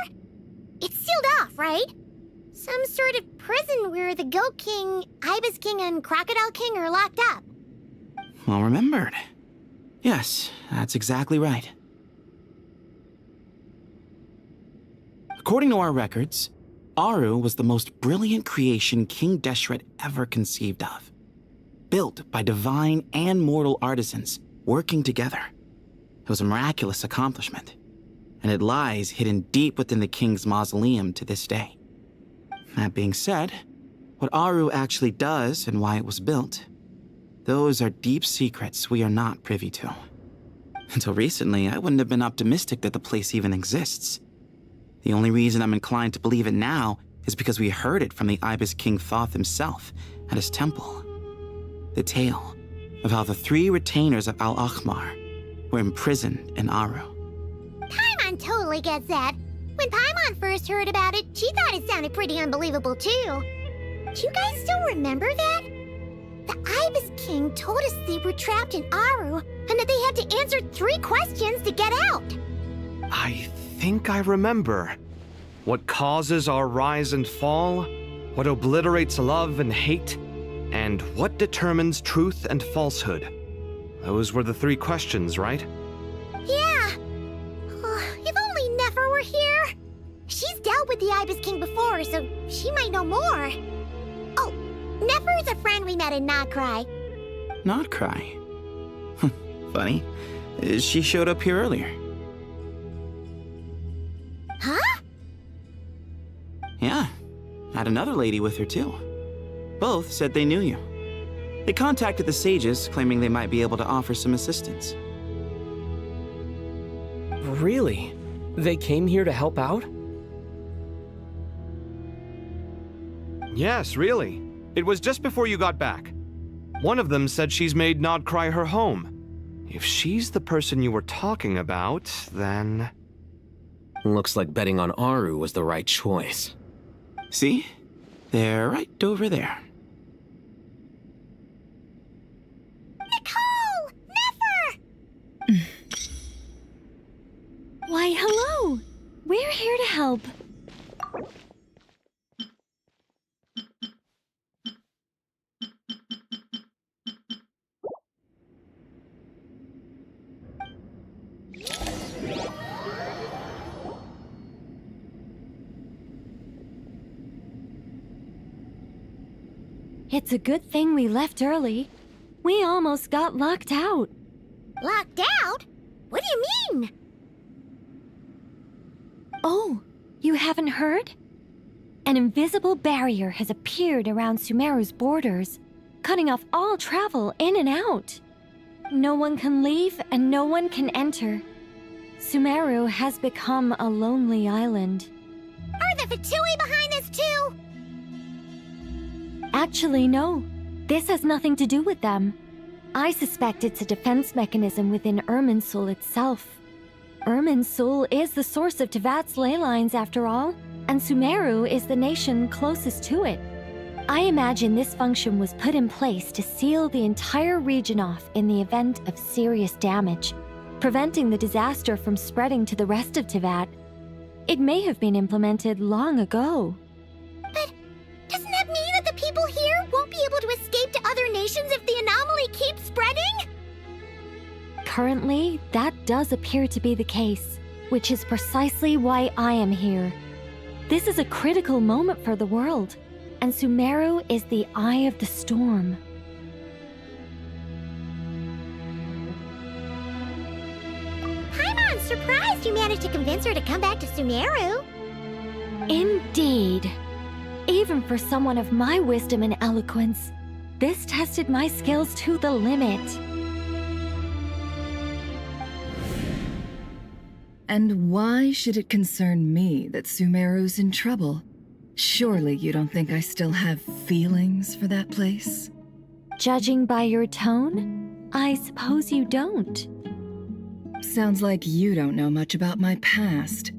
It's sealed off, right? Some sort of prison where the Goat King, Ibis King, and Crocodile King are locked up. Well remembered. Yes, that's exactly right. According to our records, Aru was the most brilliant creation King Deshret ever conceived of. Built by divine and mortal artisans working together. It was a miraculous accomplishment, and it lies hidden deep within the king's mausoleum to this day. That being said, what Aru actually does and why it was built, those are deep secrets we are not privy to. Until recently, I wouldn't have been optimistic that the place even exists. The only reason I'm inclined to believe it now is because we heard it from the Ibis King Thoth himself at his temple. The tale of how the 3 retainers of Al-Akhmar were imprisoned in Aru. Paimon totally gets that. When Paimon first heard about it, she thought it sounded pretty unbelievable too. Do you guys still remember that? The Ibis King told us they were trapped in Aru and that they had to answer 3 questions to get out. I think I remember. What causes our rise and fall? What obliterates love and hate? And what determines truth and falsehood? Those were the 3 questions, right? Yeah. If only Nefer were here. She's dealt with the Ibis King before, so she might know more. Oh, Nefer is a friend we met in Notcry. Notcry? Funny. She showed up here earlier. Huh? Yeah. Had another lady with her too. Both said they knew you. They contacted the sages, claiming they might be able to offer some assistance. Really? They came here to help out? Yes, really. It was just before you got back. One of them said she's made Nodcry her home. If she's the person you were talking about, then... Looks like betting on Aru was the right choice. See? They're right over there. Nicole! Nefer! Why, hello! We're here to help. It's a good thing we left early. We almost got locked out. Locked out? What do you mean? Oh, you haven't heard? An invisible barrier has appeared around Sumeru's borders, cutting off all travel in and out. No one can leave and no one can enter. Sumeru has become a lonely island. Are the Fatui behind this too? Actually, no. This has nothing to do with them. I suspect it's a defense mechanism within Irminsul itself. Irminsul is the source of Tevat's ley lines after all, and Sumeru is the nation closest to it. I imagine this function was put in place to seal the entire region off in the event of serious damage, preventing the disaster from spreading to the rest of Tevat. It may have been implemented long ago. But doesn't that mean that the people here won't be able to escape to other nations if the anomaly keeps spreading? Currently, that does appear to be the case, which is precisely why I am here. This is a critical moment for the world, and Sumeru is the eye of the storm. Paimon's surprised you managed to convince her to come back to Sumeru. Indeed. Even for someone of my wisdom and eloquence, this tested my skills to the limit. And why should it concern me that Sumeru's in trouble? Surely you don't think I still have feelings for that place? Judging by your tone, I suppose you don't. Sounds like you don't know much about my past.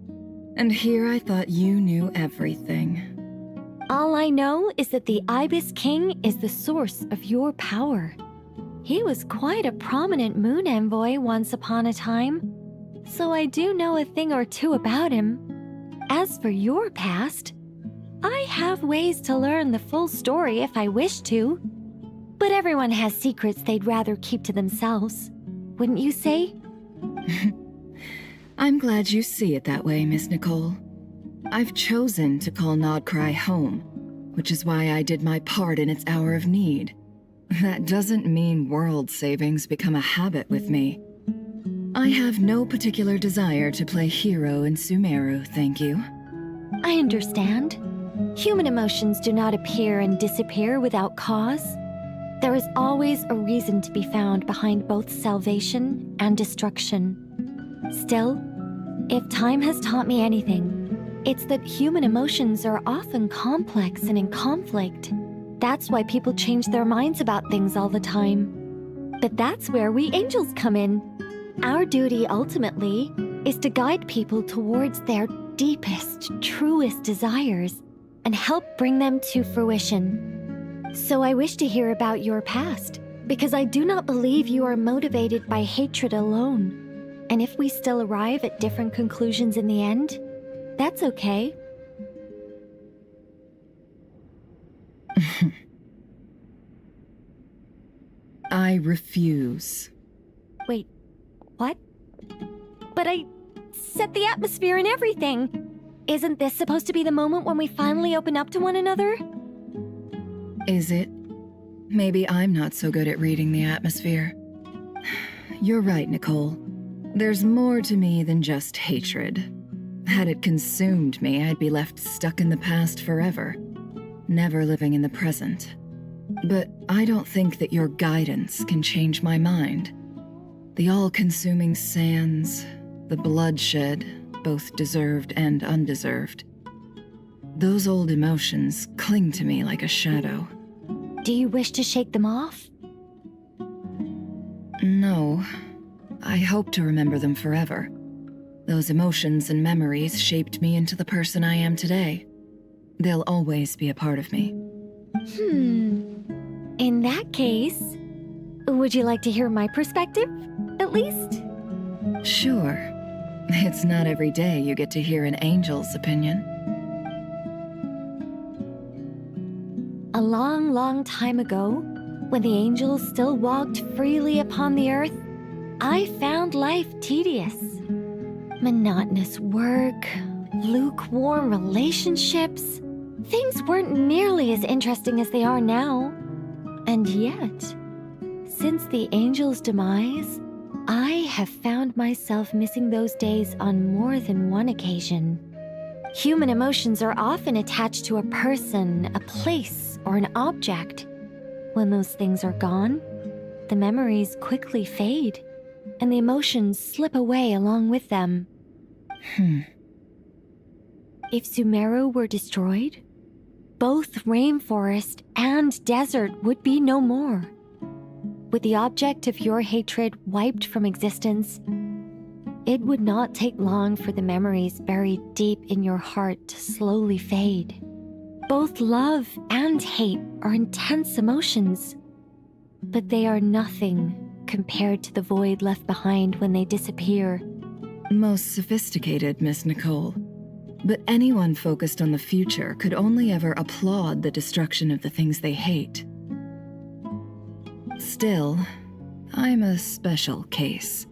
And here I thought you knew everything. All I know is that the Ibis King is the source of your power. He was quite a prominent moon envoy once upon a time, so I do know a thing or two about him. As for your past, I have ways to learn the full story if I wish to. But everyone has secrets they'd rather keep to themselves, wouldn't you say? I'm glad you see it that way, Miss Nicole. I've chosen to call Nodcry home, which is why I did my part in its hour of need. That doesn't mean world savings become a habit with me. I have no particular desire to play hero in Sumeru, thank you. I understand. Human emotions do not appear and disappear without cause. There is always a reason to be found behind both salvation and destruction. Still, if time has taught me anything, it's that human emotions are often complex and in conflict. That's why people change their minds about things all the time. But that's where we angels come in. Our duty ultimately is to guide people towards their deepest, truest desires and help bring them to fruition. So I wish to hear about your past, because I do not believe you are motivated by hatred alone. And if we still arrive at different conclusions in the end, that's okay. I refuse. Wait, what? But I set the atmosphere and everything. Isn't this supposed to be the moment when we finally open up to one another? Is it? Maybe I'm not so good at reading the atmosphere. You're right, Nicole. There's more to me than just hatred. Had it consumed me, I'd be left stuck in the past forever, never living in the present. But I don't think that your guidance can change my mind. The all-consuming sands, the bloodshed, both deserved and undeserved. Those old emotions cling to me like a shadow. Do you wish to shake them off? No. I hope to remember them forever. Those emotions and memories shaped me into the person I am today. They'll always be a part of me. In that case, would you like to hear my perspective, at least? Sure. It's not every day you get to hear an angel's opinion. A long, long time ago, when the angels still walked freely upon the earth, I found life tedious. Monotonous work, lukewarm relationships. Things weren't nearly as interesting as they are now. And yet, since the angels' demise, I have found myself missing those days on more than one occasion. Human emotions are often attached to a person, a place, or an object. When those things are gone, the memories quickly fade, and the emotions slip away along with them. If Sumeru were destroyed, both rainforest and desert would be no more. With the object of your hatred wiped from existence, it would not take long for the memories buried deep in your heart to slowly fade. Both love and hate are intense emotions, but they are nothing compared to the void left behind when they disappear. Most sophisticated, Miss Nicole. But anyone focused on the future could only ever applaud the destruction of the things they hate. Still, I'm a special case.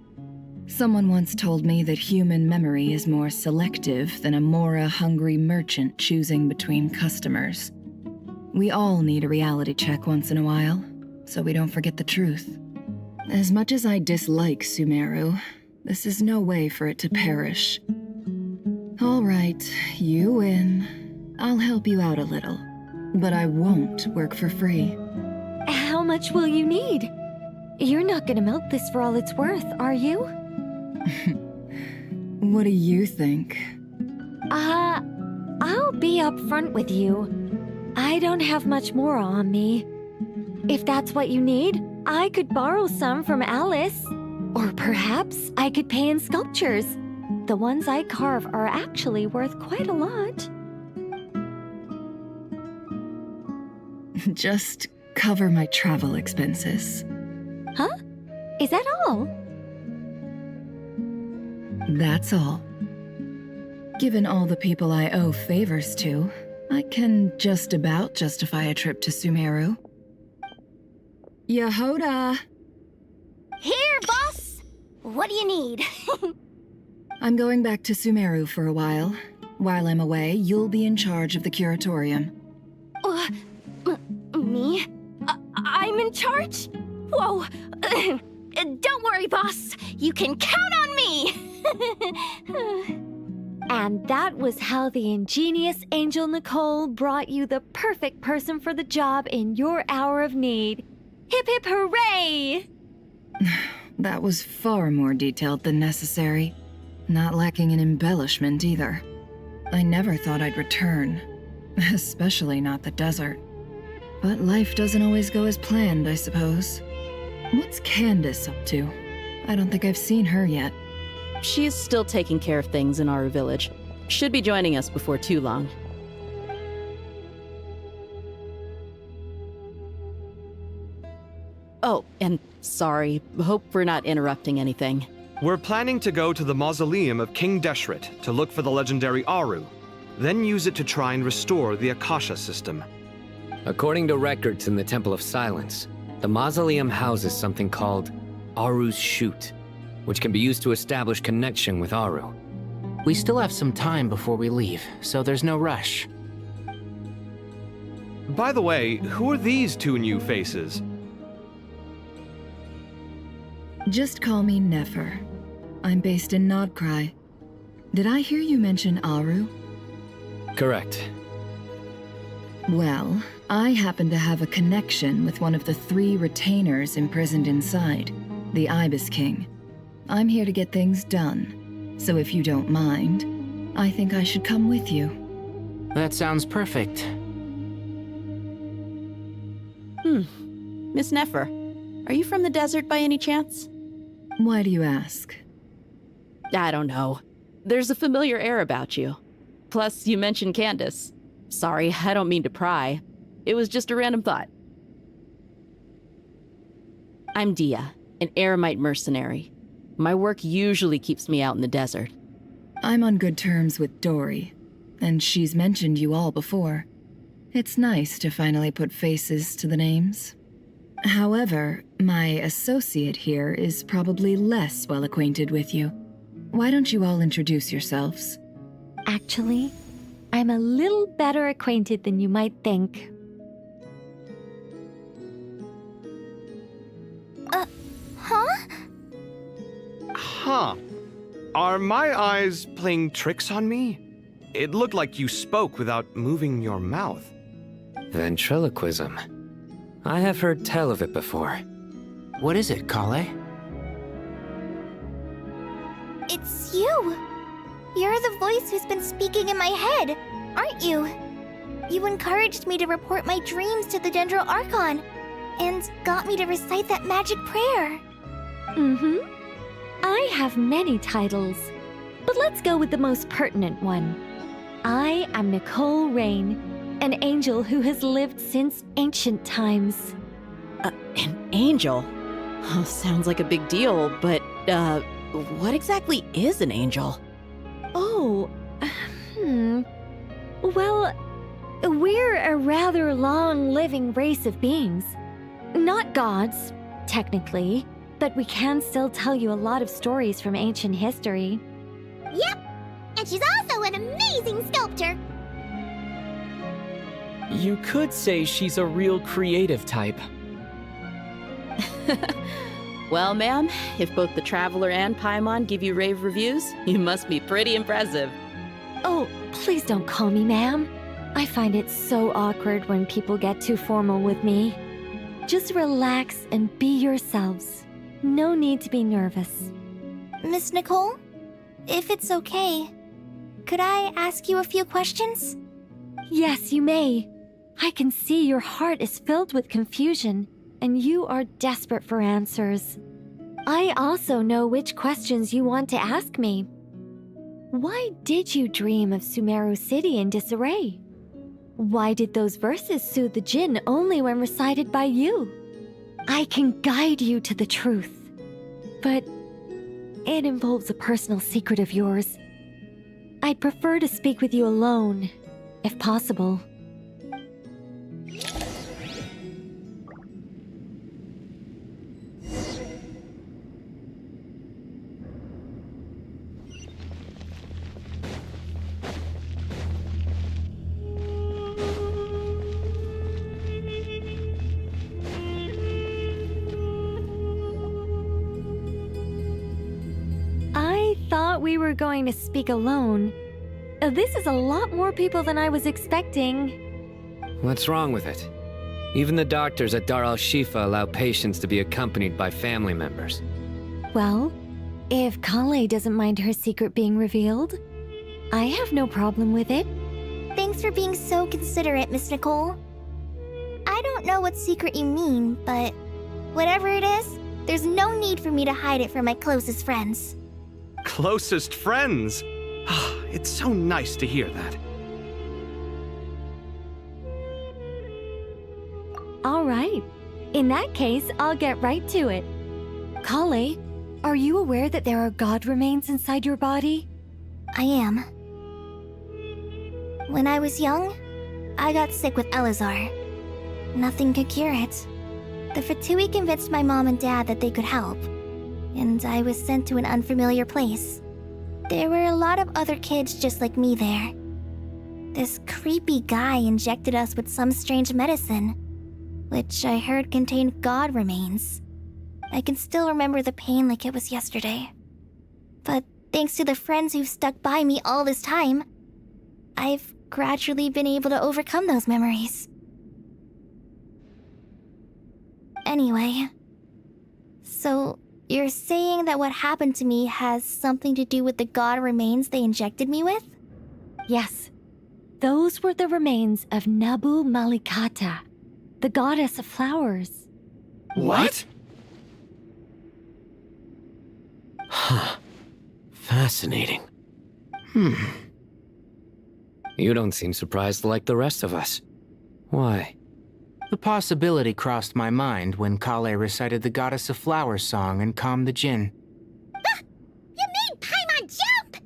Someone once told me that human memory is more selective than a Mora-hungry merchant choosing between customers. We all need a reality check once in a while, so we don't forget the truth. As much as I dislike Sumeru, this is no way for it to perish. All right, you win. I'll help you out a little, but I won't work for free. How much will you need? You're not gonna milk this for all it's worth, are you? What do you think? I'll be upfront with you. I don't have much more on me. If that's what you need, I could borrow some from Alice. Or perhaps I could pay in sculptures. The ones I carve are actually worth quite a lot. Just cover my travel expenses. Huh? Is that all? That's all. Given all the people I owe favors to, I can just about justify a trip to Sumeru. Yehoda! Here, boss! What do you need? I'm going back to Sumeru for a while. While I'm away, you'll be in charge of the curatorium. Me? I'm in charge? Whoa! Don't worry, boss. You can count on me! And that was how the ingenious Angel Nicole brought you the perfect person for the job in your hour of need. Hip hip hooray! That was far more detailed than necessary. Not lacking in embellishment either. I never thought I'd return. Especially not the desert. But life doesn't always go as planned, I suppose. What's Candace up to? I don't think I've seen her yet. She is still taking care of things in our village. Should be joining us before too long. Oh, and sorry. Hope we're not interrupting anything. We're planning to go to the mausoleum of King Deshret to look for the legendary Aru, then use it to try and restore the Akasha system. According to records in the Temple of Silence, the mausoleum houses something called Aru's Chute, which can be used to establish connection with Aru. We still have some time before we leave, so there's no rush. By the way, who are these two new faces? Just call me Nefer. I'm based in Nodcry. Did I hear you mention Aru? Correct. Well, I happen to have a connection with one of the 3 retainers imprisoned inside, the Ibis King. I'm here to get things done, so if you don't mind, I think I should come with you. That sounds perfect. Miss Nefer, are you from the desert by any chance? Why do you ask? I don't know. There's a familiar air about you. Plus, you mentioned Candace. Sorry, I don't mean to pry. It was just a random thought. I'm Dia, an Eremite mercenary. My work usually keeps me out in the desert. I'm on good terms with Dory, and she's mentioned you all before. It's nice to finally put faces to the names. However, my associate here is probably less well acquainted with you. Why don't you all introduce yourselves? Actually, I'm a little better acquainted than you might think. Huh? Huh. Are my eyes playing tricks on me? It looked like you spoke without moving your mouth. Ventriloquism. I have heard tell of it before. What is it, Kale? It's you! You're the voice who's been speaking in my head, aren't you? You encouraged me to report my dreams to the Dendro Archon, and got me to recite that magic prayer. I have many titles, but let's go with the most pertinent one. I am Nicole Rain, an angel who has lived since ancient times. An angel? Oh, sounds like a big deal, but, what exactly is an angel? Oh, Well, we're a rather long-living race of beings. Not gods, technically, but we can still tell you a lot of stories from ancient history. Yep, and she's also an amazing sculptor. You could say she's a real creative type. Well, ma'am, if both the Traveler and Paimon give you rave reviews, you must be pretty impressive. Oh, please don't call me ma'am. I find it so awkward when people get too formal with me. Just relax and be yourselves. No need to be nervous. Miss Nicole, if it's okay, could I ask you a few questions? Yes, you may. I can see your heart is filled with confusion, and you are desperate for answers. I also know which questions you want to ask me. Why did you dream of Sumeru City in disarray? Why did those verses soothe the Jinn only when recited by you? I can guide you to the truth, but it involves a personal secret of yours. I'd prefer to speak with you alone, if possible. I thought we were going to speak alone. This is a lot more people than I was expecting. What's wrong with it? Even the doctors at Dar al-Shifa allow patients to be accompanied by family members. Well, if Kale doesn't mind her secret being revealed, I have no problem with it. Thanks for being so considerate, Miss Nicole. I don't know what secret you mean, but whatever it is, there's no need for me to hide it from my closest friends. Closest friends? It's so nice to hear that. All right. In that case, I'll get right to it. Kale, are you aware that there are god remains inside your body? I am. When I was young, I got sick with Elazar. Nothing could cure it. The Fatui convinced my mom and dad that they could help, and I was sent to an unfamiliar place. There were a lot of other kids just like me there. This creepy guy injected us with some strange medicine, which I heard contained god remains. I can still remember the pain like it was yesterday. But thanks to the friends who've stuck by me all this time, I've gradually been able to overcome those memories. Anyway, so you're saying that what happened to me has something to do with the god remains they injected me with? Yes. Those were the remains of Nabu Malikata, the goddess of flowers. What? Huh. Fascinating. You don't seem surprised like the rest of us. Why? The possibility crossed my mind when Kale recited the Goddess of Flowers song and calmed the Jinn. You made Paimon jump!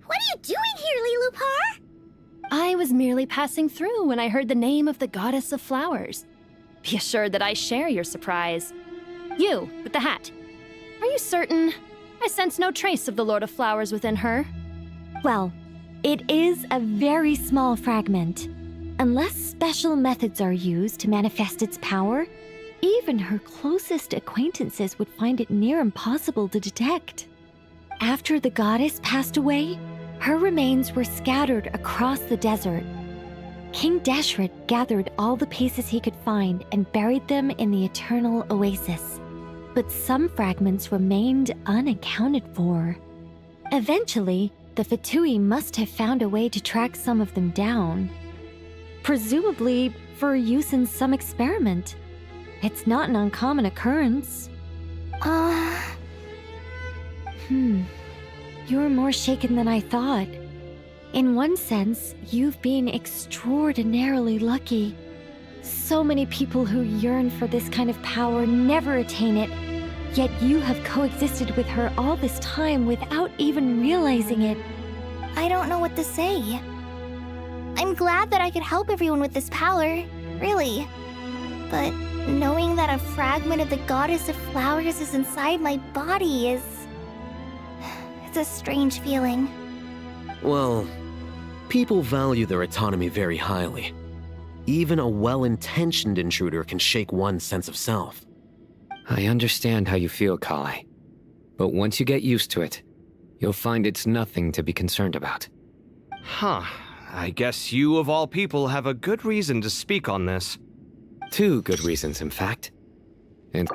What are you doing here, Lilupar? I was merely passing through when I heard the name of the Goddess of Flowers. Be assured that I share your surprise. You, with the hat. Are you certain? I sense no trace of the Lord of Flowers within her. Well, it is a very small fragment. Unless special methods are used to manifest its power, even her closest acquaintances would find it near impossible to detect. After the goddess passed away, her remains were scattered across the desert. King Deshret gathered all the pieces he could find and buried them in the Eternal Oasis. But some fragments remained unaccounted for. Eventually, the Fatui must have found a way to track some of them down. Presumably for use in some experiment. It's not an uncommon occurrence. You're more shaken than I thought. In one sense, you've been extraordinarily lucky. So many people who yearn for this kind of power never attain it, yet you have coexisted with her all this time without even realizing it. I don't know what to say. I'm glad that I could help everyone with this power, really. But knowing that a fragment of the Goddess of Flowers is inside my body is... it's a strange feeling. Well, people value their autonomy very highly. Even a well-intentioned intruder can shake one's sense of self. I understand how you feel, Kale. But once you get used to it, you'll find it's nothing to be concerned about. I guess you, of all people, have a good reason to speak on this. 2 good reasons, in fact. And...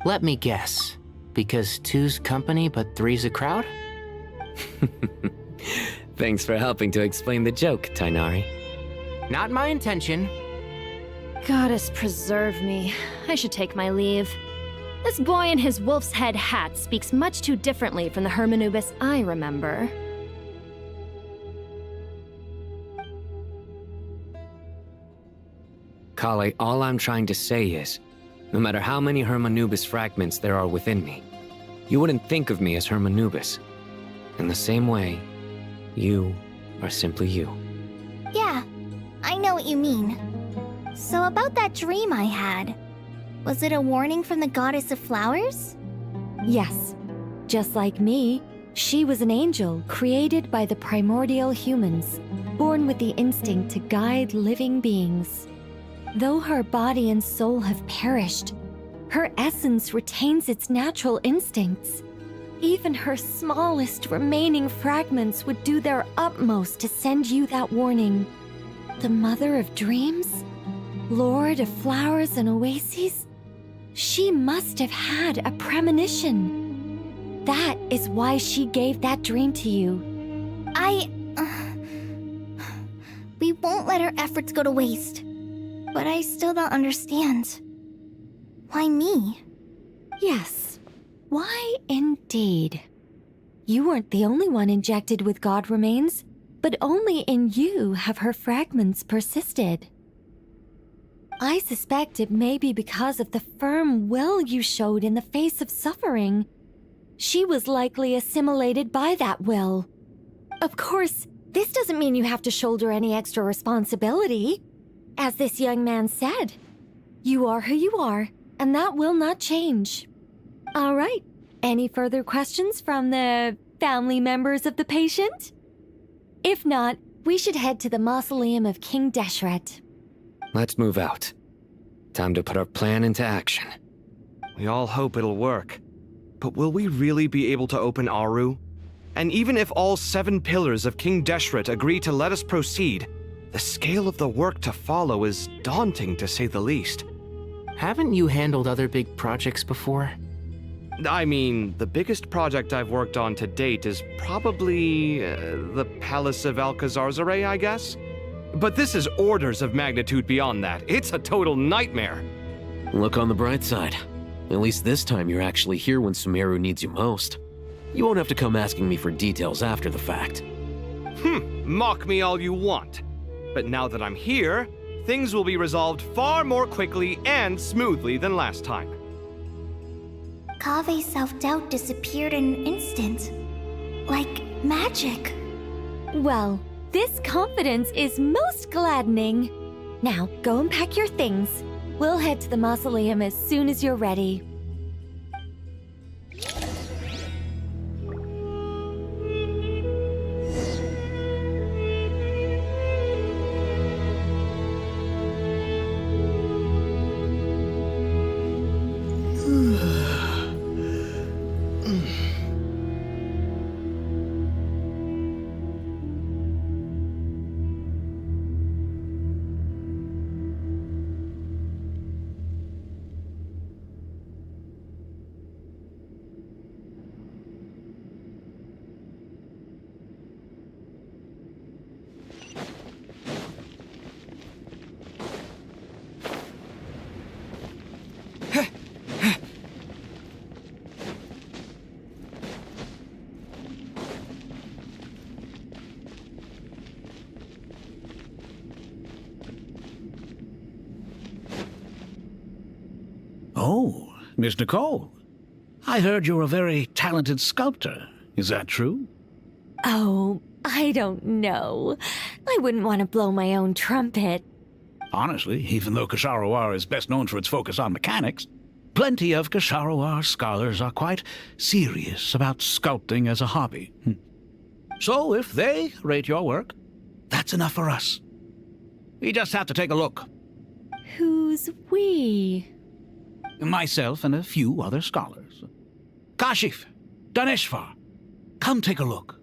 Let me guess. Because two's company, but three's a crowd? Thanks for helping to explain the joke, Tainari. Not my intention. Goddess preserve me. I should take my leave. This boy in his wolf's head hat speaks much too differently from the Hermanubis I remember. Kale, all I'm trying to say is, no matter how many Hermanubis fragments there are within me, you wouldn't think of me as Hermanubis. In the same way, you are simply you. Yeah, I know what you mean. So about that dream I had, was it a warning from the goddess of flowers? Yes. Just like me, she was an angel created by the primordial humans, born with the instinct to guide living beings. Though her body and soul have perished, her essence retains its natural instincts. Even her smallest remaining fragments would do their utmost to send you that warning. The mother of dreams? Lord of flowers and oases? She must have had a premonition. That is why she gave that dream to you. We won't let our efforts go to waste. But I still don't understand. Why me? Yes. Why indeed? You weren't the only one injected with god remains, but only in you have her fragments persisted. I suspect it may be because of the firm will you showed in the face of suffering. She was likely assimilated by that will. Of course, this doesn't mean you have to shoulder any extra responsibility. As this young man said, you are who you are, and that will not change. All right, any further questions from the family members of the patient? If not, we should head to the mausoleum of King Deshret. Let's move out. Time to put our plan into action. We all hope it'll work. But will we really be able to open Aru? And even if all 7 pillars of King Deshret agree to let us proceed, the scale of the work to follow is daunting, to say the least. Haven't you handled other big projects before? I mean, the biggest project I've worked on to date is probably the Palace of Alcazarzaray, I guess? But this is orders of magnitude beyond that. It's a total nightmare. Look on the bright side. At least this time you're actually here when Sumeru needs you most. You won't have to come asking me for details after the fact. Mock me all you want. But now that I'm here, things will be resolved far more quickly and smoothly than last time. Kave's self-doubt disappeared in an instant. Like magic. Well, this confidence is most gladdening. Now, go and pack your things. We'll head to the mausoleum as soon as you're ready. Oh, Miss Nicole. I heard you're a very talented sculptor. Is that true? Oh, I don't know. I wouldn't want to blow my own trumpet. Honestly, even though Kasharawar is best known for its focus on mechanics, plenty of Kasharawar scholars are quite serious about sculpting as a hobby. So if they rate your work, that's enough for us. We just have to take a look. Who's we? Myself and a few other scholars. Kashif, Daneshvar, come take a look.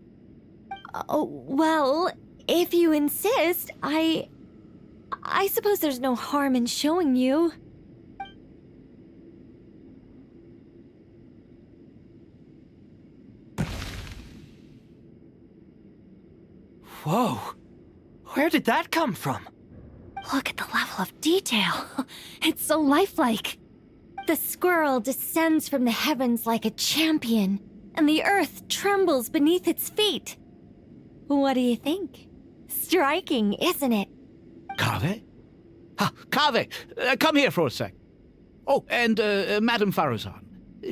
Oh, well, if you insist, I suppose there's no harm in showing you. Whoa. Where did that come from? Look at the level of detail. It's so lifelike. The squirrel descends from the heavens like a champion, and the earth trembles beneath its feet. What do you think? Striking, isn't it? Kaveh? Kaveh, come here for a sec. Oh, and Madame Farazan,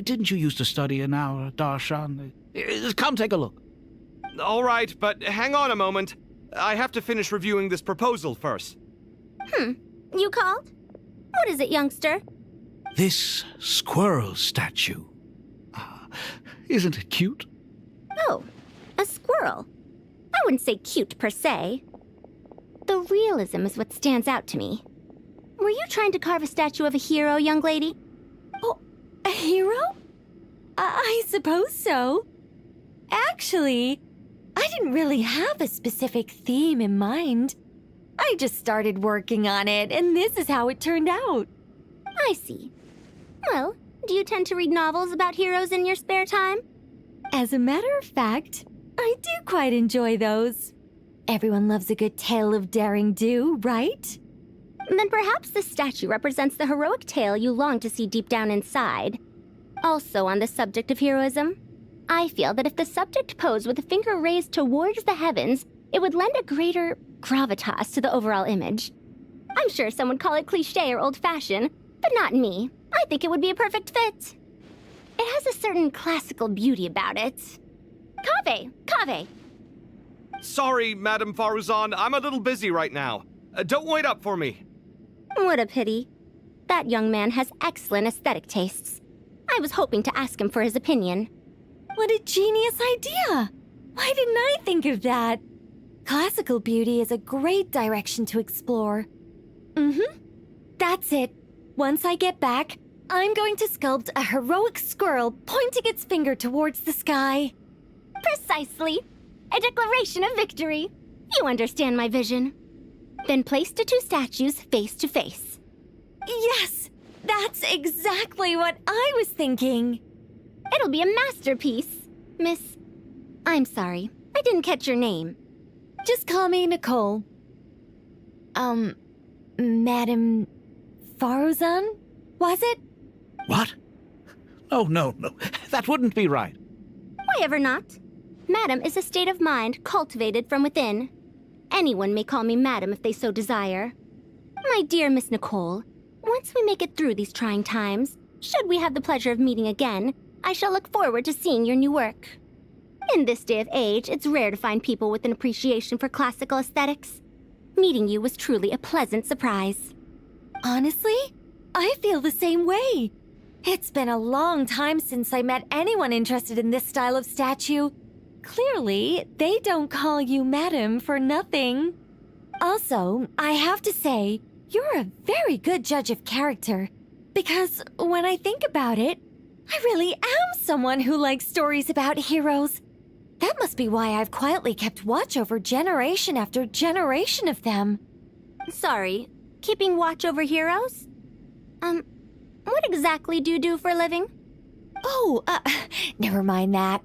didn't you used to study in our darshan? Come take a look. All right, but hang on a moment. I have to finish reviewing this proposal first. You called? What is it, youngster? This squirrel statue. Isn't it cute? Oh, a squirrel. I wouldn't say cute per se. The realism is what stands out to me. Were you trying to carve a statue of a hero, young lady? Oh, a hero? I suppose so. Actually, I didn't really have a specific theme in mind. I just started working on it, and this is how it turned out. I see. Well, do you tend to read novels about heroes in your spare time? As a matter of fact, I do quite enjoy those. Everyone loves a good tale of daring do, right? Then perhaps this statue represents the heroic tale you long to see deep down inside. Also on the subject of heroism, I feel that if the subject posed with a finger raised towards the heavens, it would lend a greater gravitas to the overall image. I'm sure some would call it cliché or old-fashioned, but not me. I think it would be a perfect fit. It has a certain classical beauty about it. Kaveh! Sorry, Madame Faruzan, I'm a little busy right now. Don't wait up for me. What a pity. That young man has excellent aesthetic tastes. I was hoping to ask him for his opinion. What a genius idea! Why didn't I think of that? Classical beauty is a great direction to explore. That's it. Once I get back, I'm going to sculpt a heroic squirrel pointing its finger towards the sky. Precisely. A declaration of victory. You understand my vision. Then place the two statues face to face. Yes! That's exactly what I was thinking. It'll be a masterpiece. Miss... I'm sorry. I didn't catch your name. Just call me Nicole. Madame Faruzan? Was it? What? Oh, no. That wouldn't be right. Why ever not? Madam is a state of mind cultivated from within. Anyone may call me Madam if they so desire. My dear Miss Nicole, once we make it through these trying times, should we have the pleasure of meeting again, I shall look forward to seeing your new work. In this day of age, it's rare to find people with an appreciation for classical aesthetics. Meeting you was truly a pleasant surprise. Honestly, I feel the same way. It's been a long time since I met anyone interested in this style of statue. Clearly, they don't call you Madam for nothing. Also, I have to say, you're a very good judge of character. Because when I think about it, I really am someone who likes stories about heroes. That must be why I've quietly kept watch over generation after generation of them. Sorry, keeping watch over heroes? What exactly do you do for a living? Oh, never mind that.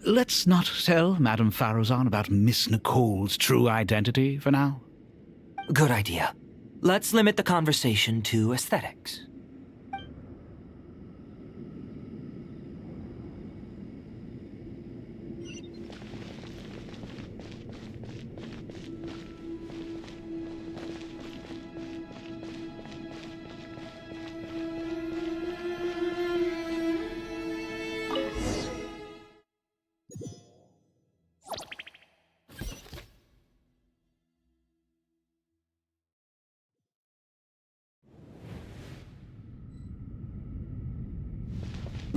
Let's not tell Madame Faruzan about Miss Nicole's true identity for now. Good idea. Let's limit the conversation to aesthetics.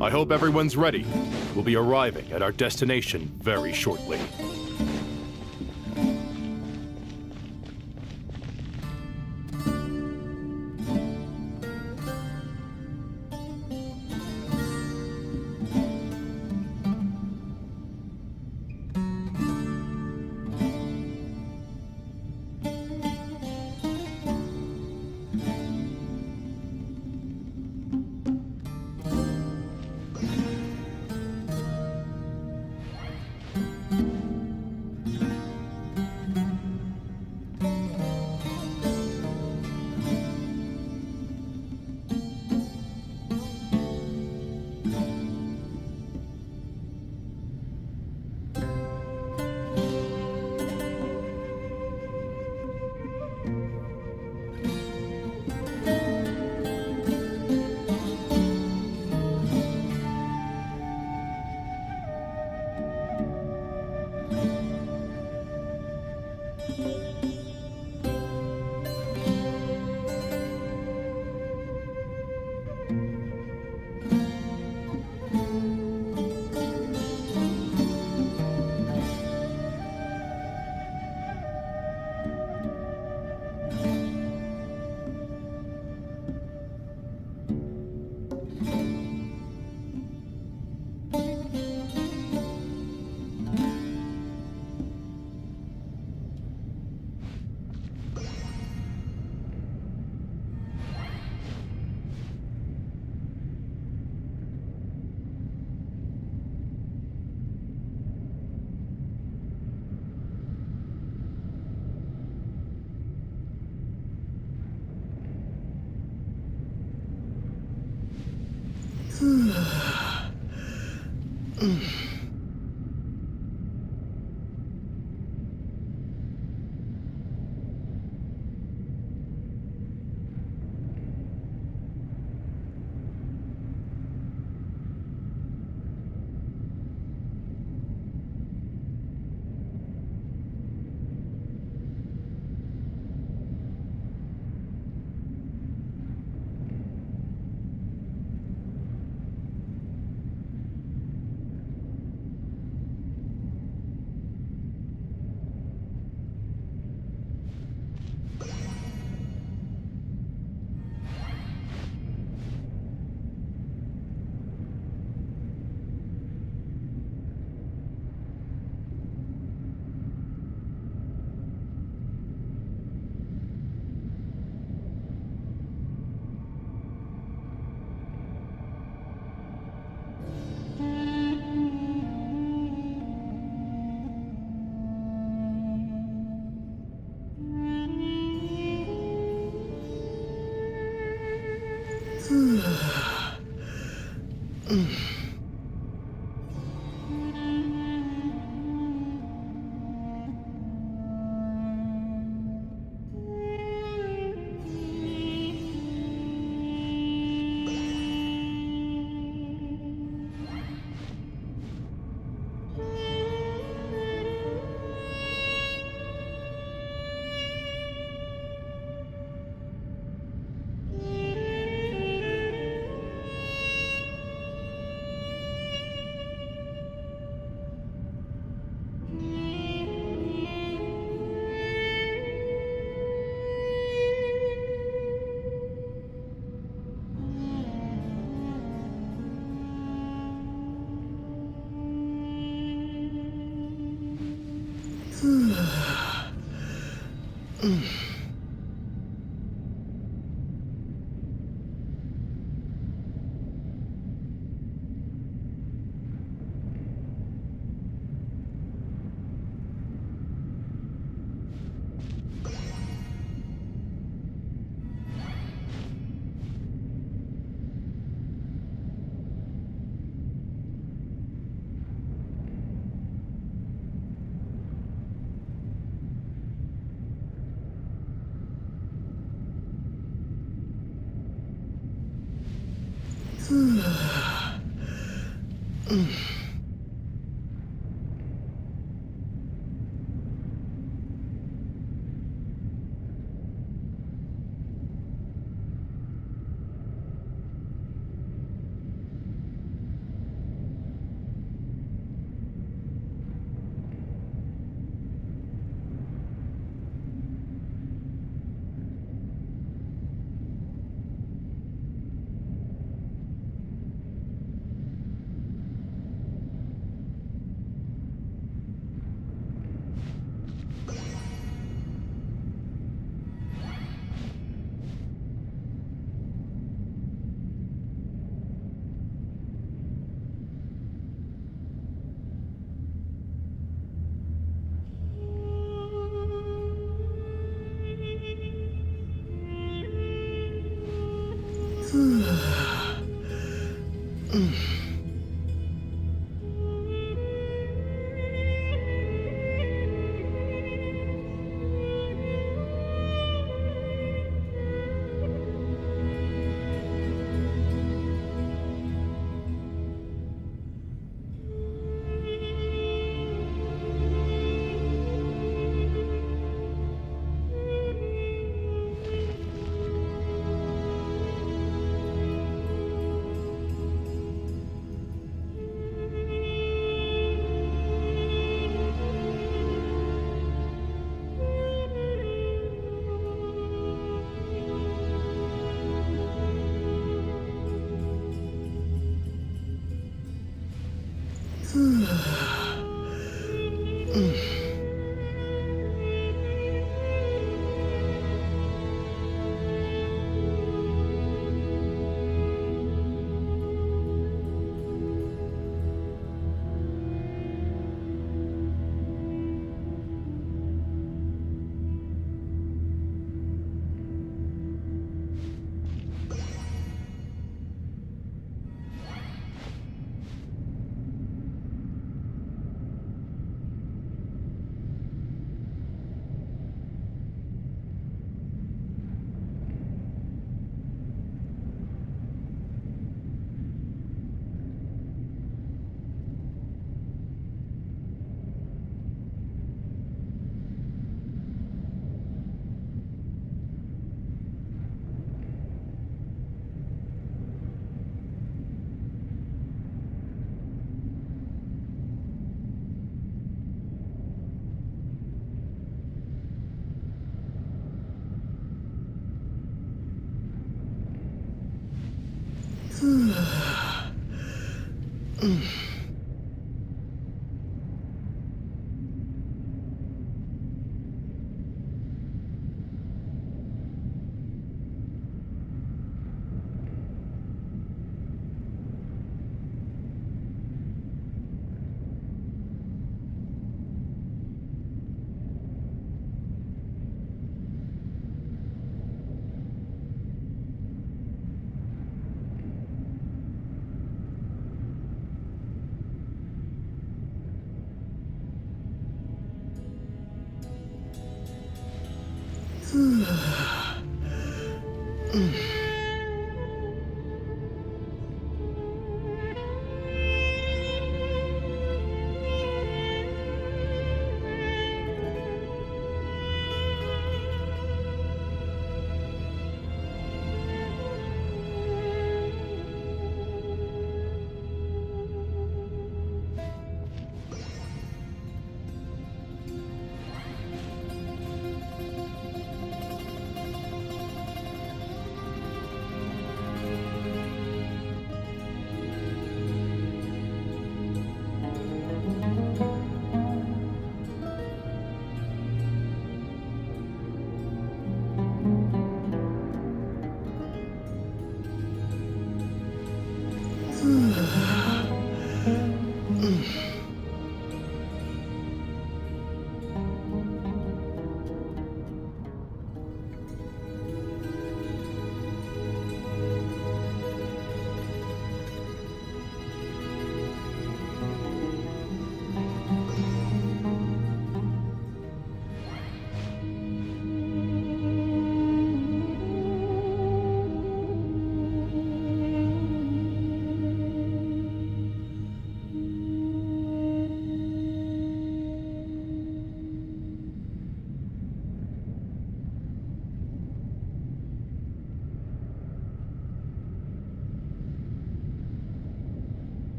I hope everyone's ready. We'll be arriving at our destination very shortly.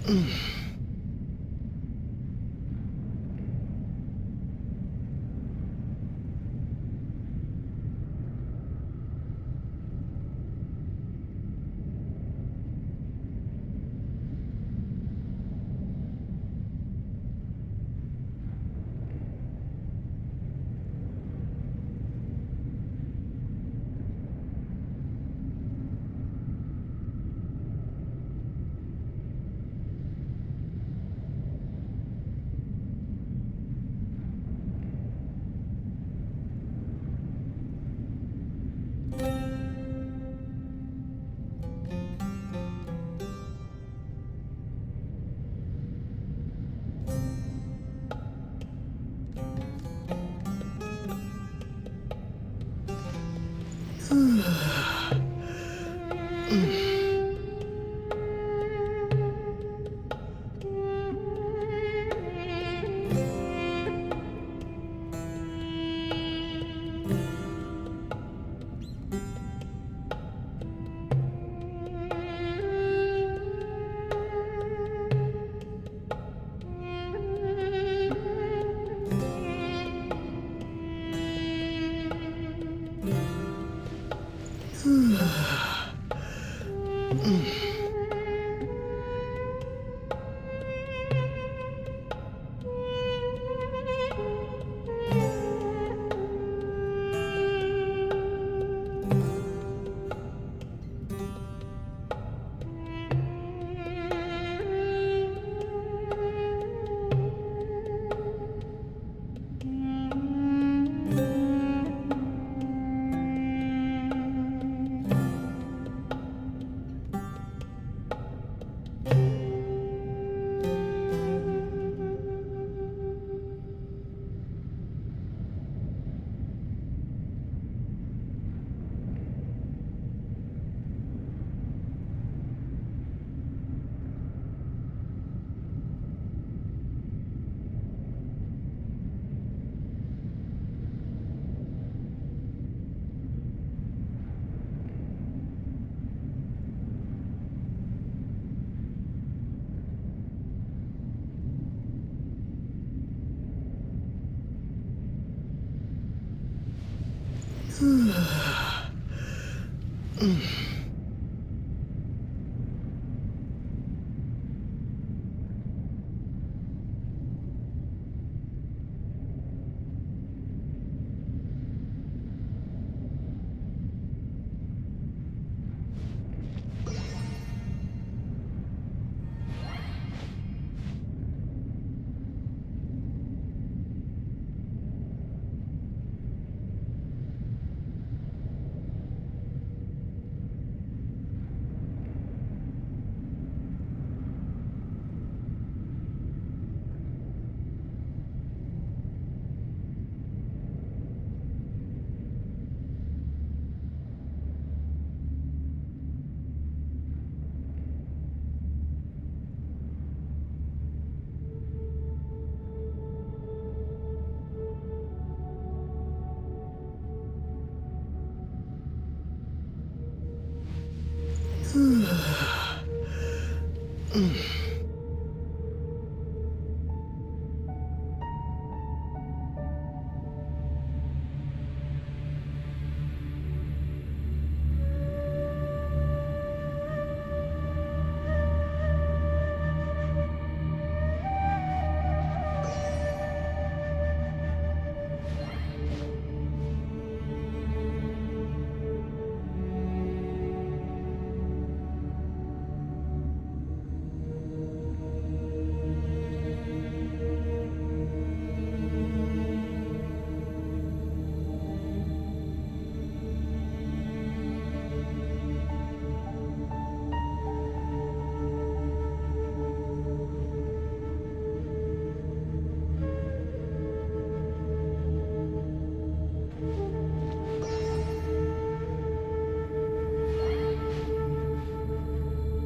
Mm.